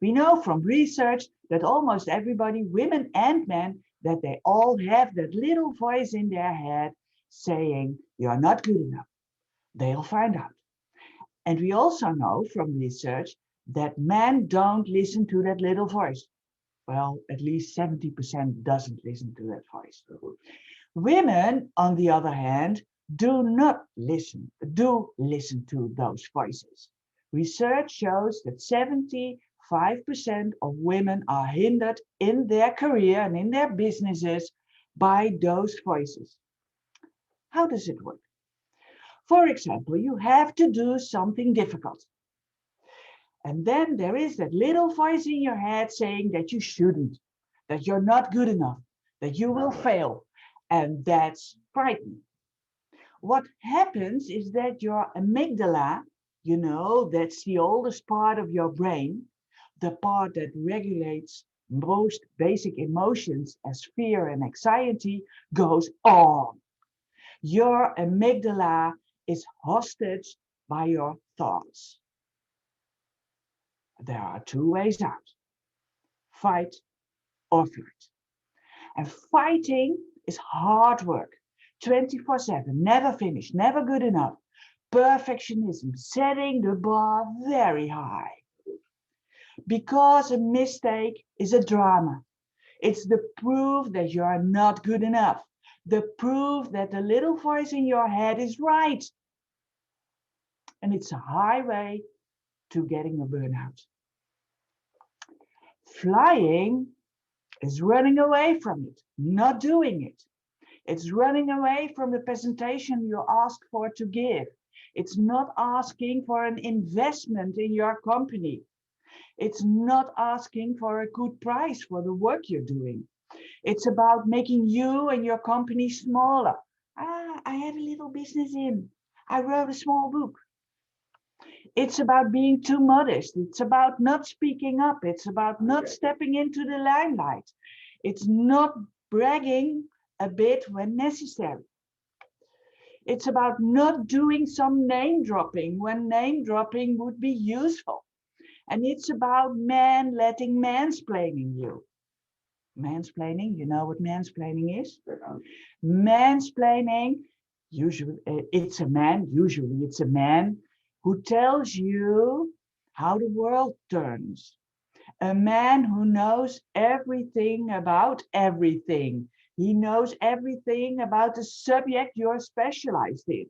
We know from research that almost everybody, women and men, that they all have that little voice in their head saying, you're not good enough. They'll find out. And we also know from research that men don't listen to that little voice. Well, at least 70% doesn't listen to that voice. Women, on the other hand, do listen to those voices. Research shows that 75% of women are hindered in their career and in their businesses by those voices. How does it work? For example, you have to do something difficult. And then there is that little voice in your head saying that you shouldn't, that you're not good enough, that you will fail. And that's frightening. What happens is that your amygdala, you know, that's the oldest part of your brain, the part that regulates most basic emotions as fear and anxiety, goes on. Your amygdala is hostage by your thoughts. There are 2 ways out. Fight or flight. And fighting is hard work, 24/7, never finished, never good enough. Perfectionism, setting the bar very high. Because a mistake is a drama. It's the proof that you are not good enough. The proof that the little voice in your head is right. And it's a highway to getting a burnout. Flying is running away from it, not doing it. It's running away from the presentation you asked for to give. It's not asking for an investment in your company. It's not asking for a good price for the work you're doing. It's about making you and your company smaller. I have a little business in. I wrote a small book. It's about being too modest. It's about not speaking up. It's about not stepping into the limelight. It's not bragging a bit when necessary. It's about not doing some name dropping when name dropping would be useful. And it's about men letting mansplaining you. Mansplaining, you know what mansplaining is? Mansplaining, usually it's a man who tells you how the world turns. A man who knows everything about everything. He knows everything about the subject you're specialized in.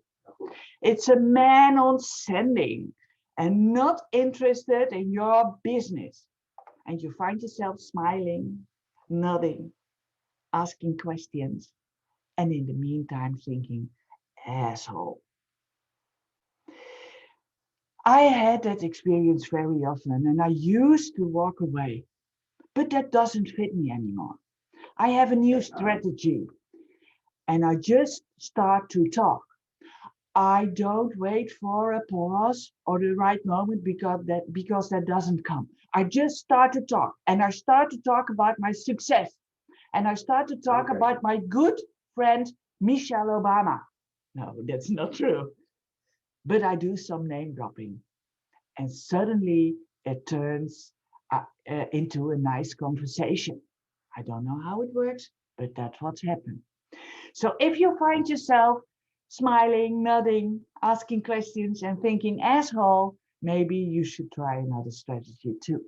It's a man on sending and not interested in your business. And you find yourself smiling, nodding, asking questions, and in the meantime thinking, asshole. I had that experience very often, and I used to walk away, but that doesn't fit me anymore. I have a new strategy, and I just start to talk. I don't wait for a pause or the right moment because that doesn't come. I just start to talk, and I start to talk about my success, and I start to talk about my good friend Michelle Obama. No, that's not true. But I do some name dropping, and suddenly it turns into a nice conversation. I don't know how it works, but that's what's happened. So if you find yourself smiling, nodding, asking questions, and thinking asshole, maybe you should try another strategy too.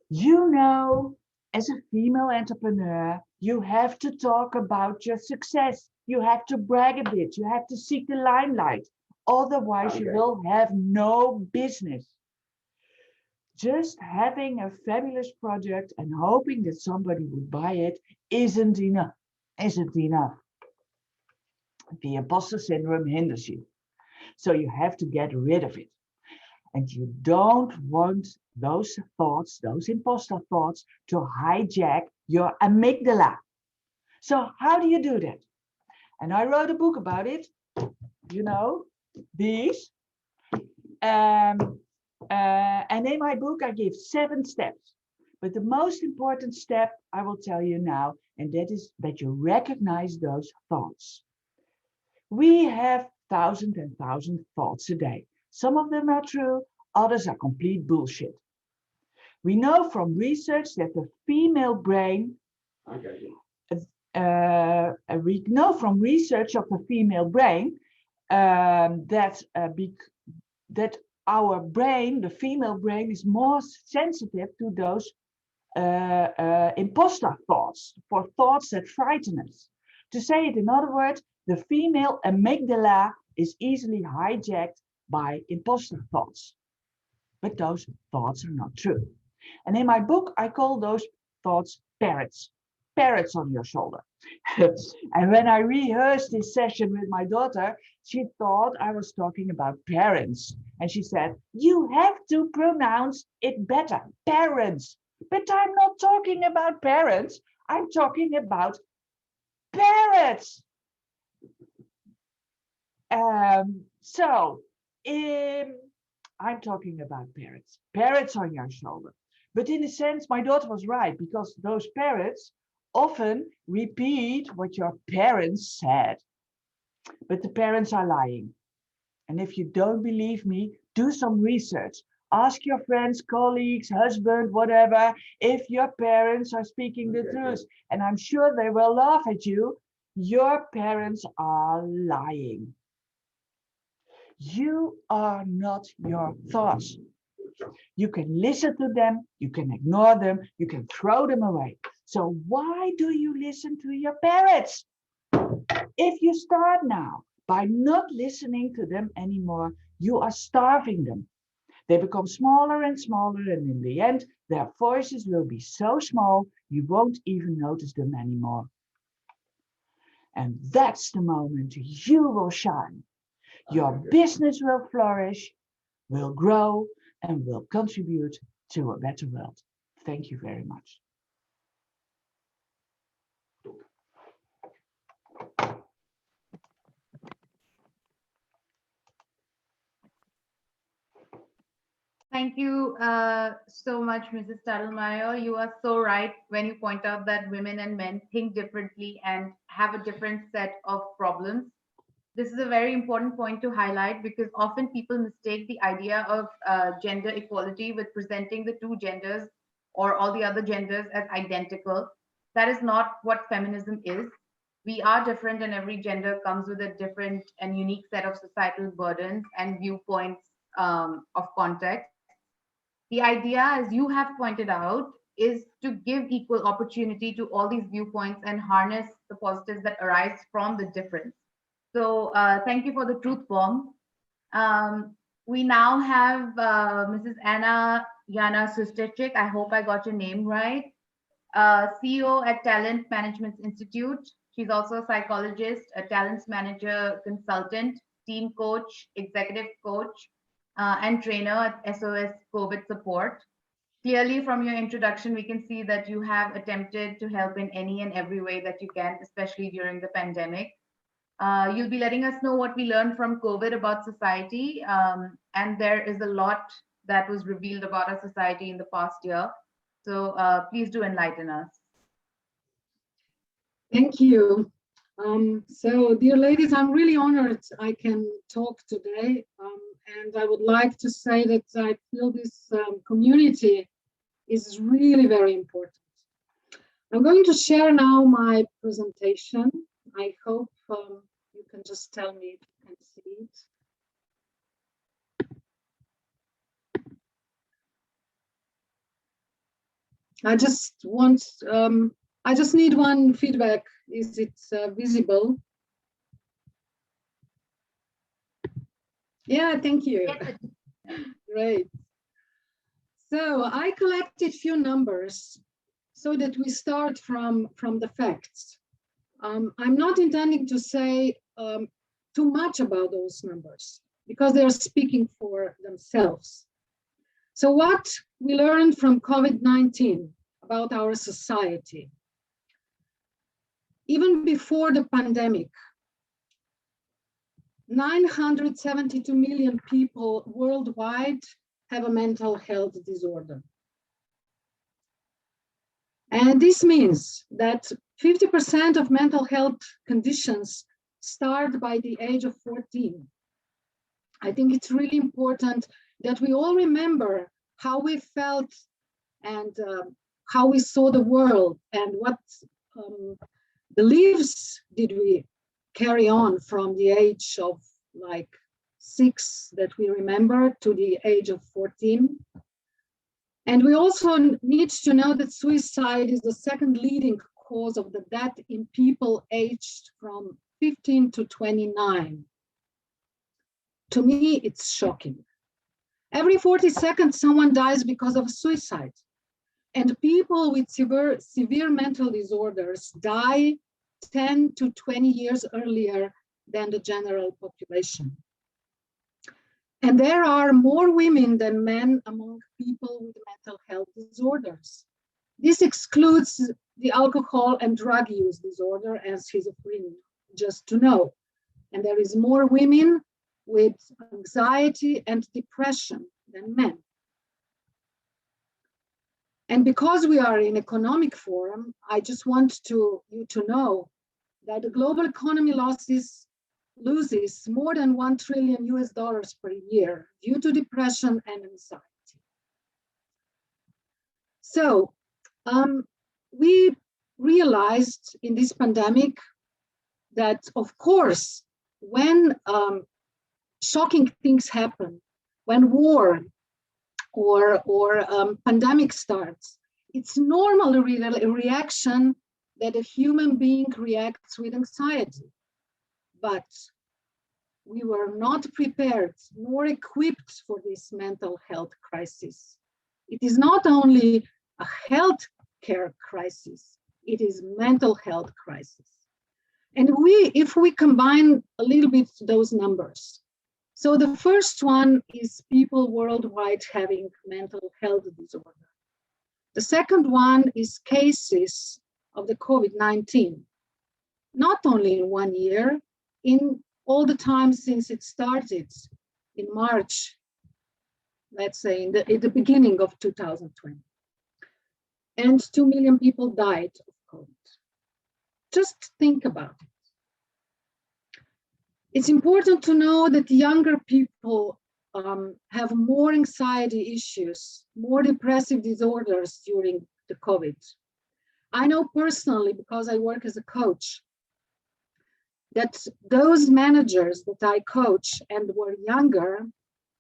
You know, as a female entrepreneur, you have to talk about your success. You have to brag a bit. You have to seek the limelight. Otherwise, you will have no business. Just having a fabulous project and hoping that somebody would buy it isn't enough. The imposter syndrome hinders you. So you have to get rid of it. And you don't want those thoughts, those imposter thoughts, to hijack your amygdala. So how do you do that? And I wrote a book about it, you know, these. And in my book, I give 7 steps. But the most important step I will tell you now, and that is that you recognize those thoughts. We have thousands and thousands of thoughts a day. Some of them are true, others are complete bullshit. We know from research that the female brain, we know from research of the female brain that our brain, the female brain, is more sensitive to those imposter thoughts, for thoughts that frighten us. To say it in other words, the female amygdala is easily hijacked by imposter thoughts. But those thoughts are not true. And in my book, I call those thoughts parrots. Parrots on your shoulder. And when I rehearsed this session with my daughter, she thought I was talking about parents. And she said, you have to pronounce it better, parents. But I'm not talking about parents. I'm talking about parrots. I'm talking about parrots. Parrots on your shoulder. But in a sense, my daughter was right, because those parrots often repeat what your parents said. But the parents are lying. And if you don't believe me, do some research. Ask your friends, colleagues, husband, whatever, if your parents are speaking the truth. And I'm sure they will laugh at you. Your parents are lying. You are not your thoughts. You can listen to them, you can ignore them, you can throw them away. So why do you listen to your parents? If you start now by not listening to them anymore, you are starving them. They become smaller and smaller, and in the end, their voices will be so small, you won't even notice them anymore. And that's the moment you will shine. Your business will flourish, will grow, and will contribute to a better world. Thank you very much. Thank you so much, Mrs. Stadelmeier. You are so right when you point out that women and men think differently and have a different set of problems. This is a very important point to highlight because often people mistake the idea of gender equality with presenting the two genders or all the other genders as identical. That is not what feminism is. We are different, and every gender comes with a different and unique set of societal burdens and viewpoints of context. The idea, as you have pointed out, is to give equal opportunity to all these viewpoints and harness the positives that arise from the difference. So thank you for the truth bomb. We now have Mrs. Anna Jana Susterchik. I hope I got your name right. CEO at Talent Management Institute. She's also a psychologist, a talents manager consultant, team coach, executive coach, and trainer at SOS COVID Support. Clearly, from your introduction, we can see that you have attempted to help in any and every way that you can, especially during the pandemic. You'll be letting us know what we learned from COVID about society. And there is a lot that was revealed about our society in the past year. So please do enlighten us. Thank you. So, dear ladies, I'm really honored I can talk today. And I would like to say that I feel this community is really very important. I'm going to share now my presentation. I hope you can just tell me if you can see it. I just need one feedback. Is it visible? Yeah, thank you. Great. So I collected few numbers so that we start from the facts. I'm not intending to say too much about those numbers because they are speaking for themselves. So what we learned from COVID-19 about our society, even before the pandemic, 972 million people worldwide have a mental health disorder. And this means that 50% of mental health conditions start by the age of 14. I think it's really important that we all remember how we felt and how we saw the world and what beliefs did we carry on from the age of like 6 that we remember to the age of 14. And we also need to know that suicide is the second leading cause of the death in people aged from 15 to 29. To me, it's shocking. Every 40 seconds, someone dies because of suicide. And people with severe mental disorders die 10 to 20 years earlier than the general population. And there are more women than men among people with mental health disorders. This excludes the alcohol and drug use disorder and schizophrenia, just to know. And there is more women with anxiety and depression than men. And because we are in economic forum, I just want you to know that the global economy loses more than $1 trillion per year due to depression and anxiety. So we realized in this pandemic that, of course, when shocking things happen, when war or pandemic starts, it's normal a reaction that a human being reacts with anxiety. But we were not prepared nor equipped for this mental health crisis. It is not only a health care crisis, it is mental health crisis. And if we combine a little bit those numbers, so the first one is people worldwide having mental health disorder. The second one is cases of the COVID-19, not only in 1 year, in all the time since it started in March, let's say in the beginning of 2020. And 2 million people died of COVID. Just think about it. It's important to know that younger people have more anxiety issues, more depressive disorders during the COVID. I know personally, because I work as a coach, that those managers that I coach and were younger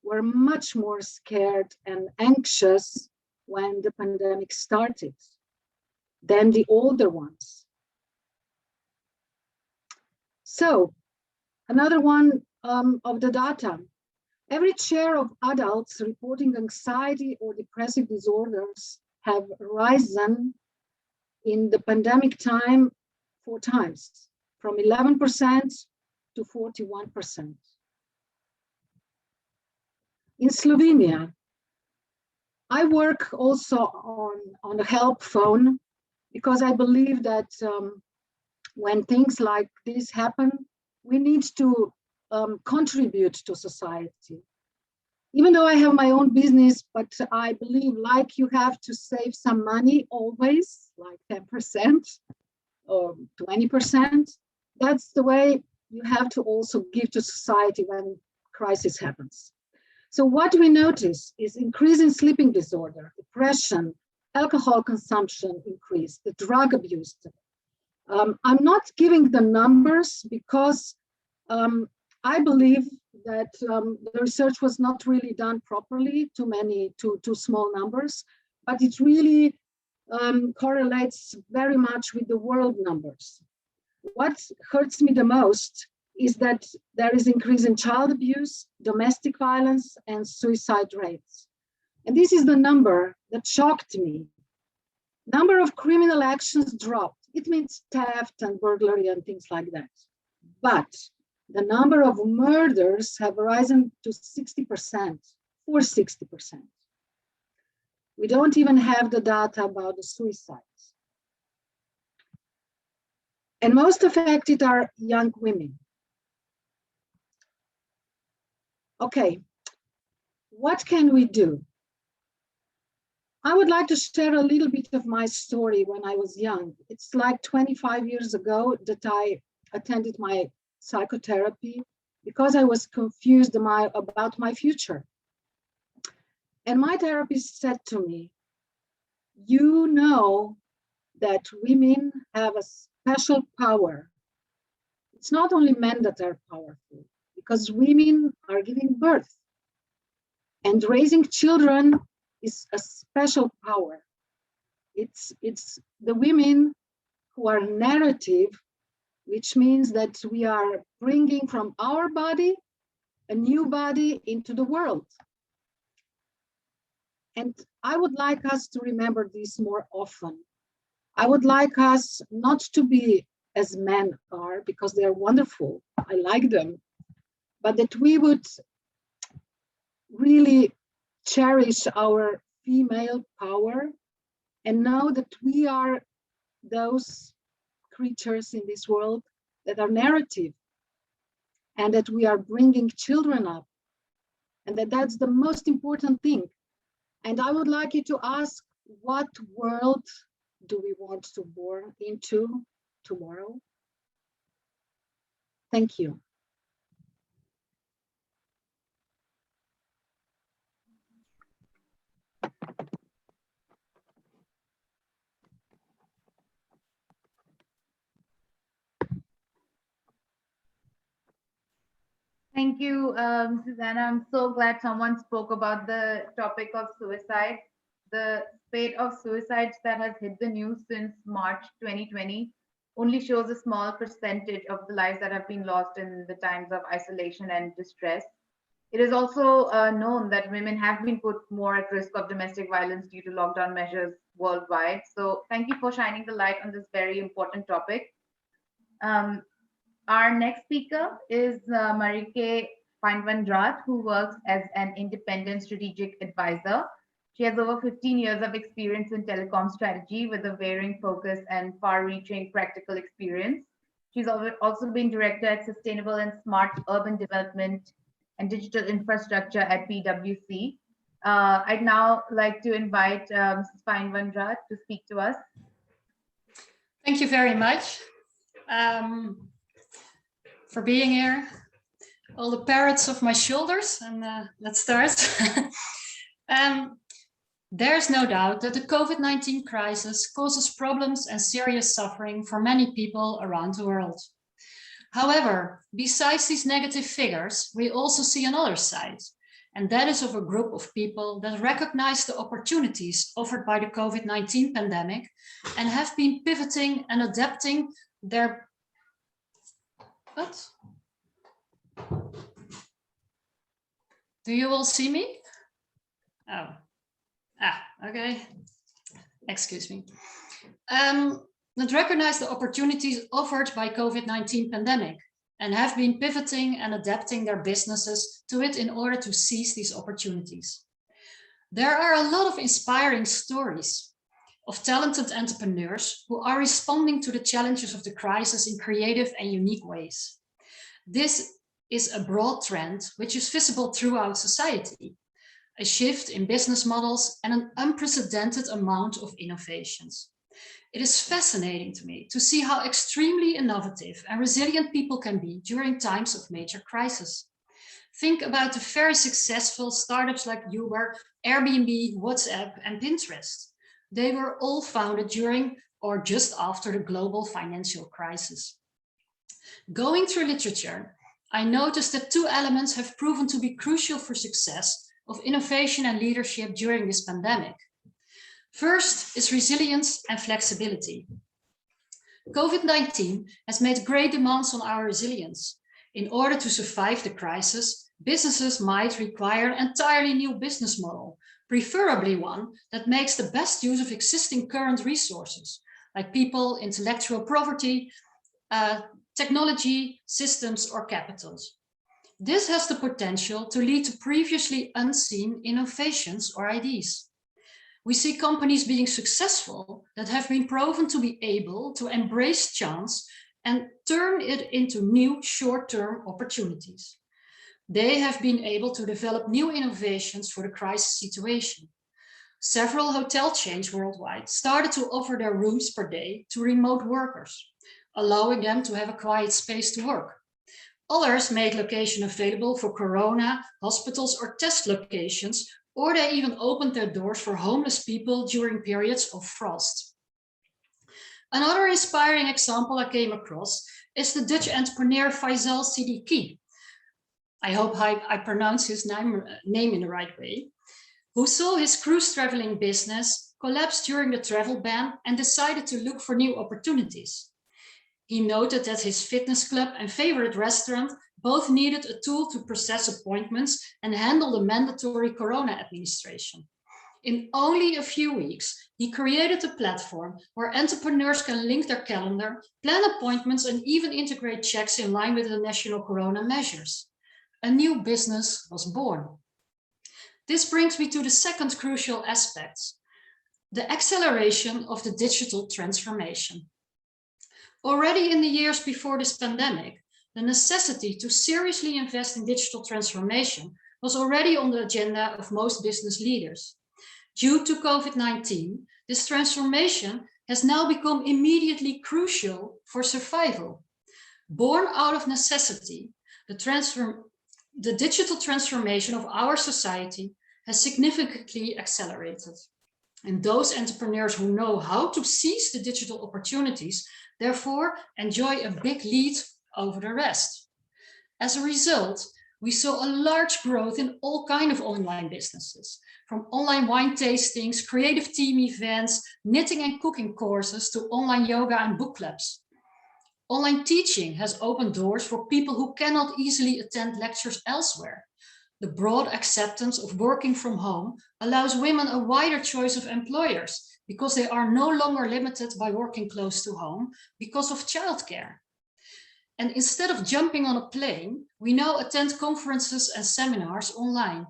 were much more scared and anxious when the pandemic started than the older ones. So another one of the data, every share of adults reporting anxiety or depressive disorders have risen in the pandemic time 4 times, from 11% to 41%. In Slovenia, I work also on the help phone because I believe that when things like this happen, we need to contribute to society. Even though I have my own business, but I believe like you have to save some money always, like 10% or 20%, that's the way you have to also give to society when crisis happens. So what we notice is increase in sleeping disorder, depression, alcohol consumption increase, the drug abuse. I'm not giving the numbers because I believe that the research was not really done properly, too small numbers, but it really correlates very much with the world numbers. What hurts me the most is that there is increase in child abuse, domestic violence, and suicide rates. And this is the number that shocked me. Number of criminal actions dropped. It means theft and burglary and things like that. But the number of murders have risen to 60%, or 60%. We don't even have the data about the suicides. And most affected are young women. Okay, what can we do? I would like to share a little bit of my story when I was young. It's like 25 years ago that I attended my psychotherapy because I was confused about my future. And my therapist said to me, you know that women have a special power. It's not only men that are powerful, because women are giving birth. And raising children is a special power. It's the women who are narrative, which means that we are bringing from our body a new body into the world. And I would like us to remember this more often. I would like us not to be as men are, because they are wonderful, I like them, but that we would really cherish our female power and know that we are those creatures in this world that are narrative, and that we are bringing children up, and that's the most important thing. And I would like you to ask, what world do we want to born into tomorrow? Thank you. Thank you, Susanna. I'm so glad someone spoke about the topic of suicide. The spate of suicides that has hit the news since March 2020 only shows a small percentage of the lives that have been lost in the times of isolation and distress. It is also known that women have been put more at risk of domestic violence due to lockdown measures worldwide. So thank you for shining the light on this very important topic. Our next speaker is Marieke Feinwandrath, who works as an independent strategic advisor. She has over 15 years of experience in telecom strategy with a varying focus and far-reaching practical experience. She's also been director at Sustainable and Smart Urban Development and Digital Infrastructure at PwC. I'd now like to invite Mrs. Feinwandrath to speak to us. Thank you very much for being here. All the parrots of my shoulders, and let's start. There's no doubt that the COVID-19 crisis causes problems and serious suffering for many people around the world. However, besides these negative figures, we also see another side, and that is of a group of people that recognize the opportunities offered by the COVID-19 pandemic and have been pivoting and adapting their... What? Do you all see me? Oh. Okay. Excuse me. That recognize the opportunities offered by COVID-19 pandemic and have been pivoting and adapting their businesses to it in order to seize these opportunities. There are a lot of inspiring stories of talented entrepreneurs who are responding to the challenges of the crisis in creative and unique ways. This is a broad trend which is visible throughout society, a shift in business models and an unprecedented amount of innovations. It is fascinating to me to see how extremely innovative and resilient people can be during times of major crisis. Think about the very successful startups like Uber, Airbnb, WhatsApp, and Pinterest. They were all founded during or just after the global financial crisis. Going through literature, I noticed that two elements have proven to be crucial for success of innovation and leadership during this pandemic. First is resilience and flexibility. COVID-19 has made great demands on our resilience. In order to survive the crisis, businesses might require an entirely new business model, preferably one that makes the best use of existing current resources, like people, intellectual property, technology, systems, or capitals. This has the potential to lead to previously unseen innovations or ideas. We see companies being successful that have been proven to be able to embrace chance and turn it into new short-term opportunities. They have been able to develop new innovations for the crisis situation. Several hotel chains worldwide started to offer their rooms per day to remote workers, allowing them to have a quiet space to work. Others made location available for corona, hospitals, or test locations, or they even opened their doors for homeless people during periods of frost. Another inspiring example I came across is the Dutch entrepreneur Faisal Siddiqui. I hope I pronounce his name in the right way, who saw his cruise traveling business collapse during the travel ban and decided to look for new opportunities. He noted that his fitness club and favorite restaurant both needed a tool to process appointments and handle the mandatory corona administration. In only a few weeks, he created a platform where entrepreneurs can link their calendar, plan appointments, and even integrate checks in line with the national corona measures. A new business was born. This brings me to the second crucial aspect, the acceleration of the digital transformation. Already in the years before this pandemic, the necessity to seriously invest in digital transformation was already on the agenda of most business leaders. Due to COVID-19, this transformation has now become immediately crucial for survival. Born out of necessity, the digital transformation of our society has significantly accelerated. And those entrepreneurs who know how to seize the digital opportunities, therefore, enjoy a big lead over the rest. As a result, we saw a large growth in all kinds of online businesses, from online wine tastings, creative team events, knitting and cooking courses, to online yoga and book clubs. Online teaching has opened doors for people who cannot easily attend lectures elsewhere. The broad acceptance of working from home allows women a wider choice of employers because they are no longer limited by working close to home because of childcare. And instead of jumping on a plane, we now attend conferences and seminars online.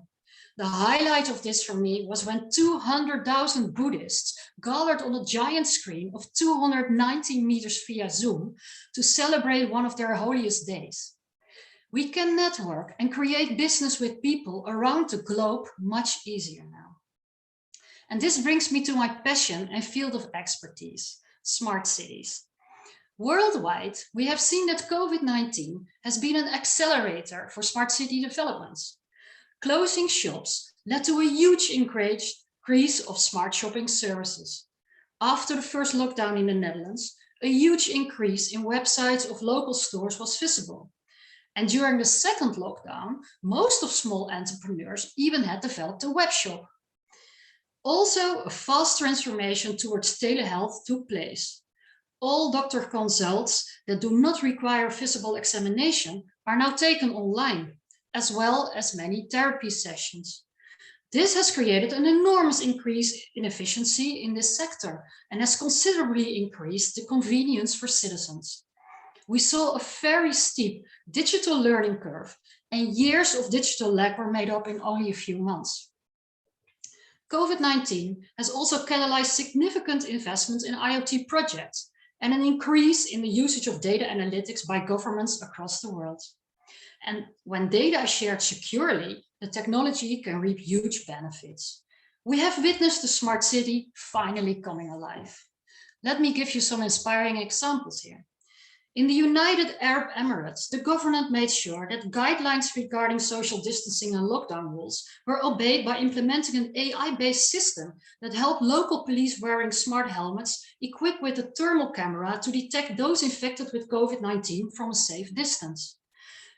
The highlight of this for me was when 200,000 Buddhists gathered on a giant screen of 290 meters via Zoom to celebrate one of their holiest days. We can network and create business with people around the globe much easier now. And this brings me to my passion and field of expertise, smart cities. Worldwide, we have seen that COVID-19 has been an accelerator for smart city developments. Closing shops led to a huge increase of smart shopping services. After the first lockdown in the Netherlands, a huge increase in websites of local stores was visible. And during the second lockdown, most of small entrepreneurs even had developed a web shop. Also, a fast transformation towards telehealth took place. All doctor consults that do not require physical examination are now taken online, as well as many therapy sessions. This has created an enormous increase in efficiency in this sector and has considerably increased the convenience for citizens. We saw a very steep digital learning curve, and years of digital lag were made up in only a few months. COVID-19 has also catalyzed significant investments in IoT projects and an increase in the usage of data analytics by governments across the world. And when data is shared securely, the technology can reap huge benefits. We have witnessed the smart city finally coming alive. Let me give you some inspiring examples here. In the United Arab Emirates, the government made sure that guidelines regarding social distancing and lockdown rules were obeyed by implementing an AI-based system that helped local police wearing smart helmets equipped with a thermal camera to detect those infected with COVID-19 from a safe distance.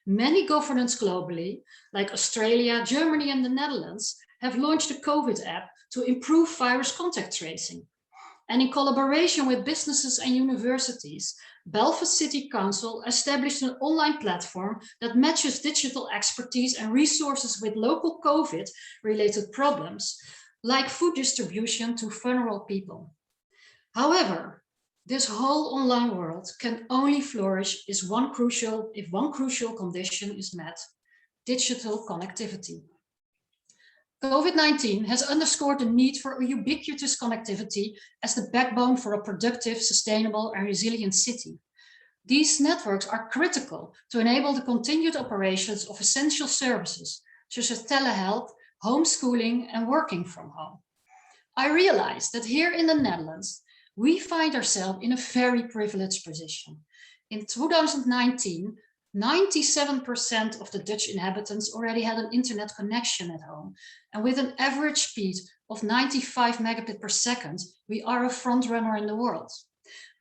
Many governments globally, like Australia, Germany, and the Netherlands, have launched a COVID app to improve virus contact tracing. And in collaboration with businesses and universities, Belfast City Council established an online platform that matches digital expertise and resources with local COVID-related problems, like food distribution to vulnerable people. However, this whole online world can only flourish if one crucial condition is met: digital connectivity. COVID-19 has underscored the need for a ubiquitous connectivity as the backbone for a productive, sustainable, and resilient city. These networks are critical to enable the continued operations of essential services, such as telehealth, homeschooling, and working from home. I realize that here in the Netherlands, we find ourselves in a very privileged position. In 2019, 97% of the Dutch inhabitants already had an internet connection at home. And with an average speed of 95 megabits per second, we are a front runner in the world.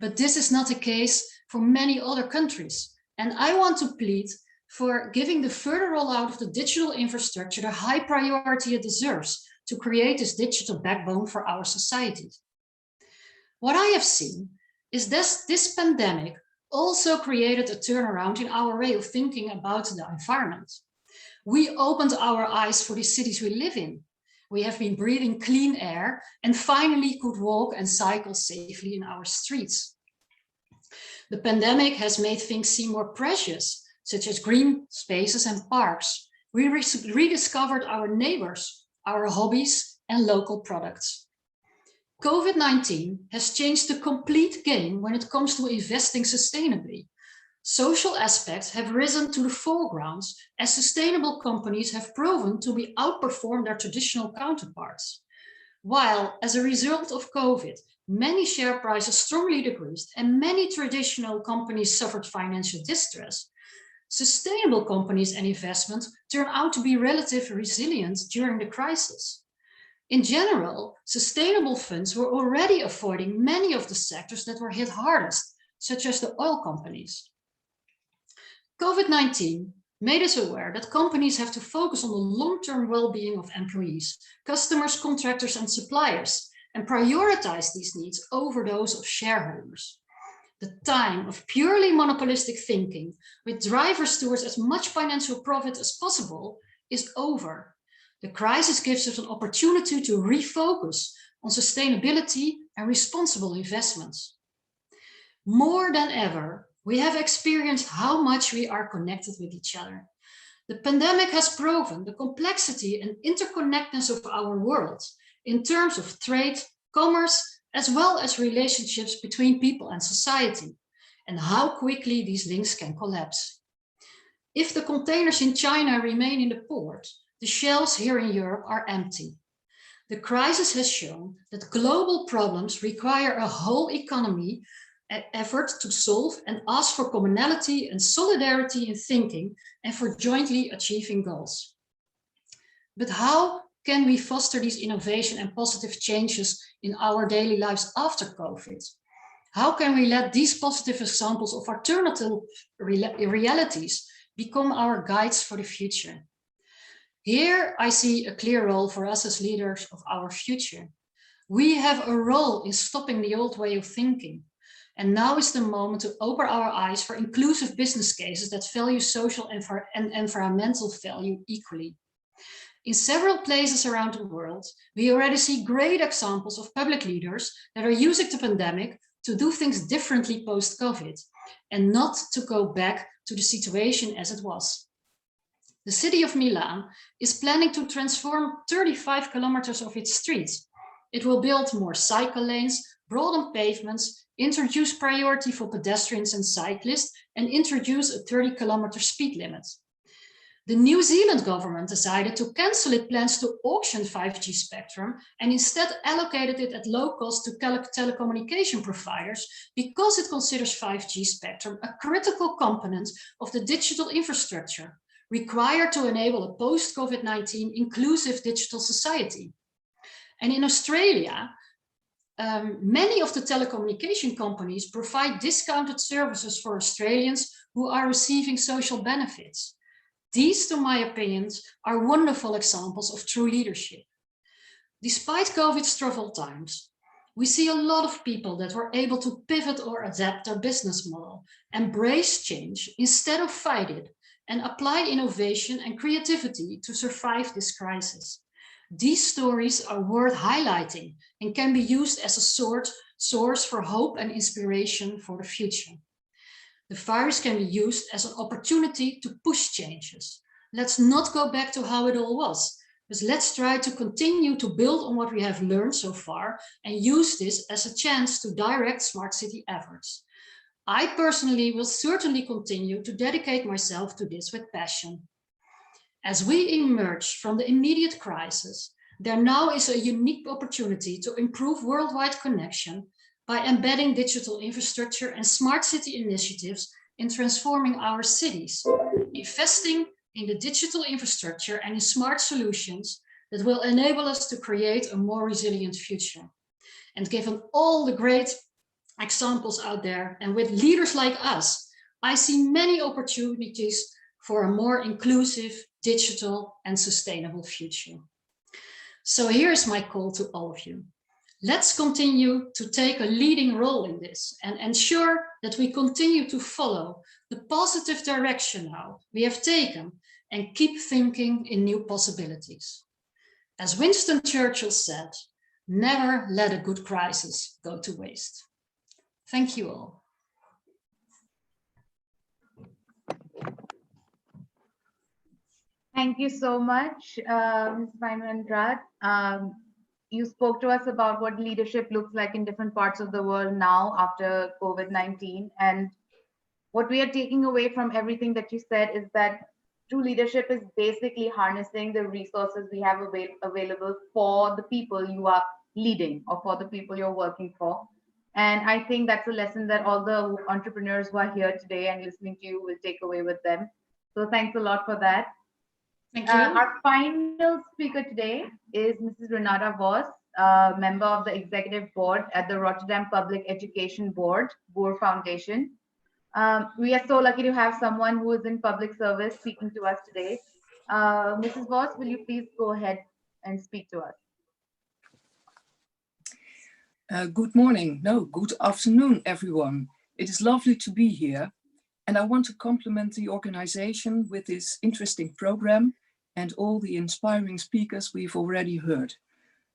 But this is not the case for many other countries. And I want to plead for giving the further rollout of the digital infrastructure the high priority it deserves to create this digital backbone for our society. What I have seen is this pandemic also created a turnaround in our way of thinking about the environment. We opened our eyes for the cities we live in. We have been breathing clean air and finally could walk and cycle safely in our streets. The pandemic has made things seem more precious, such as green spaces and parks. We rediscovered our neighbors, our hobbies, and local products. COVID-19 has changed the complete game when it comes to investing sustainably. Social aspects have risen to the foreground as sustainable companies have proven to outperform their traditional counterparts. While, as a result of COVID, many share prices strongly decreased and many traditional companies suffered financial distress, sustainable companies and investments turn out to be relatively resilient during the crisis. In general, sustainable funds were already avoiding many of the sectors that were hit hardest, such as the oil companies. COVID-19 made us aware that companies have to focus on the long-term well-being of employees, customers, contractors, and suppliers, and prioritize these needs over those of shareholders. The time of purely monopolistic thinking, with drivers towards as much financial profit as possible, is over. The crisis gives us an opportunity to refocus on sustainability and responsible investments. More than ever, we have experienced how much we are connected with each other. The pandemic has proven the complexity and interconnectedness of our world in terms of trade, commerce, as well as relationships between people and society, and how quickly these links can collapse. If the containers in China remain in the port, the shelves here in Europe are empty. The crisis has shown that global problems require a whole economy effort to solve and ask for commonality and solidarity in thinking and for jointly achieving goals. But how can we foster these innovation and positive changes in our daily lives after COVID? How can we let these positive examples of alternative realities become our guides for the future? Here I see a clear role for us as leaders of our future. We have a role in stopping the old way of thinking. And now is the moment to open our eyes for inclusive business cases that value social and environmental value equally. In several places around the world, we already see great examples of public leaders that are using the pandemic to do things differently post-COVID and not to go back to the situation as it was. The city of Milan is planning to transform 35 kilometers of its streets. It will build more cycle lanes, broaden pavements, introduce priority for pedestrians and cyclists, and introduce a 30-kilometer speed limit. The New Zealand government decided to cancel its plans to auction 5G spectrum and instead allocated it at low cost to telecommunication providers because it considers 5G spectrum a critical component of the digital infrastructure required to enable a post-COVID-19 inclusive digital society. And in Australia, many of the telecommunication companies provide discounted services for Australians who are receiving social benefits. These, to my opinion, are wonderful examples of true leadership. Despite COVID's troubled times, we see a lot of people that were able to pivot or adapt their business model, embrace change instead of fight it, and apply innovation and creativity to survive this crisis. These stories are worth highlighting and can be used as a source for hope and inspiration for the future. The virus can be used as an opportunity to push changes. Let's not go back to how it all was, but let's try to continue to build on what we have learned so far and use this as a chance to direct smart city efforts. I personally will certainly continue to dedicate myself to this with passion. As we emerge from the immediate crisis, there now is a unique opportunity to improve worldwide connection by embedding digital infrastructure and smart city initiatives in transforming our cities, investing in the digital infrastructure and in smart solutions that will enable us to create a more resilient future. And given all the great examples out there, and with leaders like us, I see many opportunities for a more inclusive, digital, and sustainable future. So here's my call to all of you. Let's continue to take a leading role in this and ensure that we continue to follow the positive direction now we have taken and keep thinking in new possibilities. As Winston Churchill said, never let a good crisis go to waste. Thank you all. Thank you so much, Ms. Wijnandrath. You spoke to us about what leadership looks like in different parts of the world now after COVID-19. And what we are taking away from everything that you said is that true leadership is basically harnessing the resources we have available for the people you are leading or for the people you're working for. And I think that's a lesson that all the entrepreneurs who are here today and listening to you will take away with them. So thanks a lot for that. Thank you. Our final speaker today is Mrs. Renata Vos, member of the executive board at the Rotterdam Public Education Board, Boer Foundation. We are so lucky to have someone who is in public service speaking to us today. Mrs. Voss, will you please go ahead and speak to us? Good morning, no, good afternoon, everyone. It is lovely to be here. And I want to compliment the organization with this interesting program and all the inspiring speakers we've already heard.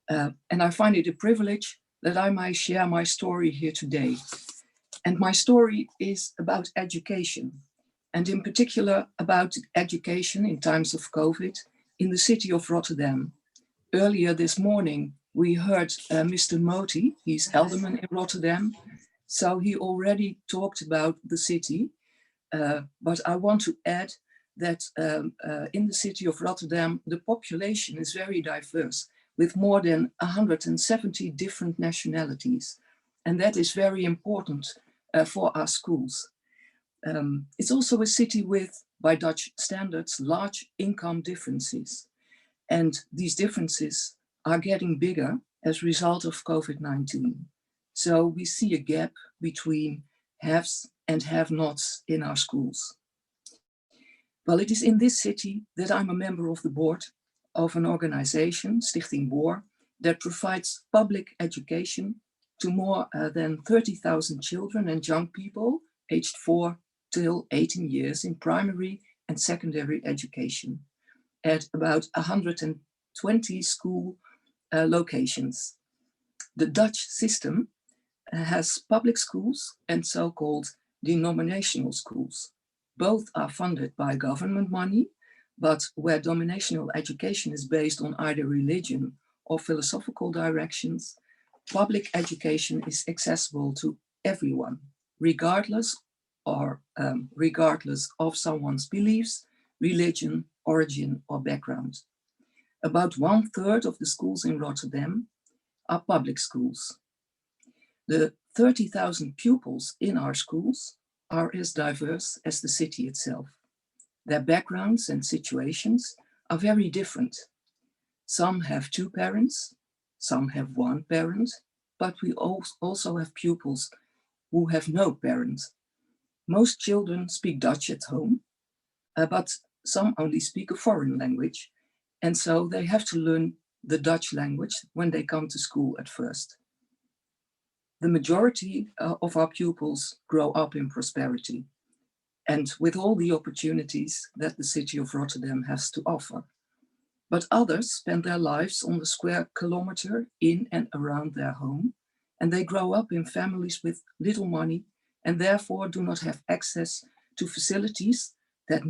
And I find it a privilege that I might share my story here today. And my story is about education, and in particular about education in times of COVID in the city of Rotterdam. Earlier this morning, we heard Mr. Moti, he's alderman in Rotterdam. So he already talked about the city, but I want to add that in the city of Rotterdam, the population is very diverse with more than 170 different nationalities. And that is very important for our schools. It's also a city with, by Dutch standards, large income differences. And these differences are getting bigger as a result of COVID-19. So we see a gap between haves and have-nots in our schools. Well, it is in this city that I'm a member of the board of an organization, Stichting Boor, that provides public education to more than 30,000 children and young people aged 4 till 18 years in primary and secondary education at about 120 school locations. The Dutch system has public schools and so-called denominational schools. Both are funded by government money, but where denominational education is based on either religion or philosophical directions, public education is accessible to everyone, regardless of someone's beliefs, religion, origin, or background. About 1/3 of the schools in Rotterdam are public schools. The 30,000 pupils in our schools are as diverse as the city itself. Their backgrounds and situations are very different. Some have 2 parents, some have 1 parent, but we also have pupils who have no parents. Most children speak Dutch at home, but some only speak a foreign language, and so they have to learn the Dutch language when they come to school at first. The majority of our pupils grow up in prosperity and with all the opportunities that the city of Rotterdam has to offer. But others spend their lives on the square kilometer in and around their home, and they grow up in families with little money and therefore do not have access to facilities that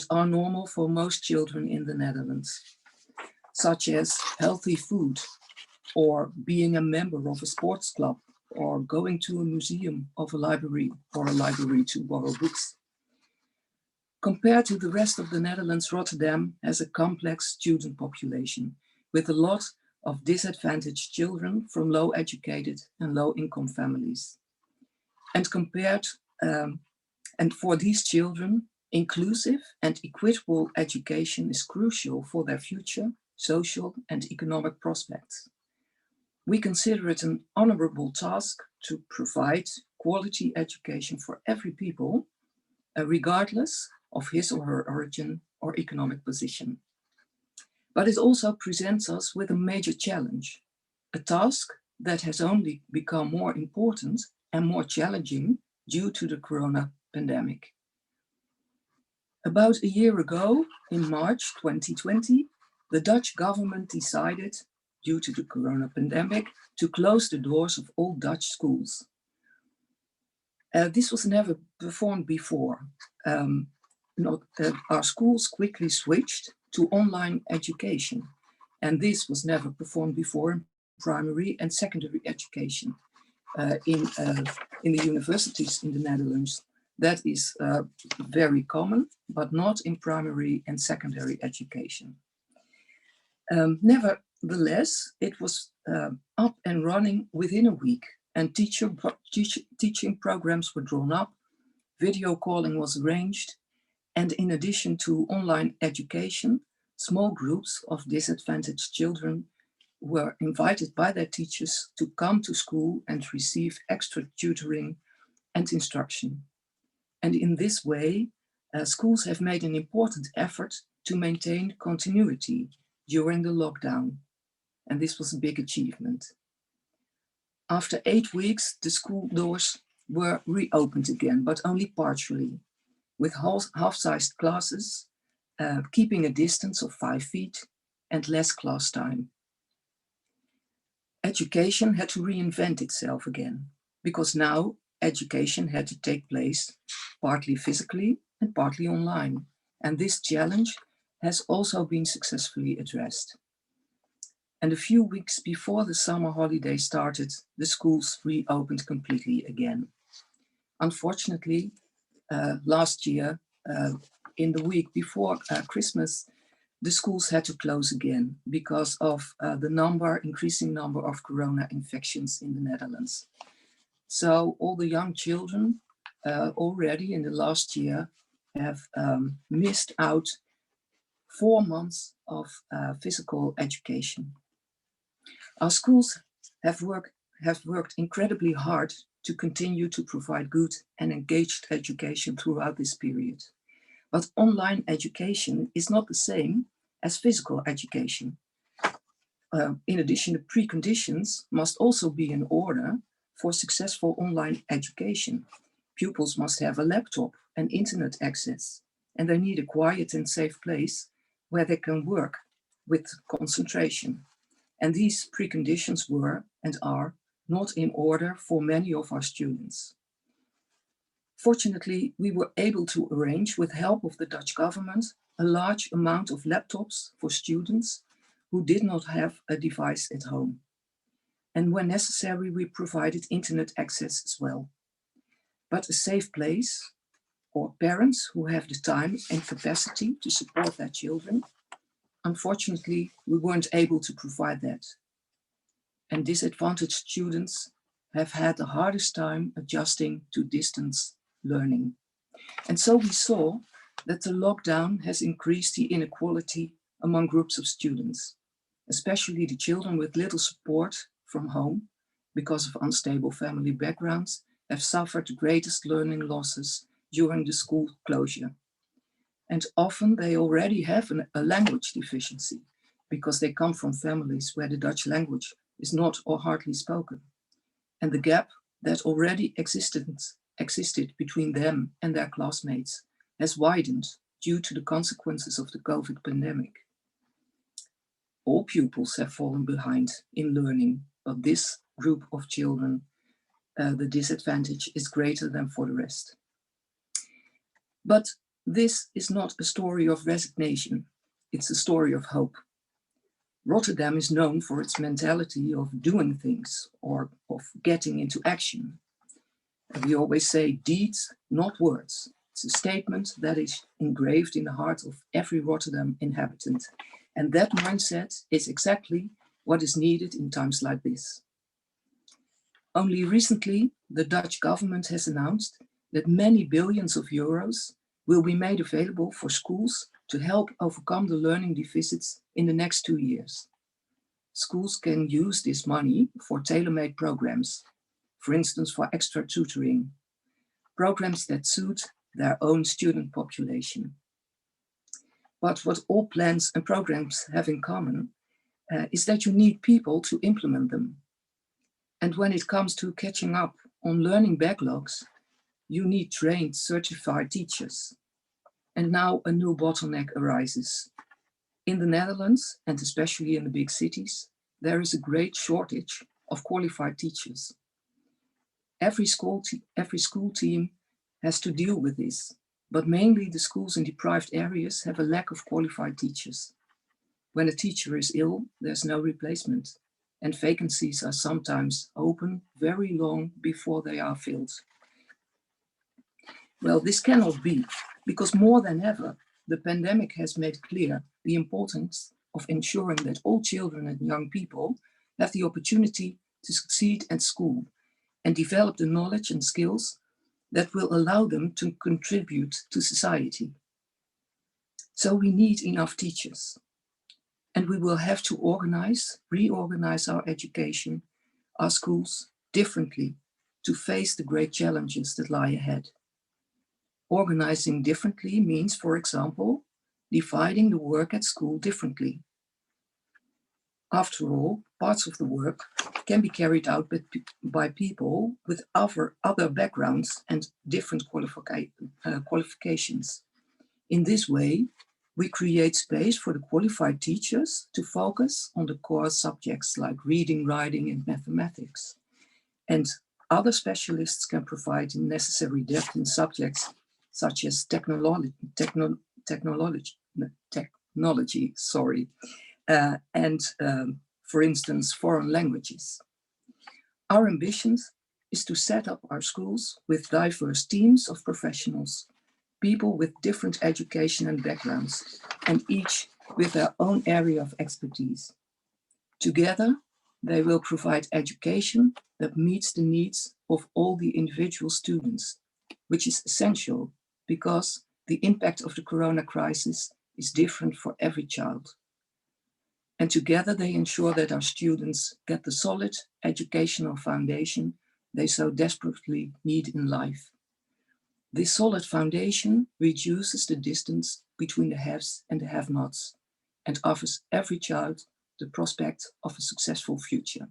are normal for most children in the Netherlands, such as healthy food, or being a member of a sports club, or going to a museum of a library, or a library to borrow books. Compared to the rest of the Netherlands, Rotterdam has a complex student population with a lot of disadvantaged children from low educated and low income families. And for these children, inclusive and equitable education is crucial for their future, social and economic prospects. We consider it an honorable task to provide quality education for every people, regardless of his or her origin or economic position. But it also presents us with a major challenge, a task that has only become more important and more challenging due to the corona pandemic. About a year ago, in March 2020, the Dutch government decided, due to the corona pandemic, to close the doors of all Dutch schools. This was never performed before. Our schools quickly switched to online education, and this was never performed before in primary and secondary education in the universities in the Netherlands. That is very common, but not in primary and secondary education. Nevertheless, it was up and running within a week, and teaching programs were drawn up, video calling was arranged, and in addition to online education, small groups of disadvantaged children were invited by their teachers to come to school and receive extra tutoring and instruction And in this way, schools have made an important effort to maintain continuity during the lockdown. And this was a big achievement. After 8 weeks, the school doors were reopened again, but only partially, with half-sized classes, keeping a distance of 5 feet and less class time. Education had to reinvent itself again, because now education had to take place partly physically and partly online. And this challenge has also been successfully addressed. And a few weeks before the summer holiday started, the schools reopened completely again. Unfortunately, last year, in the week before Christmas, the schools had to close again because of the increasing number of corona infections in the Netherlands. So all the young children already in the last year have missed out 4 months of physical education. Our schools have worked incredibly hard to continue to provide good and engaged education throughout this period. But online education is not the same as physical education. In addition, the preconditions must also be in order for successful online education. Pupils must have a laptop and internet access, and they need a quiet and safe place where they can work with concentration. And these preconditions were and are not in order for many of our students. Fortunately, we were able to arrange, with help of the Dutch government, a large amount of laptops for students who did not have a device at home. And when necessary, we provided internet access as well. But a safe place, or parents who have the time and capacity to support their children, unfortunately, we weren't able to provide that. And disadvantaged students have had the hardest time adjusting to distance learning. And so we saw that the lockdown has increased the inequality among groups of students, especially the children with little support from home because of unstable family backgrounds have suffered the greatest learning losses during the school closure. And often they already have a language deficiency because they come from families where the Dutch language is not or hardly spoken. And the gap that already existed between them and their classmates has widened due to the consequences of the COVID pandemic. All pupils have fallen behind in learning, but this group of children, the disadvantage is greater than for the rest. But this is not a story of resignation, it's a story of hope. Rotterdam is known for its mentality of doing things or of getting into action. And we always say deeds, not words. It's a statement that is engraved in the heart of every Rotterdam inhabitant. And that mindset is exactly what is needed in times like this. Only recently, the Dutch government has announced that many billions of euros will be made available for schools to help overcome the learning deficits in the next 2 years. Schools can use this money for tailor-made programs, for instance, for extra tutoring, programs that suit their own student population. But what all plans and programs have in common is that you need people to implement them. And when it comes to catching up on learning backlogs, you need trained, certified teachers. And now a new bottleneck arises. In the Netherlands, and especially in the big cities, there is a great shortage of qualified teachers. Every school team has to deal with this, but mainly the schools in deprived areas have a lack of qualified teachers. When a teacher is ill, there's no replacement, and vacancies are sometimes open very long before they are filled. Well, this cannot be, because more than ever, the pandemic has made clear the importance of ensuring that all children and young people have the opportunity to succeed at school and develop the knowledge and skills that will allow them to contribute to society. So we need enough teachers, and we will have to reorganize our education, our schools differently to face the great challenges that lie ahead. Organizing differently means, for example, dividing the work at school differently. After all, parts of the work can be carried out by people with other backgrounds and different qualifications. In this way, we create space for the qualified teachers to focus on the core subjects like reading, writing, and mathematics. And other specialists can provide necessary depth in subjects such as technology, for instance, foreign languages. Our ambition is to set up our schools with diverse teams of professionals, people with different education and backgrounds, and each with their own area of expertise. Together, they will provide education that meets the needs of all the individual students, which is essential because the impact of the corona crisis is different for every child. And together they ensure that our students get the solid educational foundation they so desperately need in life. This solid foundation reduces the distance between the haves and the have-nots and offers every child the prospect of a successful future.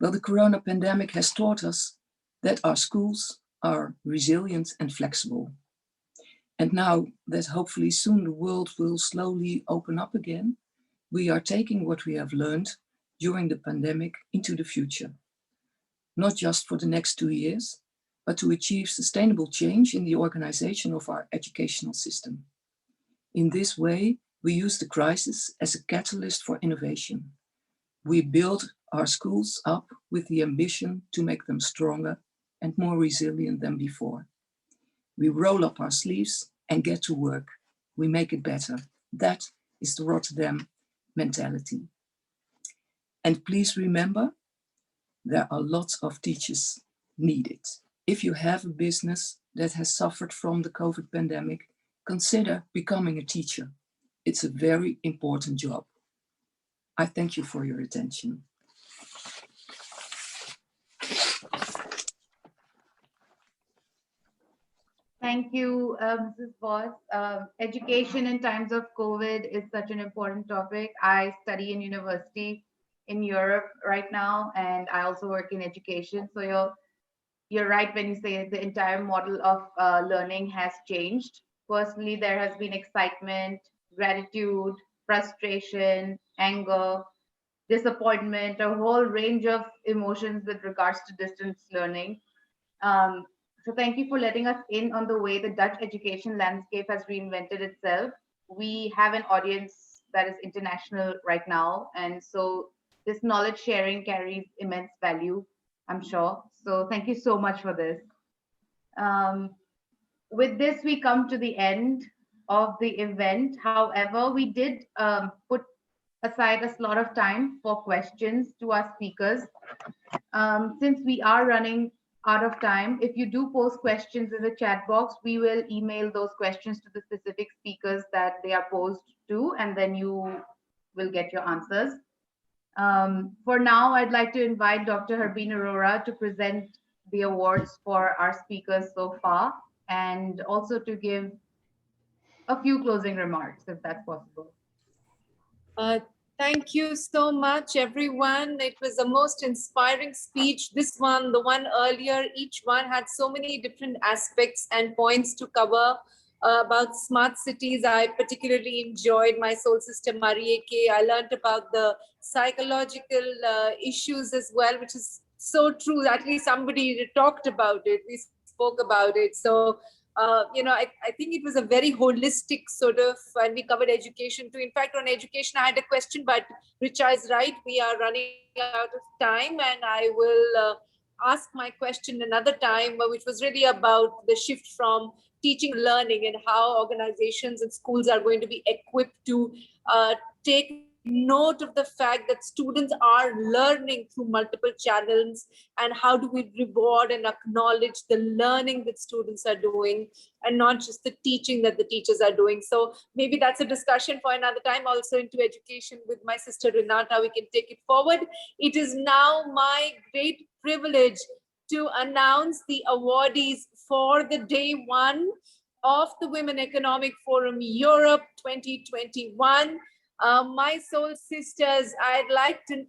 Well, the corona pandemic has taught us that our schools are resilient and flexible. And now that hopefully soon the world will slowly open up again, we are taking what we have learned during the pandemic into the future, not just for the next 2 years, but to achieve sustainable change in the organization of our educational system. In this way, we use the crisis as a catalyst for innovation. We build our schools up with the ambition to make them stronger and more resilient than before. We roll up our sleeves and get to work. We make it better. That is the Rotterdam mentality. And please remember, there are lots of teachers needed. If you have a business that has suffered from the COVID pandemic, consider becoming a teacher. It's a very important job. I thank you for your attention. Thank you, Mrs. Voss. Education in times of COVID is such an important topic. I study in university in Europe right now, and I also work in education. So you're right when you say the entire model of learning has changed. Personally, there has been excitement, gratitude, frustration, anger, disappointment, a whole range of emotions with regards to distance learning. So thank you for letting us in on the way the Dutch education landscape has reinvented itself. We have an audience that is international right now, and so this knowledge sharing carries immense value, I'm sure. So thank you so much for this. With this, we come to the end of the event. However, we did put aside a slot of time for questions to our speakers. Since we are running out of time, if you do post questions in the chat box, we will email those questions to the specific speakers that they are posed to, and then you will get your answers. For now, I'd like to invite Dr. Harbeen Arora to present the awards for our speakers so far, and also to give a few closing remarks, if that's possible. Thank you so much, everyone. It was a most inspiring speech. This one, the one earlier, each one had so many different aspects and points to cover about smart cities. I particularly enjoyed my soul sister Marieke. I learned about the psychological issues as well, which is so true. At least somebody talked about it. We spoke about it. So I think it was a very holistic sort of, and we covered education too. In fact, on education, I had a question, but Richa is right. We are running out of time, and I will ask my question another time, which was really about the shift from teaching to learning and how organizations and schools are going to be equipped to take note of the fact that students are learning through multiple channels, and how do we reward and acknowledge the learning that students are doing and not just the teaching that the teachers are doing. So maybe that's a discussion for another time. Also into education with my sister Renata, we can take it forward. It is now my great privilege to announce the awardees for the day 1 of the Women Economic Forum Europe 2021. My soul sisters, I'd like to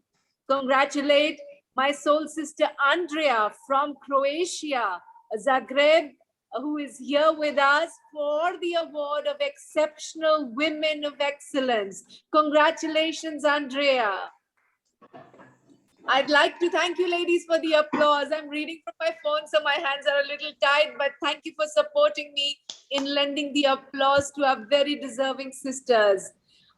congratulate my soul sister Andrea from Croatia, Zagreb, who is here with us for the award of Exceptional Women of Excellence. Congratulations, Andrea. I'd like to thank you ladies for the applause. I'm reading from my phone, so my hands are a little tied, but thank you for supporting me in lending the applause to our very deserving sisters.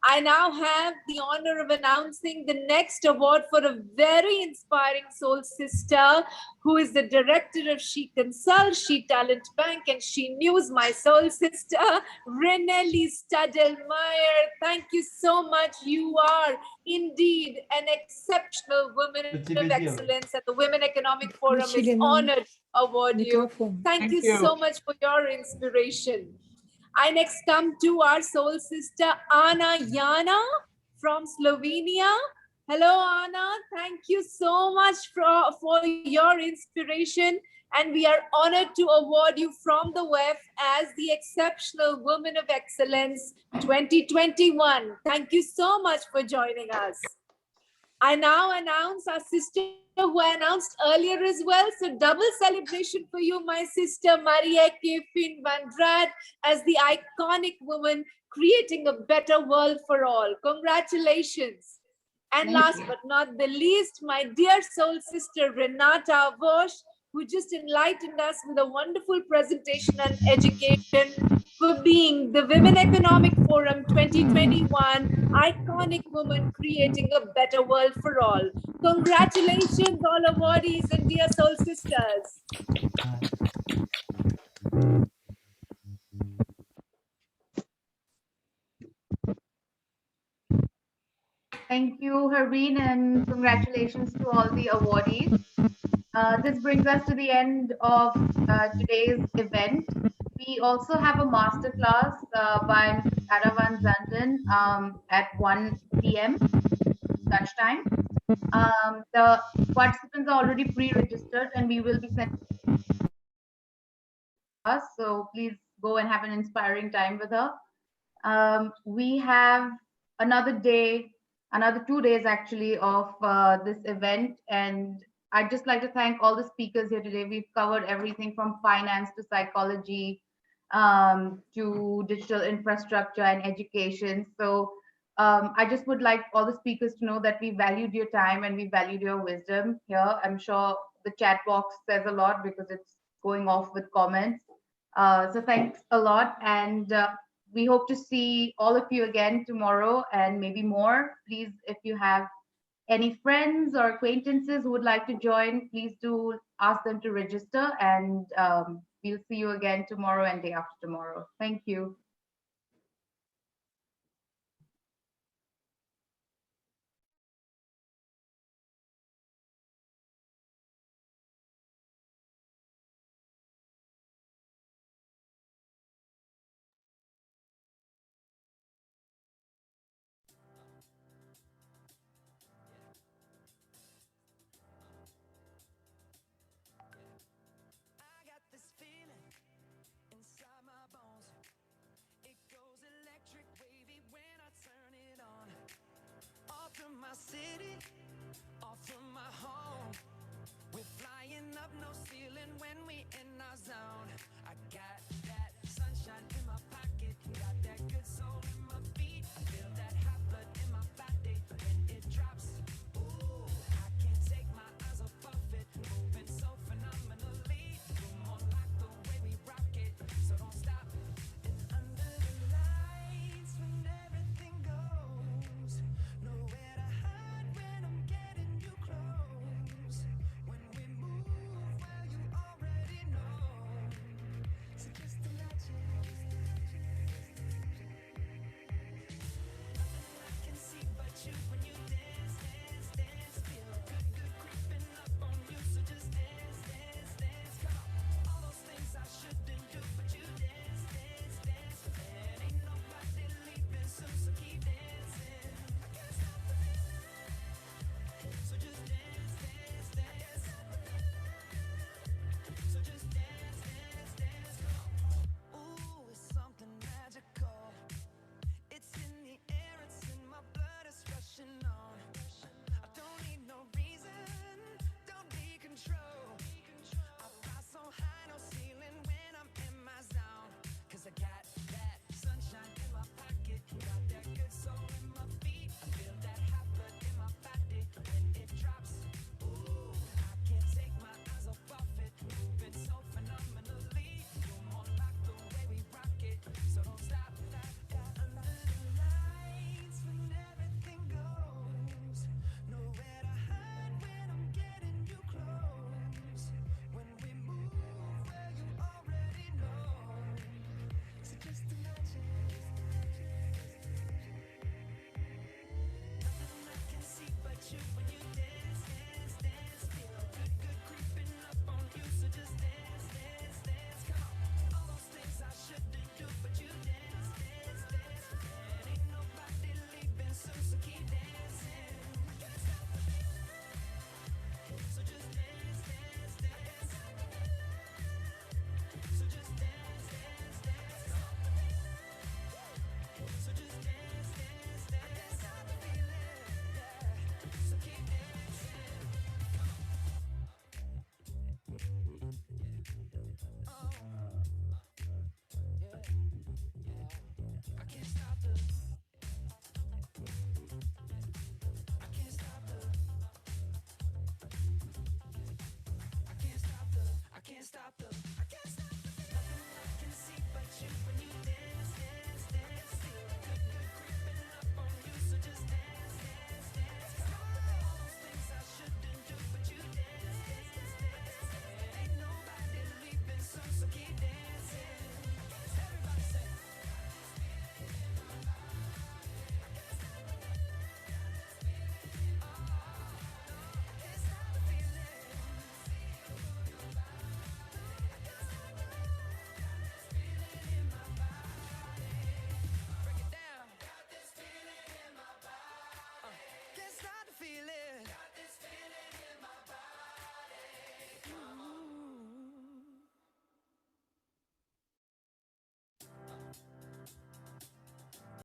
I now have the honor of announcing the next award for a very inspiring soul sister, who is the director of She Consult, She Talent Bank, and She News, my soul sister, Renelli Stadelmeyer. Thank you so much. You are indeed an exceptional woman of excellence, and the Women Economic Forum is honored to award you. Thank you so much for your inspiration. I next come to our soul sister, Ana Yana from Slovenia. Hello, Ana. Thank you so much for your inspiration. And we are honored to award you from the WEF as the Exceptional Woman of Excellence 2021. Thank you so much for joining us. I now announce our sister who I announced earlier as well. So double celebration for you, my sister Marieke Finn van Drad, as the iconic woman creating a better world for all. Congratulations. And last but not the least, my dear soul sister Renata Vosch, who just enlightened us with a wonderful presentation on education, for being the Women Economic Forum 2021 iconic woman creating a better world for all. Congratulations, all awardees and dear soul sisters. Thank you, Harveen, and congratulations to all the awardees. This brings us to the end of today's event. We also have a masterclass by Ms. Ara van Zanten at 1 p.m. Dutch time. The participants are already pre-registered and we will be sending us, so please go and have an inspiring time with her. We have another day, another 2 days actually of this event, and I'd just like to thank all the speakers here today. We've covered everything from finance to psychology to digital infrastructure and education. So I just would like all the speakers to know that we valued your time and we valued your wisdom here. I'm sure the chat box says a lot because it's going off with comments. So thanks a lot, and we hope to see all of you again tomorrow and maybe more. Please, if you have any friends or acquaintances who would like to join, please do ask them to register, and we'll see you again tomorrow and day after tomorrow. Thank you. This feeling inside my bones, it goes electric wavy when I turn it on. Off from my city,